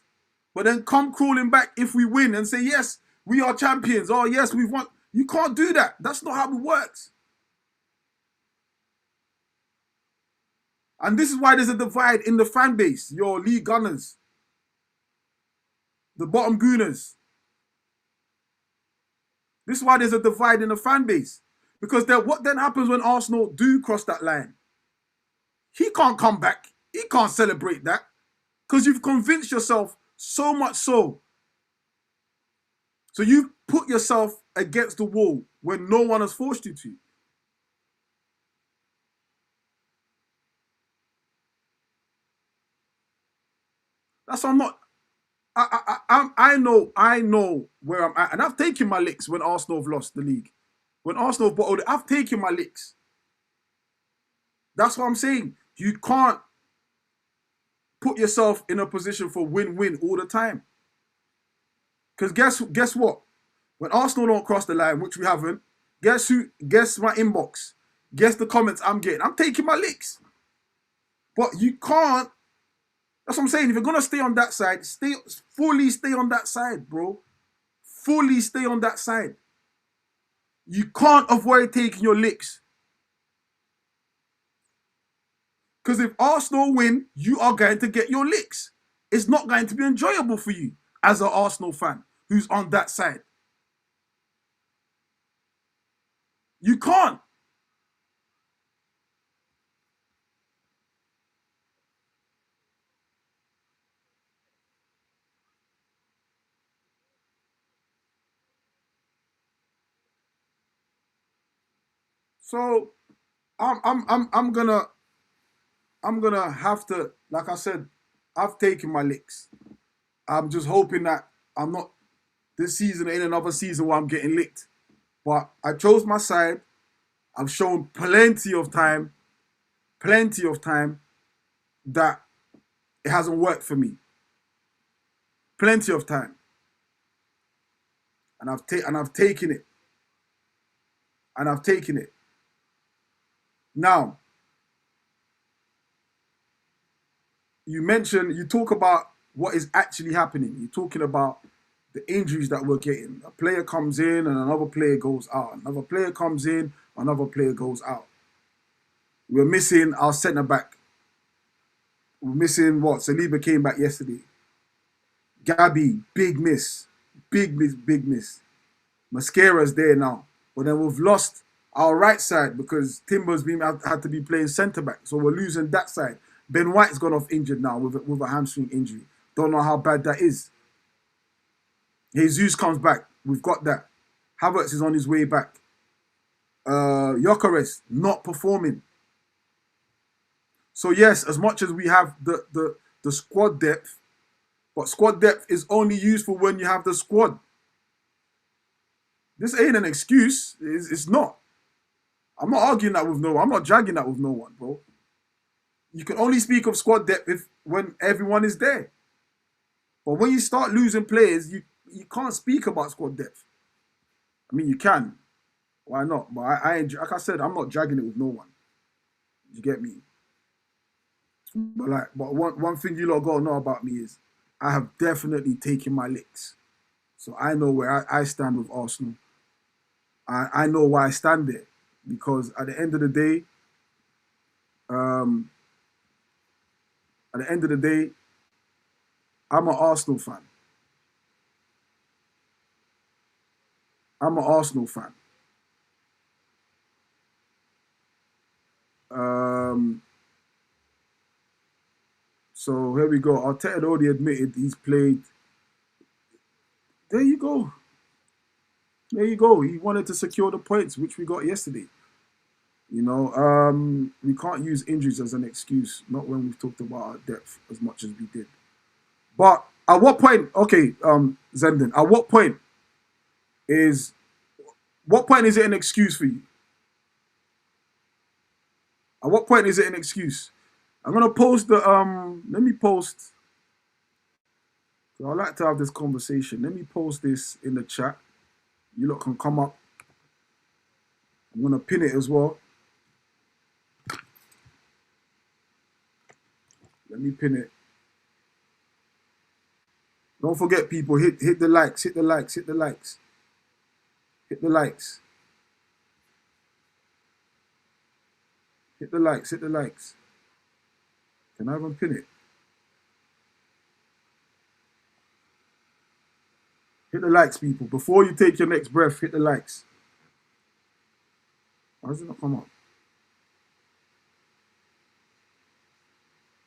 but then come crawling back if we win and say, yes, we are champions. Oh, yes, we've won. You can't do that. That's not how it works. And this is why there's a divide in the fan base. Your league gunners, the bottom gooners. This is why there's a divide in the fan base. Because what then happens when Arsenal do cross that line? He can't come back. He can't celebrate that. Because you've convinced yourself so much so. So you put yourself against the wall when no one has forced you to. That's why I'm not. I know where I'm at, and I've taken my licks when Arsenal have lost the league. When Arsenal have bottled it, I've taken my licks. That's what I'm saying. You can't put yourself in a position for win-win all the time. Because guess what? When Arsenal don't cross the line, which we haven't, guess my inbox? Guess the comments I'm getting? I'm taking my licks. But you can't. That's what I'm saying. If you're going to stay on that side, fully stay on that side, bro. Fully stay on that side. You can't avoid taking your licks. Because if Arsenal win, you are going to get your licks. It's not going to be enjoyable for you as an Arsenal fan who's on that side. You can't. So I'm gonna have to, like I said, I've taken my licks. I'm just hoping that I'm not this season in another season where I'm getting licked. But I chose my side. I've shown plenty of time that it hasn't worked for me. Plenty of time. And I've taken it. And I've taken it. Now, you talk about what is actually happening. You're talking about the injuries that we're getting. A player comes in and another player goes out. Another player comes in, another player goes out. We're missing our centre back. We're missing what? Saliba came back yesterday. Gabby, big miss. Big miss, big miss. Mascara's there now. But then we've lost our right side because Timber's had to be playing centre back. So we're losing that side. Ben White's gone off injured now with a hamstring injury. Don't know how bad that is. Jesus comes back. We've got that. Havertz is on his way back. Gyökeres not performing. So yes, as much as we have the squad depth, but squad depth is only useful when you have the squad. This ain't an excuse. It's not. I'm not arguing that with no one. I'm not dragging that with no one, bro. You can only speak of squad depth when everyone is there. But when you start losing players, you can't speak about squad depth. I mean, you can. Why not? But I like I said, I'm not dragging it with no one. You get me? But one thing you lot gotta know about me is I have definitely taken my licks. So I know where I stand with Arsenal. I know why I stand there. Because at the end of the day, I'm an Arsenal fan. I'm an Arsenal fan. So here we go. Arteta already admitted he's played. There you go. There you go. He wanted to secure the points, which we got yesterday. You know, we can't use injuries as an excuse, not when we've talked about our depth as much as we did. But at what point, okay, Zenden, at what point is it an excuse for you? At what point is it an excuse? I'm gonna post the let me post. So I like to have this conversation. Let me post this in the chat. You lot can come up. I'm gonna pin it as well. Let me pin it. Don't forget, people, hit the likes, hit the likes, hit the likes. Hit the likes. Hit the likes, hit the likes. Can I even pin it? Hit the likes, people. Before you take your next breath, hit the likes. Why does it not come up?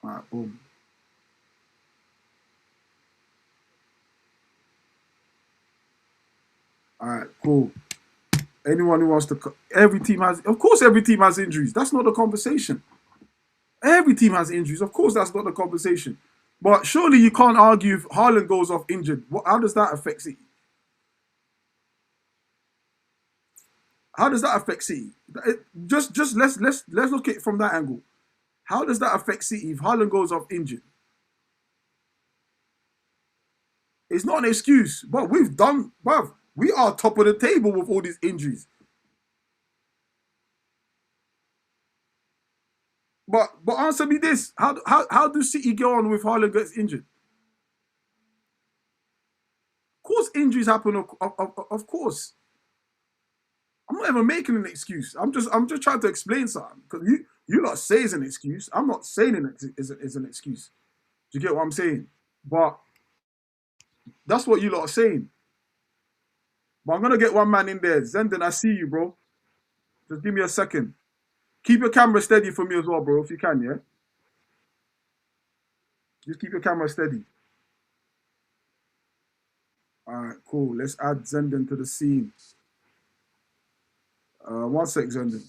All right, boom. All right, cool. Anyone who wants to, every team has, of course, every team has injuries. That's not the conversation. Every team has injuries. Of course, that's not the conversation. But surely you can't argue if Haaland goes off injured. How does that affect City? How does that affect City? Just let's look at it from that angle. How does that affect City if Haaland goes off injured? It's not an excuse, but we are top of the table with all these injuries. But answer me this: how do City go on with Haaland gets injured? Of course, injuries happen. Of course, I'm not even making an excuse. I'm just trying to explain something because you lot say it's an excuse. I'm not saying it's an excuse. Do you get what I'm saying? But that's what you lot are saying. But I'm gonna get one man in there. Zenden, I see you, bro. Just give me a second. Keep your camera steady for me as well, bro, if you can, yeah? Just keep your camera steady. Alright, cool. Let's add Zenden to the scene. One sec, Zenden.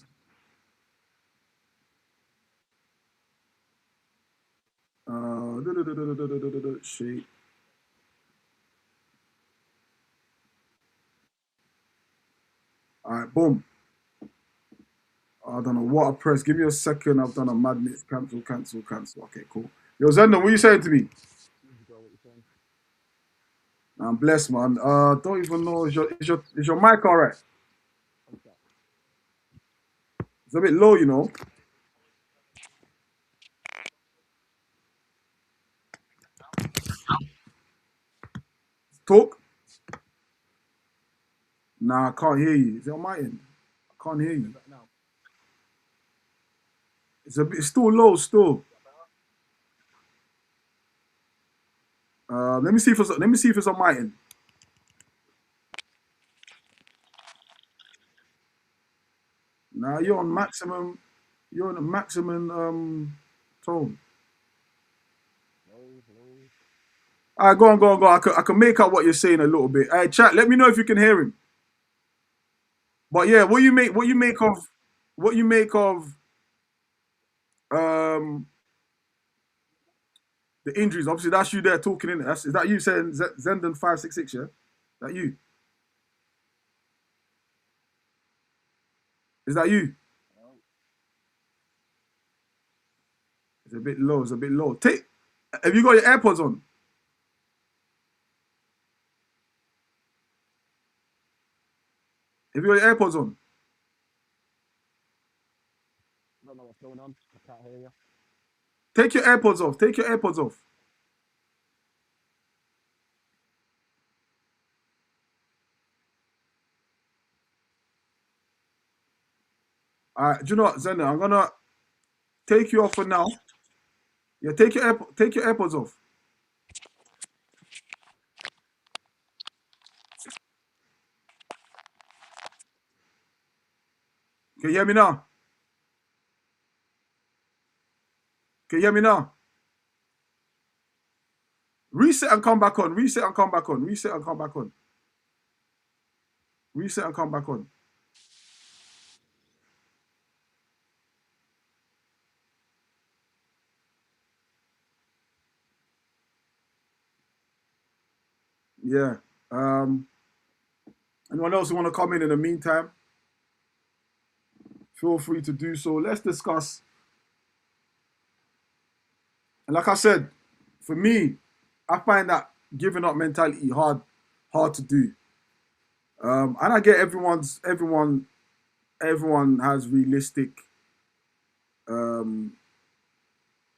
Shape. Alright, boom. I don't know what I pressed. Give me a second. I've done a madness. Cancel, cancel, cancel. Okay, cool. Yo, Zenden, what are you saying to me? I'm blessed, man. Don't even know. Is your mic alright? It's a bit low, you know. Talk. Nah, I can't hear you. Is it on my end? I can't hear you. It's still low, still. Let me see if it's on my end. Nah, you're on maximum. You're on a maximum tone. All right, go on, go on, go on. I can make out what you're saying a little bit. All right, chat. Let me know if you can hear him. But yeah, what you make of um the injuries? Obviously, that's you there talking in it. Is that you saying Zenden 566? Yeah, that you? Is that you? It's a bit low. It's a bit low. Have you got your AirPods on? Have you got your AirPods on? I don't know what's going on. I can't hear you. Take your AirPods off. Take your AirPods off. All right. Do you know what, Zenden? I'm gonna take you off for now. Yeah, take your AirPods off. Can you hear me now? Can you hear me now? Reset and come back on. Reset and come back on. Reset and come back on. Reset and come back on. Yeah. Um. Anyone else who want to come in the meantime, feel free to do so. Let's discuss. And like I said, for me, I find that giving up mentality hard to do. And I get everyone has realistic um,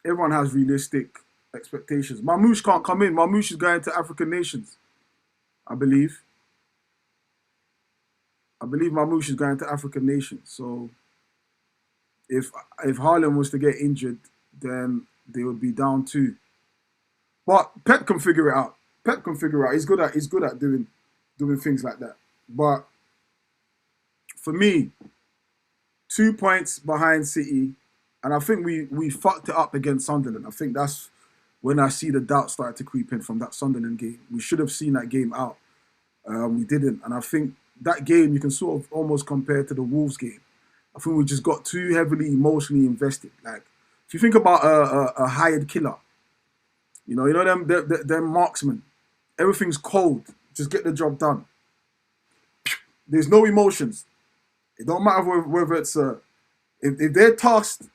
everyone has realistic expectations. Mamouche can't come in. Mamouche is going to African nations, I believe. I believe Mamouche is going to African nations. So if if Haaland was to get injured, then they would be down too. But Pep can figure it out. Pep can figure it out. He's good at doing things like that. But for me, 2 points behind City, and I think we fucked it up against Sunderland. I think that's when I see the doubt started to creep in from that Sunderland game. We should have seen that game out. We didn't, and I think that game you can sort of almost compare to the Wolves game. I think we just got too heavily emotionally invested. Like if you think about a hired killer, you know them marksmen. Everything's cold. Just get the job done. There's no emotions. It don't matter whether it's if they're tasked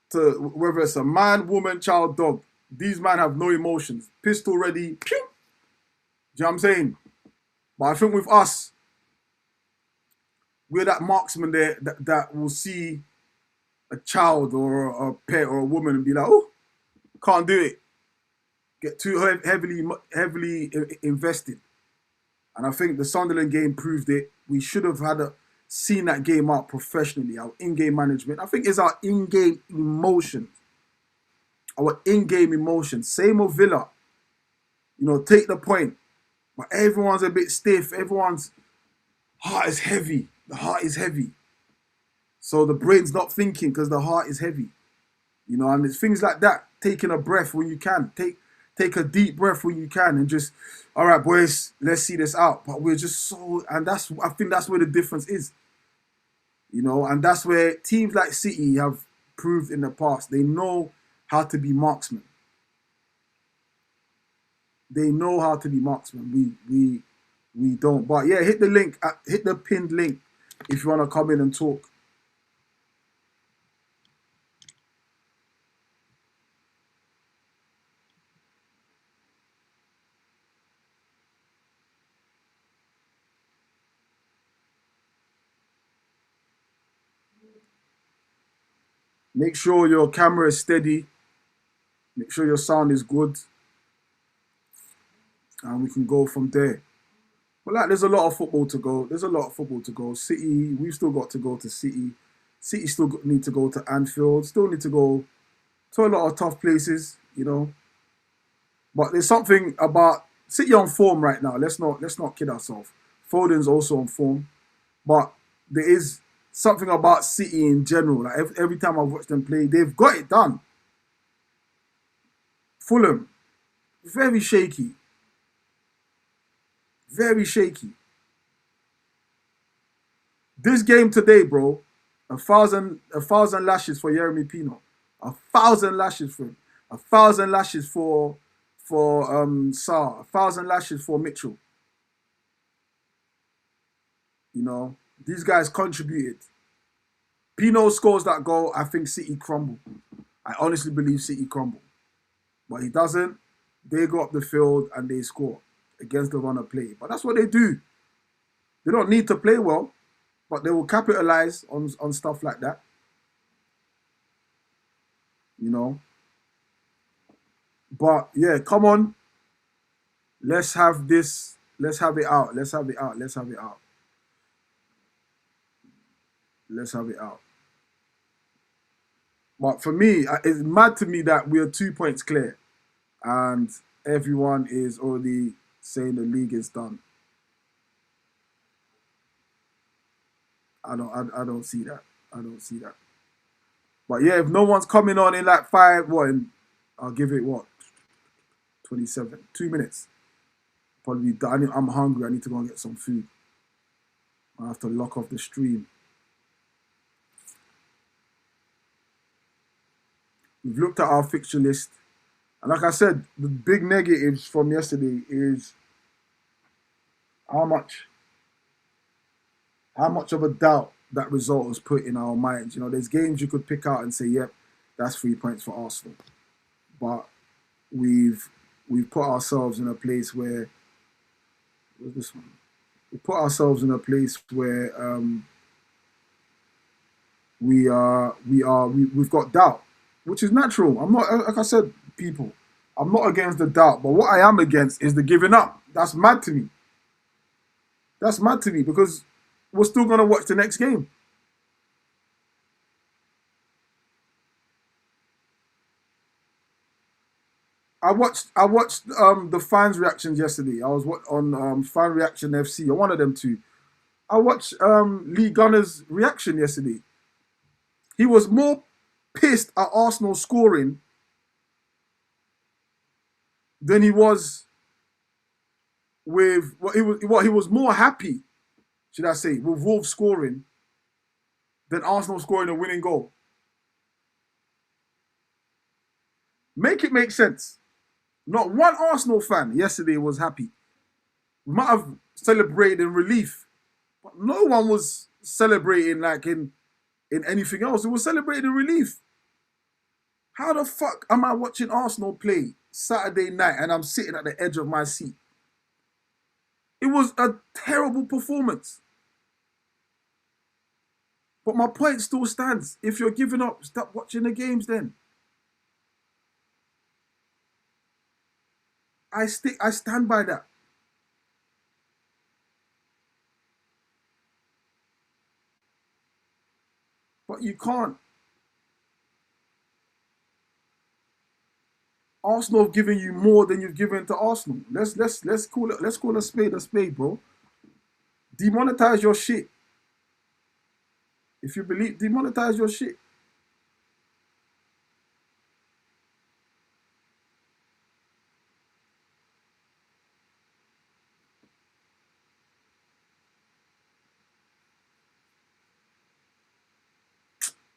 to whether it's a man, woman, child, dog. These men have no emotions. Pistol ready. Pew! Do you know what I'm saying? But I think with us, we're that marksman there that will see a child or a pet or a woman and be like, oh, can't do it. Get too heavily invested. And I think the Sunderland game proved it. We should have had seen that game out professionally. Our in-game management, I think, is our in-game emotion. Our in-game emotion. Same with Villa. You know, take the point. But everyone's a bit stiff. Everyone's heart is heavy. The heart is heavy. So the brain's not thinking because the heart is heavy. You know, and it's things like that. Taking a breath when you can. Take a deep breath when you can and just, all right, boys, let's see this out. But we're just so, and I think that's where the difference is. You know, and that's where teams like City have proved in the past. They know how to be marksmen. They know how to be marksmen. We don't. But yeah, hit the link, hit the pinned link if you want to come in and talk. Make sure your camera is steady. Make sure your sound is good. And we can go from there. But like, there's a lot of football to go. There's a lot of football to go. City, we've still got to go to City. City still need to go to Anfield. Still need to go to a lot of tough places, you know. But there's something about City on form right now. Let's not kid ourselves. Foden's also on form. But there is something about City in general. Like every time I've watched them play, they've got it done. Fulham, very shaky. Very shaky. This game today, bro, 1,000 lashes for Yeremy Pino. 1,000 lashes for him. 1,000 lashes for Sarr. 1,000 lashes for Mitchell. You know, these guys contributed. Pino scores that goal, I think City crumble. I honestly believe City crumble. But he doesn't. They go up the field and they score against the run of play. But that's what they do. They don't need to play well, but they will capitalize on stuff like that. You know. But yeah, come on. Let's have this. Let's have it out. Let's have it out. Let's have it out. Let's have it out. But for me, it's mad to me that we are 2 points clear. And everyone is already saying the league is done. I don't see that. I don't see that. But yeah, if no one's coming on in like I'll give it 27, 2 minutes. Probably done. I'm hungry. I need to go and get some food. I have to lock off the stream. We've looked at our fixture list. And like I said, the big negatives from yesterday is how much of a doubt that result was put in our minds. You know, there's games you could pick out and say, yep, that's 3 points for Arsenal. But we've put ourselves in a place where, what's this one? We put ourselves in a place where we've got doubt, which is natural. I'm not, like I said, people, I'm not against the doubt, but what I am against is the giving up. That's mad to me. That's mad to me because we're still going to watch the next game. I watched the fans' reactions yesterday. I was on Fan Reaction FC, or one of them two. I watched Lee Gunner's reaction yesterday. He was more pissed at Arsenal scoring than he was with he was more happy, should I say, with Wolves scoring than Arsenal scoring a winning goal. Make it make sense. Not one Arsenal fan yesterday was happy. We might have celebrated in relief, but no one was celebrating like in anything else. It was celebrating in relief. How the fuck am I watching Arsenal play Saturday night and I'm sitting at the edge of my seat? It was a terrible performance. But my point still stands. If you're giving up, stop watching the games then. I stand by that. You can't. Arsenal have given you more than you've given to Arsenal. Let's call a spade, bro. Demonetize your shit. If you believe, demonetize your shit.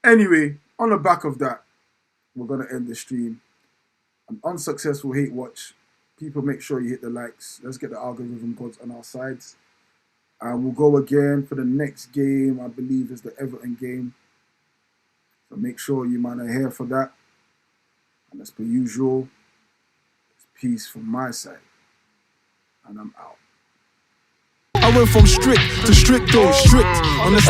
Anyway, on the back of that, we're gonna end the stream. An unsuccessful hate watch. People, make sure you hit the likes. Let's get the algorithm gods on our sides. And we'll go again for the next game. I believe is the Everton game. So make sure you man are here for that. And as per usual, it's peace from my side. And I'm out. I went from strict to stricto, strict on the